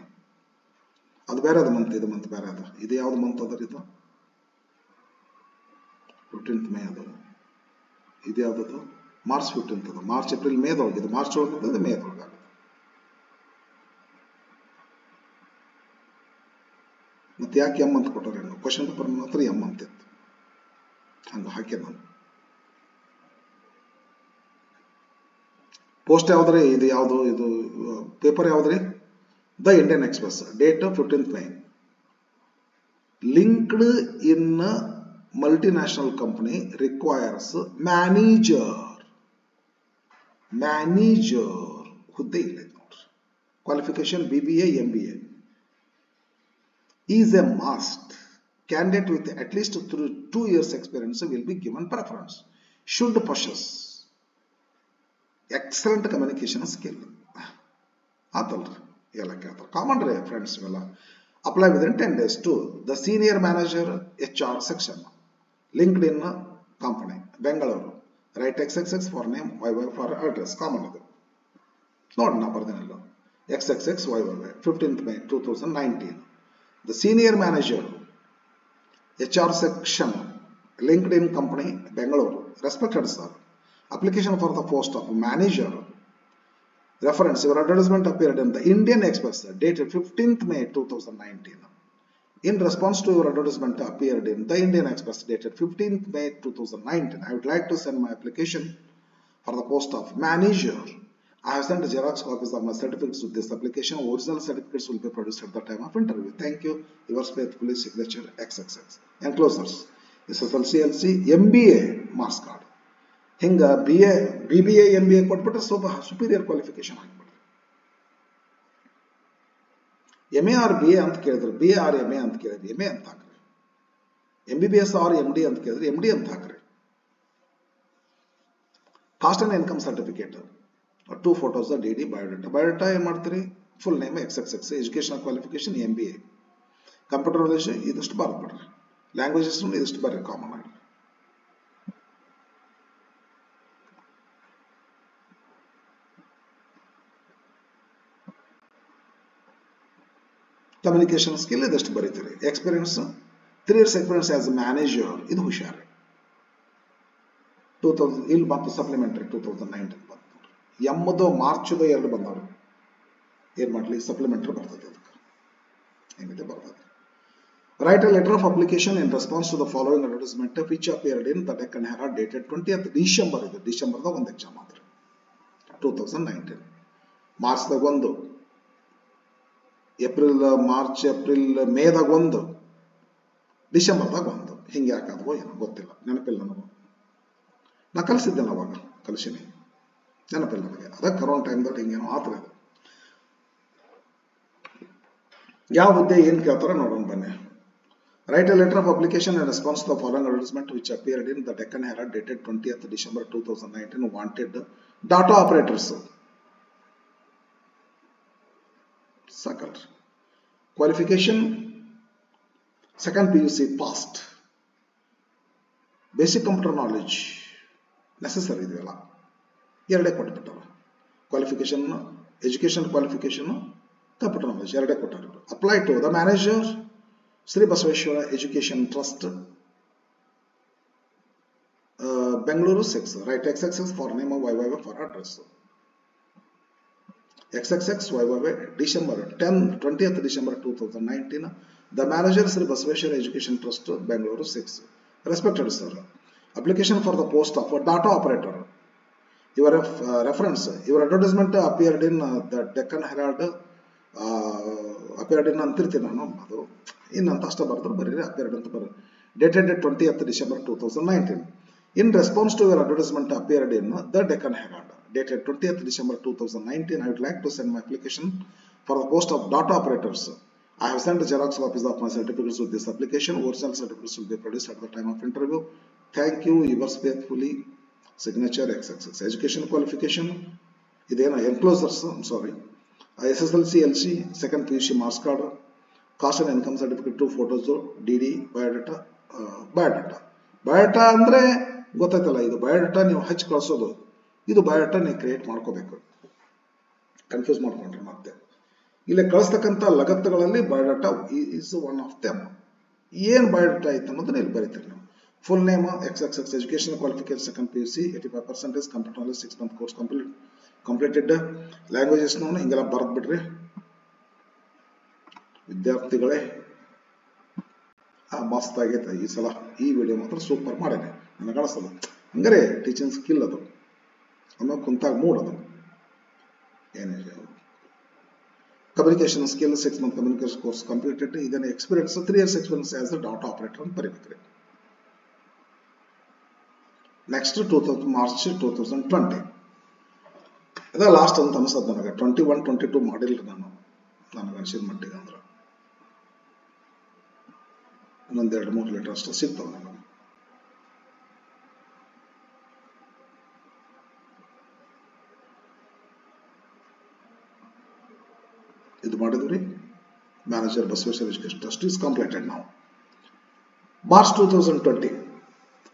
ಅದು ಬೇರೆ ಅದು ಮಂತ್, ಇದು ಮಂತ್ ಬೇರೆ ಅದು. ಇದು ಯಾವ್ದು ಮಂತ್ ಅದ ಇದು? 15th May ಅದು. ಇದು ಯಾವ್ದದು? ಮಾರ್ಚ್ 15th ಅದು. ಮಾರ್ಚ್ ಏಪ್ರಿಲ್ ಮೇದೊಳಗೆ. ಇದು ಮಾರ್ಚ್ ಒಳಗೆ ಮೇದೊಳಗೆ. ಮತ್ತೆ ಯಾಕೆ ಎಮ್ ಅಂತ ಕೊಟ್ಟರೆ? ಕ್ವಶನ್ ಪೇಪರ್ ಮಾತ್ರ ಎಮ್ ಅಂತ ಇತ್ತು, ಹಂಗೆ ಹಾಕಿ ನಾನು. ಪೋಸ್ಟ್ ಯಾವ್ದ್ರಿ? ಇದು ಯಾವುದು? ಇದು ಪೇಪರ್ ಯಾವ್ದ್ರಿ? The Indian Express date 15th May. Linked in multinational company requires manager ಹುದ್ದೆ ಇಲ್ಲ ನೋಡ್ರಿ. Qualification BBA MBA is a must. Candidate with at least 2 years experience will be given preference. Should possess excellent communication skill. ಆತಲ್ರಿ ಎಲ್ಲ ಕೇಳ್ತಾರೆ. Common ರೀ friends ಇವೆಲ್ಲ. Apply within 10 days to the senior manager HR section, LinkedIn company, Bengaluru. Right XXX for name, YY for address. Common ಅದು ನೋಡಿ, ನಾ ಬರ್ದೇನಲ್ಲ. XXXYYY 15th May 2019. The senior manager HR section, LinkedIn company, Bangalore. Respected sir, application for the post of manager. Reference, your advertisement appeared in the Indian Express dated 15th May 2019. In response to your advertisement appeared in the Indian Express dated 15th May 2019, I would like to send my application for the post of manager. I have sent Xerox copies of my certificates with this application. Original certificates will be produced at the time of interview. Thank you. Yours faithfully, signature XXX. Enclosures. SSLC, LC, MBA marks card. ಹಿಂಗ BBA MBA ಕೊಟ್ಬಿಟ್ರೆ ಸ್ವಲ್ಪ superior qualification ಆಗಿಬಿಡ್ರಿ. MA or BA ಅಂತ ಕೇಳಿದ್ರೆ BA R MA ಅಂತ ಕೇಳಿದ್ರೆ MA ಅಂತ ಹಾಕ್ರಿ. MBBS ಆರ್ MD ಅಂತ ಕೇಳಿದ್ರೆ MD ಅಂತ ಹಾಕ್ರಿ. Caste and income certificate, 2 photos, DD, biodata. Biodata ಏನು ಮಾಡ್ತೀರಿ? Full name XXX, educational qualification MBA, computer knowledge ಇದಷ್ಟು ಬರ್ಬಿಡ್ರಿ. ಲ್ಯಾಂಗ್ವೇಜಸ್ ಇದಷ್ಟು ಬರ್ರಿ ಕಾಮನ್ ಆಗಿ. ಕಮ್ಯುನಿಕೇಶನ್ ಸ್ಕಿಲ್ ಇದಷ್ಟು ಬರೀತೀರಿ. Experience 3 years experience as a manager, ಇದು ಹುಷಾರಿ. 2000 ಇಲ್ಲಿ ಬಂತು ಸಪ್ಲಿಮೆಂಟರಿ 2019 ಬಂತು. ಎಮ್ಮದು ಮಾರ್ಚ್ದು 2 ಬಂದವರು. ಏನ್ ಮಾಡ್ಲಿ, ಸಪ್ಲಿಮೆಂಟರಿ ಬರ್ತದೆ. ಅದಕ್ಕೆ ಹೆಂಗಿದೆ ಬರ್ತದೆ. Write a letter of application in response to the following advertisement which appeared in the Deccan Herald dated 20th December. ಇದು ಡಿಸೆಂಬರ್ದಾಗ ಒಂದು ಎಕ್ಸಾಮ್ ಆದ್ರೆ 2019. ಮಾರ್ಚ್ದಾಗ ಒಂದು, ಮಾರ್ಚ್ ಏಪ್ರಿಲ್ ಮೇದಾಗ ಒಂದು, ಡಿಸೆಂಬರ್ದಾಗ ಒಂದು. ಹಿಂಗೆ ಯಾಕಾದವೋ ಏನೋ ಗೊತ್ತಿಲ್ಲ, ನೆನಪಿಲ್ಲ ನನಗೆ. ನಾ ಕಲಿಸಿದ್ದೇನೆ ಅವಾಗ, ಕಲಿಸಿನಿ, ನೆನಪಿಲ್ಲ ನನಗೆ. ಅದ ಕರೋನಾ ಟೈಮ್ದಾಗ ಹಿಂಗೇನೋ ಆತರ. ಯಾವ ಹುದ್ದೆ ಏನು ಕೇಳ್ತಾರ ನೋಡೋಣ ಬನ್ನಿ. Write a letter of application in response to the following advertisement which appeared in the Deccan Herald dated 20th December 2019. Wanted data operators. Second qualification, second PUC passed. Basic computer knowledge necessary ಇದೆಯಲ್ಲ, ಎರಡೇ ಕೊಟ್ಬಿಟ್ಟಾರ. Qualification, education qualification, computer knowledge ಎರಡೇ ಕೊಟ್ಟಾರ. Apply to the manager Sri Basaveshwara Education Trust, Bengaluru 6. Write XXX for name of YYY for address. XXX YYY December 20th December 2019. The manager Sri Basaveshwara Education Trust, Bengaluru 6. Respected sir, application for the post of a data operator. Your reference, your advertisement appeared in the Deccan Herald. appeared in ಅಂತಿರ್ತೀನಿ ನಾನು, ಅದು ಇನ್ನಂತ ಅಷ್ಟ ಬರ್ತಾರೆ ಬರೀರಿ, appeared ಅಂತ ಬರ್ರಿ. Dated 20th December 2019. In response to your advertisement appeared in the Deccan Herald dated 20th December 2019, I would like to send my application for the post of data operators. I have sent Xerox copies of my certificates with this application. Original certificates will be produced at the time of interview. Thank you. Yours faithfully, signature XXX. Education qualification, ಇದೇನೋ enclosures, I'm sorry. SSLC, LC, second PUC marks card, cost and income certificate, 2 photos, DD, biodata. Biodata ಅಂದ್ರೆ ಗೊತ್ತಾಯ್ತಲ್ಲ, ಇದು biodata ನೀವು ಹಚ್ಚಿ ಕಳಿಸೋದು, ಇದು biodata ನೀವು create ಮಾಡ್ಕೋಬೇಕು. ಕನ್ಫ್ಯೂಸ್ ಮಾಡ್ಕೊಂಡ್ರೆ ಮತ್ತೆ ಇಲ್ಲಿ ಕಳಿಸ್ತಕ್ಕಂಥ ಲಗತ್ತುಗಳಲ್ಲಿ biodata is one of them. ಏನು ಬಯೋಡಾಟಾ ಐತೆ ಅನ್ನೋದನ್ನ ಇಲ್ಲಿ ಬರೀತೀರಿ ನೀವು. Full name XXX, education qualification second PUC, 85% computer knowledge, 6 month course completed. Languages ಹಿಂಗೆಲ್ಲ ಬರೆದು ಬಿಡ್ರಿ ವಿದ್ಯಾರ್ಥಿಗಳೇ. ಮಸ್ತ್ ಆಗೈತೆ ಈ ಸಲ, ಈ ವಿಡಿಯೋ ಮಾತ್ರ ಸೂಪರ್ ಮಾಡೇನೆ, ನನಗೆ ಅನಿಸ್ತದ. ಹಂಗಾರೆ ಟೀಚಿಂಗ್ ಸ್ಕಿಲ್ ಅದು, ಆಮೇಲೆ ಕುಂತಾಗ ಮೂಡ್ ಅದು. ಏನಿದೆ communication skill, 6 month communication course completed. ಇದನ್ನ experience 3 years experience as a data operator ಅಂತ ಬರೀಬೇಕ್ರಿ. ನೆಕ್ಸ್ಟ್ ಮಾರ್ಚ್ 2020 ಅದ ಲಾಸ್ಟ್ ಅಂತ ಅನ್ಸದ್ ನನಗೆ. 21, 22 ಮಾಡಿಲ್ರಿ ನಾನು, ನನಗೆ ಅನ್ಸಿದ ಮಟ್ಟಿಗೆ. ಅಂದ್ರೆ ಇನ್ನೊಂದು 2-3 ಲೆಟರ್ ಅಷ್ಟೇ ಸಿಗ್ತಾವ ನನಗೆ. ಇದು ಮಾಡಿದ್ರಿ. Manager Basaveshwara education trust is completed now. March 2020.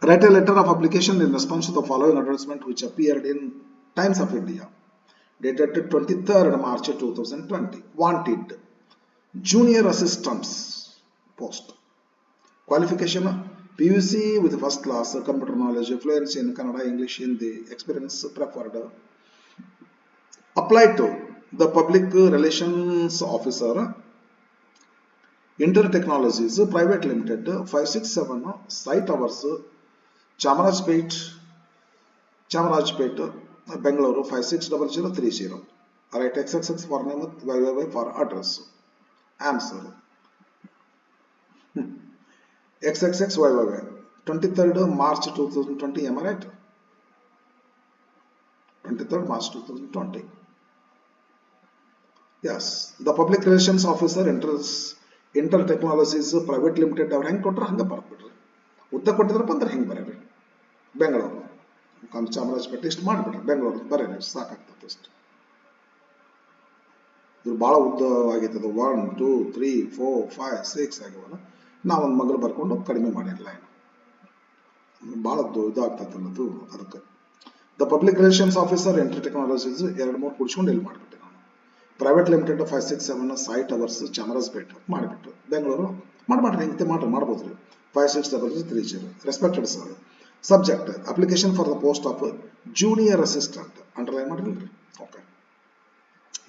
Write a letter of application in response to the following advertisement which appeared in Times of India dated 23rd March 2020. Wanted junior assistants post. Qualification PUC with first class computer knowledge, fluency in Kannada, English, Hindi, experience preferred. Apply to the public relations officer Inter Technologies Private Limited 567 site hours Chamarajpet, Bangalore 560030. Alright, XXX for name, YYY for address. Answer XXX YYY 23rd March 2020. Am I right? 23rd March 2020. Yes, the Public Relations Officer Inter Technologies Private Limited ಅವ್ರು ಹೆಂಗೆ ಕೊಟ್ಟರು ಹಂಗೆ ಬರ್ಬಿಟ್ರಿ. ಉದ್ದ ಕೊಟ್ಟಿದ್ರಪ್ಪ ಅಂದ್ರೆ ಹೆಂಗೆ ಬರೀರಿ. ಬೆಂಗಳೂರು ಚಾಮರಾಜಪೇಟೆ ಇಷ್ಟು ಮಾಡಿಬಿಟ್ರಿ. ಬೆಂಗಳೂರು ಬರೀರಿ, ಸಾಕಾಗ್ತದೆ ಅಷ್ಟು. ಇದು ಭಾಳ ಉದ್ದವಾಗೈತದ. 1 2 3 4 5 6 ಆಗ್ಯವಲ್ಲ. ನಾವೊಂದು ಮಗಳು ಬರ್ಕೊಂಡು ಕಡಿಮೆ ಮಾಡಿರಲ್ಲ, ಏನು ಭಾಳ ಇದಾಗ್ತದಲ್ಲದು. ಅದಕ್ಕೆ the public relations officer inter technologies 2-3 ಕುಡಿಸ್ಕೊಂಡು ಇಲ್ಲಿ ಮಾಡಿಬಿಟ್ಟೆ ನಾನು. ಪ್ರೈವೇಟ್ ಲಿಮಿಟೆಡ್ 567 ಸೈಟ್ ಅವರ್ಸ್ ಚಾಮರಾಜಪೇಟೆ ಮಾಡಿಬಿಟ್ಟು ಬೆಂಗಳೂರು ಮಾಡ್ರಿ. ಹಿಂಗೆ ಮಾಡ್ಬೋದ್ರಿ. 560030. Respected sir, subject application for the post of junior assistant. Underline ಮಾಡಿರಲ್ರಿ? ಓಕೆ,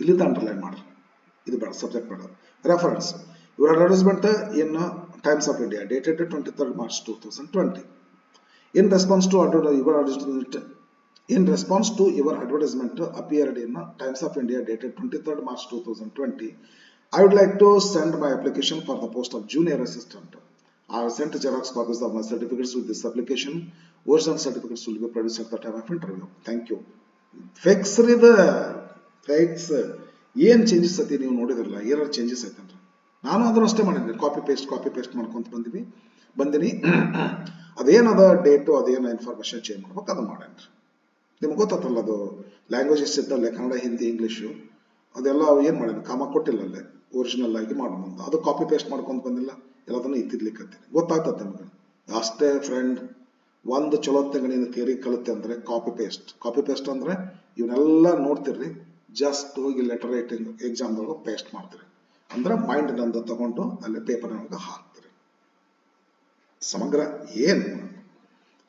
ಇಲ್ಲಿಂದ ಅಂಡರ್ಲೈನ್ ಮಾಡ್ರಿ, ಇದು ಬೇಡ, ಸಬ್ಜೆಕ್ಟ್ ಬೇಡ. Reference your advertisement in Times of India dated 23rd March 2020. In response to your advertisement appeared in Times of India dated 23rd March 2020, I would like to send my application for the post of junior assistant. I have sent Xerox copies of my certificates with this application. Original certificates will be produced at the time of interview. Thank you. Fix the fix. ಏನು changes ಐತಿ ನೀವು ನೋಡಿದ್ರಲ್ಲ, ಏನಾರು changes ಐತನ್ರಿ. ನಾನು ಅದನ್ನು ಅಷ್ಟೇ ಮಾಡಿದ್ದೆ, copy paste ಮಾಡ್ಕೊಂತ ಬಂದಿನಿ. ಅದೇನದ ಡೇಟು, ಅದೇನೋ ಇನ್ಫಾರ್ಮೇಶನ್ ಚೇಂಜ್ ಮಾಡ್ಬೇಕು, ಅದು ಮಾಡೇನ್ರಿ. ನಿಮ್ಗೆ ಗೊತ್ತಲ್ಲ, ಅದು ಲ್ಯಾಂಗ್ವೇಜಸ್ ಇದ್ದಲ್ಲೇ ಕನ್ನಡ, ಹಿಂದಿ, ಇಂಗ್ಲೀಷು ಅದೆಲ್ಲ ಏನು ಮಾಡಿದ್ವಿ, ಕಾಮ ಕೊಟ್ಟಿಲ್ಲಲ್ಲೇ ಒರಿಜಿನಲ್ ಆಗಿ ಮಾಡೋಣ. ಅದು ಕಾಪಿ ಪೇಸ್ಟ್ ಮಾಡ್ಕೊಂತ ಬಂದಿಲ್ಲ, ಎಲ್ಲದನ್ನು ಇತ್ತಿದ್ಲಿಕ್ಕಂತೀನಿ. ಗೊತ್ತಾಗ್ತದೆ ನಿಮ್ಗೆ ಅಷ್ಟೇ ಫ್ರೆಂಡ್. ಒಂದು ಚಲೋತ್ತಂಗ ನೀನು ಥಿಯರಿ ಕಲಿತೆ ಅಂದ್ರೆ ಕಾಪಿ ಪೇಸ್ಟ್ ಅಂದ್ರೆ ಇವನ್ನೆಲ್ಲ ನೋಡ್ತಿರ್ರಿ. ಜಸ್ಟ್ ಹೋಗಿ ಲೆಟರ್ ರೈಟಿಂಗ್ ಎಕ್ಸಾಮ್ದೊಳಗೆ ಪೇಸ್ಟ್ ಮಾಡ್ತೀರಿ ಅಂದ್ರೆ ಮೈಂಡ್ ನಂದು ತಗೊಂಡು ಅಲ್ಲಿ ಪೇಪರ್ ಒಳಗೆ ಹಾಕ್ತೀರಿ. ಸಮಗ್ರ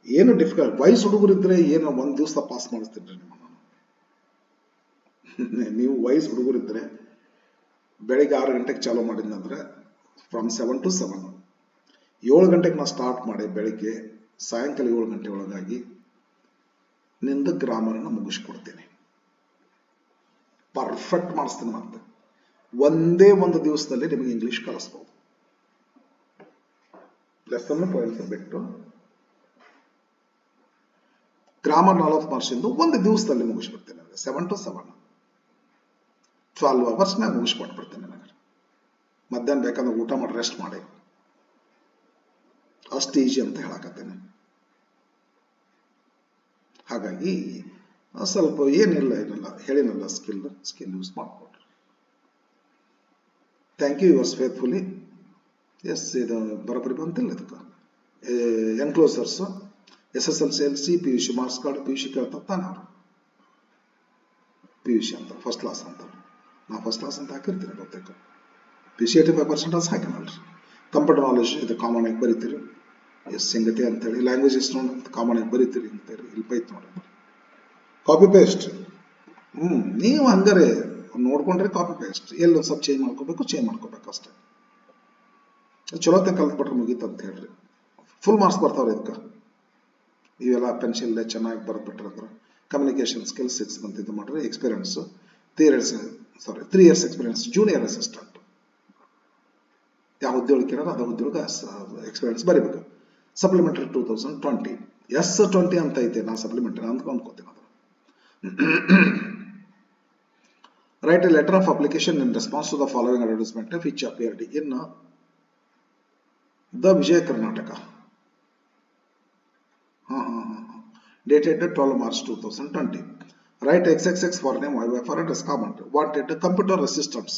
ಏನು ಡಿಫಿಕಲ್ಟ್. ವಯಸ್ಸು ಹುಡುಗರಿದ್ರೆ ಏನು ಒಂದ್ ದಿವಸ ಪಾಸ್ ಮಾಡಿಸ್ತೀನಿ ನಿಮ್ಮ. ನೀವು ವಯಸ್ಸು ಹುಡುಗರಿದ್ರೆ ಬೆಳಿಗ್ಗೆ 6 ಗಂಟೆಗೆ ಚಾಲೂ ಮಾಡಿದ್ನಂದ್ರೆ ಫ್ರಮ್ 7 to 7 7 ಗಂಟೆಗೆ ನಾ ಸ್ಟಾರ್ಟ್ ಮಾಡಿ ಬೆಳಿಗ್ಗೆ ಸಾಯಂಕಾಲ 7 ಗಂಟೆ ಒಳಗಾಗಿ ನಿಂದ ಗ್ರಾಮರನ್ನ ಮುಗಿಸ್ಕೊಡ್ತೀನಿ. ಪರ್ಫೆಕ್ಟ್ ಮಾಡಿಸ್ತೀನಿ. ಮತ್ತೆ ಒಂದೇ ಒಂದು ದಿವಸದಲ್ಲಿ ನಿಮಗೆ ಇಂಗ್ಲಿಷ್ ಕಲಿಸ್ಬೋದು. ಲೆಸನ್ ಪಾಯಿಂಟ್ಸ್ ಬಿಟ್ಟು ಗ್ರಾಮರ್ 40 ಮಾರ್ಕ್ಸಿಂದು ಒಂದು ದಿವಸದಲ್ಲಿ ಮುಗಿಸ್ಬಿಡ್ತೇನೆ. 7 to 7 12 hours ನಾಗ ಮುಗಿಸ್ಕೊಟ್ಬಿಡ್ತೇನೆ. ನನಗೆ ಮಧ್ಯಾಹ್ನ ಬೇಕಾದ್ರೆ ಊಟ ಮಾಡಿ ರೆಸ್ಟ್ ಮಾಡಿ, ಅಷ್ಟು ಈಜಿ ಅಂತ ಹೇಳಕತ್ತೇನೆ. ಹಾಗಾಗಿ ಸ್ವಲ್ಪ ಏನಿಲ್ಲ ಹೇಳಿನಲ್ಲ, ಸ್ಕಿಲ್ ಯೂಸ್ ಮಾಡ್ಕೊಡ್ರಿ. Thank you. Yours faithfully. Yes, ಇದು ಬರೋಬ್ಬರಿ ಬಂತಿಲ್ಲ. ಇದಕ್ಕೆ enclosures SSLC PUC marks card PUC ಕೇಳ್ತಾರೆ ತಾನೆ ಅವರು. PUC ಅಂತ ಫಸ್ಟ್ ಕ್ಲಾಸ್ ಅಂತ ನಾ ಫಸ್ಟ್ ಕ್ಲಾಸ್ ಅಂತ ಹಾಕಿರ್ತೀನಿ. ಬಹುತೇಕ PUC 85% ಅಂತ ಹಾಕಿನಲ್ರಿ. ಕಂಪ್ಯೂಟರ್ ನಾಲೆಜ್ ಇದು ಕಾಮನ್ ಆಗಿ ಬರೀತೀರಿ. ಎಸ್ ಸಂಗತಿ ಅಂತೇಳಿ ಲ್ಯಾಂಗ್ವೇಜಸ್ ನೋಡಿ ಕಾಮನ್ ಆಗಿ ಬರೀತೀರಿ ಅಂತೇಳಿ ಇಲ್ಲಿ ಬೈತ್ ನೋಡಿ. ಕಾಪಿ ಪೇಸ್ಟ್ ನೀವು ಹಂಗಾರೆ ನೋಡ್ಕೊಂಡ್ರೆ ಕಾಪಿ ಪೇಸ್ಟ್ ಎಲ್ಲಿ ಒಂದು ಸ್ವಲ್ಪ ಚೇಂಜ್ ಮಾಡ್ಕೋಬೇಕು ಅಷ್ಟೇ. ಚಲೋತ್ತೆ ಕಲ್ತ್ಬಿಟ್ರೆ ಮುಗೀತು ಅಂತ ಹೇಳ್ರಿ. ಫುಲ್ ಮಾರ್ಕ್ಸ್ ಬರ್ತಾವ್ರಿ ಇದಕ್ಕೆ. ಇವೆಲ್ಲ ಪೆನ್ಸಿಲ್ ಚೆನ್ನಾಗಿ ಬರೆದ್ಬಿಟ್ರೆ ಅಂದ್ರೆ ಕಮ್ಯುನಿಕೇಶನ್ ಸ್ಕಿಲ್ಸ್ 6 ಮಂತ್ ಇದು ಮಾಡ್ರಿ. Experience 3 years experience junior assistant. ಯಾವ ಉದ್ಯೋಗ ಕೇಳೋದು ಅದ ಉದ್ಯೋಗ ಎಕ್ಸ್ಪೀರಿಯನ್ಸ್ ಬರೀಬೇಕು. ಸಪ್ಲಿಮೆಂಟರಿ 2020 S20 ಅಂತ ಐತೆ. ನಾನು ಸಪ್ಲಿಮೆಂಟರಿ ಅಂದ್ಕೊಂಡ್ಕೋತೀನಿ. ಅದು write a letter of application in response to the following advertisement which appeared in the Vijay Karnataka. Dated 12 March 2020. Write XXX for name, YY for address, comment. Wanted computer assistants.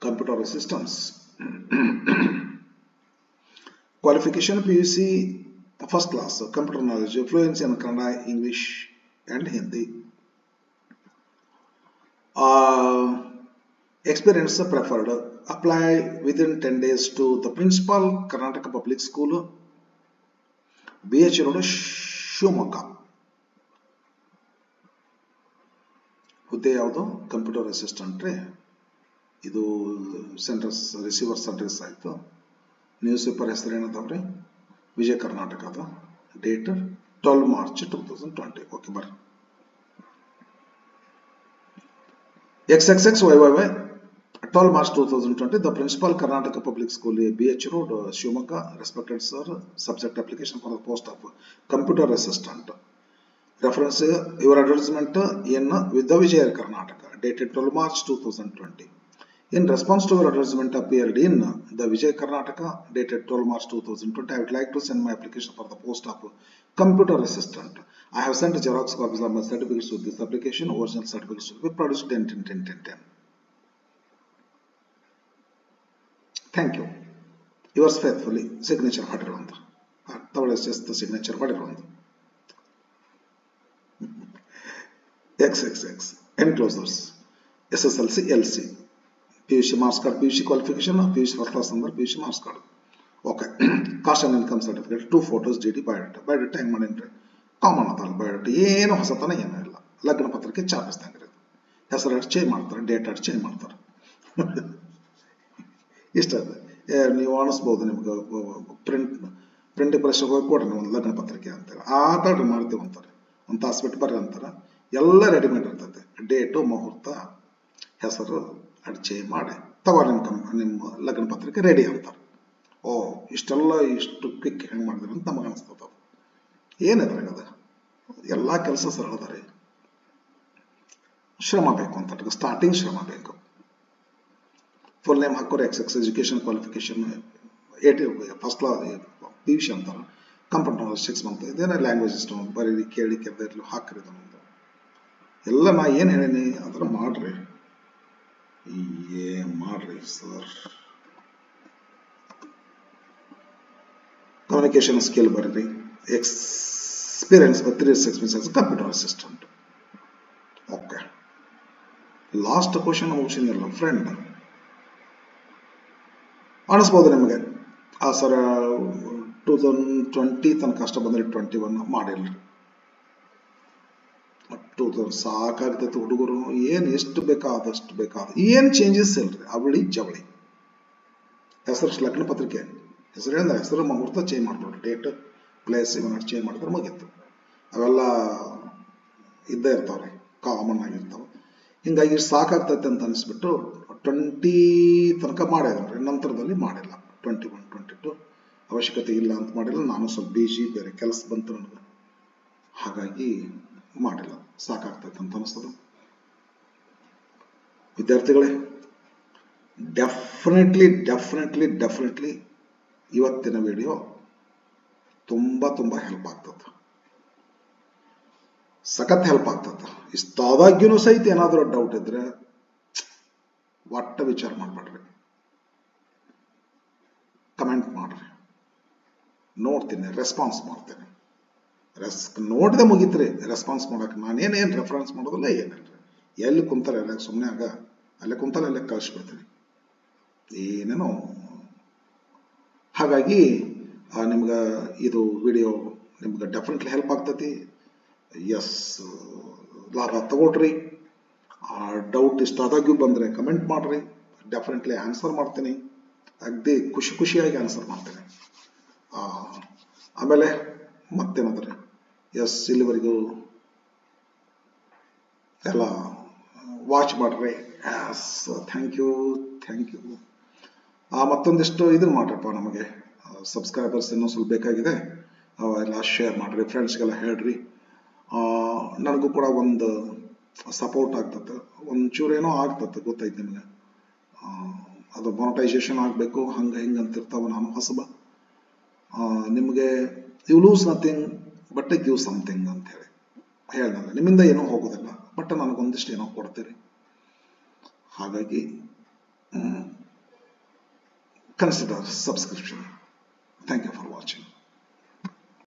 Computer assistants. Qualification PUC first class, computer knowledge, fluency in Kannada, English and Hindi. experience preferred. Apply within 10 days to the principal, Karnataka Public School, BH Road, Shivamogga. ಹುದ್ದೆ ಯಾವುದು? Computer assistant ರೀ. ಇದು centres receivers address ಆಯಿತು. News paper ಹೆಸರು ಏನದಾವ್ರಿ? ವಿಜಯ ಕರ್ನಾಟಕದ. Date 12 March 2020. Okay ಬರ್ರಿ. XXXYYY 12 March 2020. The principal, Karnataka Public School, BH Road, Shivamogga. Respected sir, subject application for the post of computer assistant. Reference your advertisement in with the Vijaya Karnataka, dated 12 March 2020. In response to your advertisement appeared in the Vijay Karnataka, dated 12 March 2020, I would like to send my application for the post of computer assistant. I have sent Xerox copies of my certificates with this application. Original certificates will be produced 10/10/10/10. Thank you. Yours faithfully, signature ಮಾಡಿರುವಂತ. just the signature ಮಾಡಿರುವಂತ. XXX enclosures, SSLC, LC, PUC marks card, PUC qualification, PUC first class number, PUC marks card. Okay. Caste and income certificate, 2 photos, GD, biodata. Biodata ಹೆಂಗ್ ಮಾಡಿನ್ರಿ? Common ಅದಲ್ಲ biodata. ಏನು ಹೊಸತನ ಏನೂ ಇಲ್ಲ. ಲಗ್ನ ಪತ್ರಿಕೆ ಚಾಪಿಸ್ದಂಗಿರೋದು. ಹೆಸರು ಅಡ್ ಚೇಂಜ್ ಮಾಡ್ತಾರೆ, ಡೇಟ್ ಅಡ್ ಚೇಂಜ್ ಮಾಡ್ತಾರೆ. ಇಷ್ಟ ಅದ. ನೀವು ಅನಿಸ್ಬೋದು ನಿಮ್ಗೆ ಪ್ರಿಂಟ್ ಪರೀಕ್ಷೆಗೆ ಹೋಗಿ ಕೊಡ್ರಿ ಒಂದು ಲಗ್ನ ಪತ್ರಿಕೆ ಅಂತಾರೆ. ಆತಾಡ್ರಿ ಮಾಡ್ತೀವಿ ಅಂತಾರೆ. ಒಂದು ತಾಸು ಬಿಟ್ಟು ಬರ್ರಿ ಅಂತಾರೆ. ಎಲ್ಲ ರೆಡಿಮೇಡ್ ಇರ್ತೈತೆ. ಡೇಟು, ಮುಹೂರ್ತ, ಹೆಸರು ಅಡ್ ಚೇಂಜ್ ಮಾಡಿ ತಗೋರಿ ನಿಮ್ಮ ಲಗ್ನ ಪತ್ರಿಕೆ ರೆಡಿ ಅಂತಾರೆ. ಓ ಇಷ್ಟು ಕ್ವಿಕ್ ಹೆಂಗೆ ಮಾಡಿದ್ರಿ ಅಂತ ನಮಗೆ ಅನಿಸ್ತದ. ಏನಿದ್ರಾಗ ಅದ ಎಲ್ಲ ಕೆಲಸ ಸರಳದ ರೀ. ಶ್ರಮ ಬೇಕು ಅಂತ ಸ್ಟಾರ್ಟಿಂಗ್ ಶ್ರಮ ಬೇಕು. ಫುಲ್ ನೇಮ್ ಹಾಕೋರಿ XX education qualification 80 first class PUC ಅಂತಾರೆ. Computer knowledge 6 months. ಇದೇನ ಲ್ಯಾಂಗ್ವೇಜ್ ಇಷ್ಟು ಬರೀರಿ ಕೇಳಿ ಕೆರ್ದಿರ್ಲಿ ಹಾಕ್ರಿ ನಮ್ದು ಎಲ್ಲ. ನಾ ಏನು ಹೇಳೀನಿ ಅದರ ಮಾಡ್ರಿ. ಮಾಡ್ರಿ ಸರ್. ಕಮ್ಯುನಿಕೇಶನ್ ಸ್ಕಿಲ್ ಬರ್ರಿ. Experience 3 years experience computer assistant. Okay. Last question ಮುಗಿಸಿನಲ್ಲ ಫ್ರೆಂಡ್. ಅನಿಸ್ಬೋದು ನಿಮಗೆ ಸರ್ 2020 ತನಕ ಅಷ್ಟ ಬಂದ್ರೆ 21 ಮಾಡಿಲ್ರಿ. 2000 ಸಾಕಾಗ್ತೈತಿ ಹುಡುಗರು. ಏನು ಎಷ್ಟು ಬೇಕಾದಷ್ಟು ಬೇಕಾದ ಏನು ಚೇಂಜಸ್ ಇಲ್ರಿ. ಅವಳಿ ಜವಳಿ ಹೆಸರು ಲಗ್ನ ಪತ್ರಿಕೆ ಹೆಸರು ಹೇಳಿದ್ರೆ ಹೆಸರು ಮುಹೂರ್ತ ಚೇಂಜ್ ಮಾಡ್ಬಿಡ್ರಿ. ಡೇಟ್ ಪ್ಲೇಸ್ ಇವನ್ನ ಚೇಂಜ್ ಮಾಡಿದ್ರೆ ಮುಗಿತ್ತು. ಅವೆಲ್ಲ ಇದ್ದೇ ಇರ್ತಾವ್ರಿ, ಕಾಮನ್ ಆಗಿರ್ತಾವೆ. ಹಿಂಗಾಗಿ ಸಾಕಾಗ್ತೈತೆ ಅಂತ ಅನಿಸ್ಬಿಟ್ಟು 20 ತನಕ ಮಾಡಿದ್ರಿ. ನಂತರದಲ್ಲಿ ಮಾಡಿಲ್ಲ. 21, 22 ಅವಶ್ಯಕತೆ ಇಲ್ಲ ಅಂತ ಮಾಡಿಲ್ಲ. ನಾನು ಸ್ವಲ್ಪ ಬಿಜಿ ಬೇರೆ ಕೆಲಸ ಬಂತು ನನಗೆ, ಹಾಗಾಗಿ ಮಾಡಿಲ್ಲ. ಸಾಕಾಗ್ತೈತೆ ಅಂತ ಅನಿಸ್ತದೆ. ವಿದ್ಯಾರ್ಥಿಗಳೇ, ಡೆಫಿನೆಟ್ಲಿ ಇವತ್ತಿನ ವಿಡಿಯೋ ತುಂಬಾ ಹೆಲ್ಪ್ ಆಗ್ತದೆ. ಸಖತ್ ಹೆಲ್ಪ್ ಆಗ್ತದೆ. ಇಷ್ಟಾದಾಗ್ಯೂ ಸಹಿತ ಏನಾದರೂ ಡೌಟ್ ಇದ್ರೆ ಒಟ್ಟ ವಿಚಾರ ಮಾಡ್ಬೇಡ್ರಿ, ಕಮೆಂಟ್ ಮಾಡ್ರಿ. ನೋಡ್ತೀನಿ, ರೆಸ್ಪಾನ್ಸ್ ಮಾಡ್ತೀನಿ. ನೋಡಿದೆ ಮುಗಿತ್ರಿ. ರೆಸ್ಪಾನ್ಸ್ ಮಾಡಕ್ಕೆ ನಾನೇನೇನು ರೆಫರೆನ್ಸ್ ಮಾಡೋದಿಲ್ಲ, ಏನಿಲ್ರಿ. ಎಲ್ಲಿ ಕುಂತಾರೆ ಎಲ್ಲ ಸುಮ್ಮನೆ ಅಲ್ಲೇ ಕುಂತಲ್ಲ ಅಲ್ಲೇ ಕಳಿಸ್ಬಿಡ್ತೀನಿ ಏನೇನೋ. ಹಾಗಾಗಿ ನಿಮ್ಗೆ ಇದು ವಿಡಿಯೋ ನಿಮ್ಗೆ ಡೆಫಿನೆಟ್ಲಿ ಹೆಲ್ಪ್ ಆಗ್ತೈತಿ. ಎಸ್, ಲಾಭ ತಗೊಳ್ರಿ. ಡೌಟ್ ಇಷ್ಟ ಆದಾಗ್ಯೂ ಬಂದರೆ ಕಮೆಂಟ್ ಮಾಡ್ರಿ. ಡೆಫಿನೆಟ್ಲಿ ಆನ್ಸರ್ ಮಾಡ್ತೀನಿ. ಅಗದಿ ಖುಷಿಯಾಗಿ ಆನ್ಸರ್ ಮಾಡ್ತೀನಿ. ಆಮೇಲೆ ಮತ್ತೇನಂದ್ರೆ ಎಸ್, ಇಲ್ಲಿವರೆಗೂ ಎಲ್ಲ ವಾಚ್ ಮಾಡ್ರಿ. S, thank you. ಮತ್ತೊಂದಿಷ್ಟು ಇದನ್ನ ಮಾಡ್ರಪ್ಪ, ನಮಗೆ ಸಬ್ಸ್ಕ್ರೈಬರ್ಸ್ ಇನ್ನೂ ಸ್ವಲ್ಪ ಬೇಕಾಗಿದೆ. ಎಲ್ಲ ಶೇರ್ ಮಾಡ್ರಿ, ಫ್ರೆಂಡ್ಸ್ಗೆಲ್ಲ ಹೇಳ್ರಿ. ನನಗೂ ಕೂಡ ಒಂದು ಸಪೋರ್ಟ್ ಆಗ್ತದೆ. ಒಂಚೂರೇನೋ ಆಗ್ತದೆ, ಗೊತ್ತೈತೆ ನಿಮಗೆ. ಅದು ಮಾನಿಟೈಸೇಷನ್ ಆಗಬೇಕು, ಹಂಗೆ ಹಿಂಗೆ ಅಂತಿರ್ತಾವೆ. ನಾನು ಹೊಸಬ. ನಿಮಗೆ you lose nothing but give something ಅಂತ ಹೇಳಿದಾಗ ನಿಮ್ಮಿಂದ ಏನೋ ಹೋಗೋದಿಲ್ಲ, ಬಟ್ ನನಗೊಂದಿಷ್ಟು ಏನೋ ಕೊಡ್ತೀರಿ. ಹಾಗಾಗಿ consider subscription. Thank you for watching.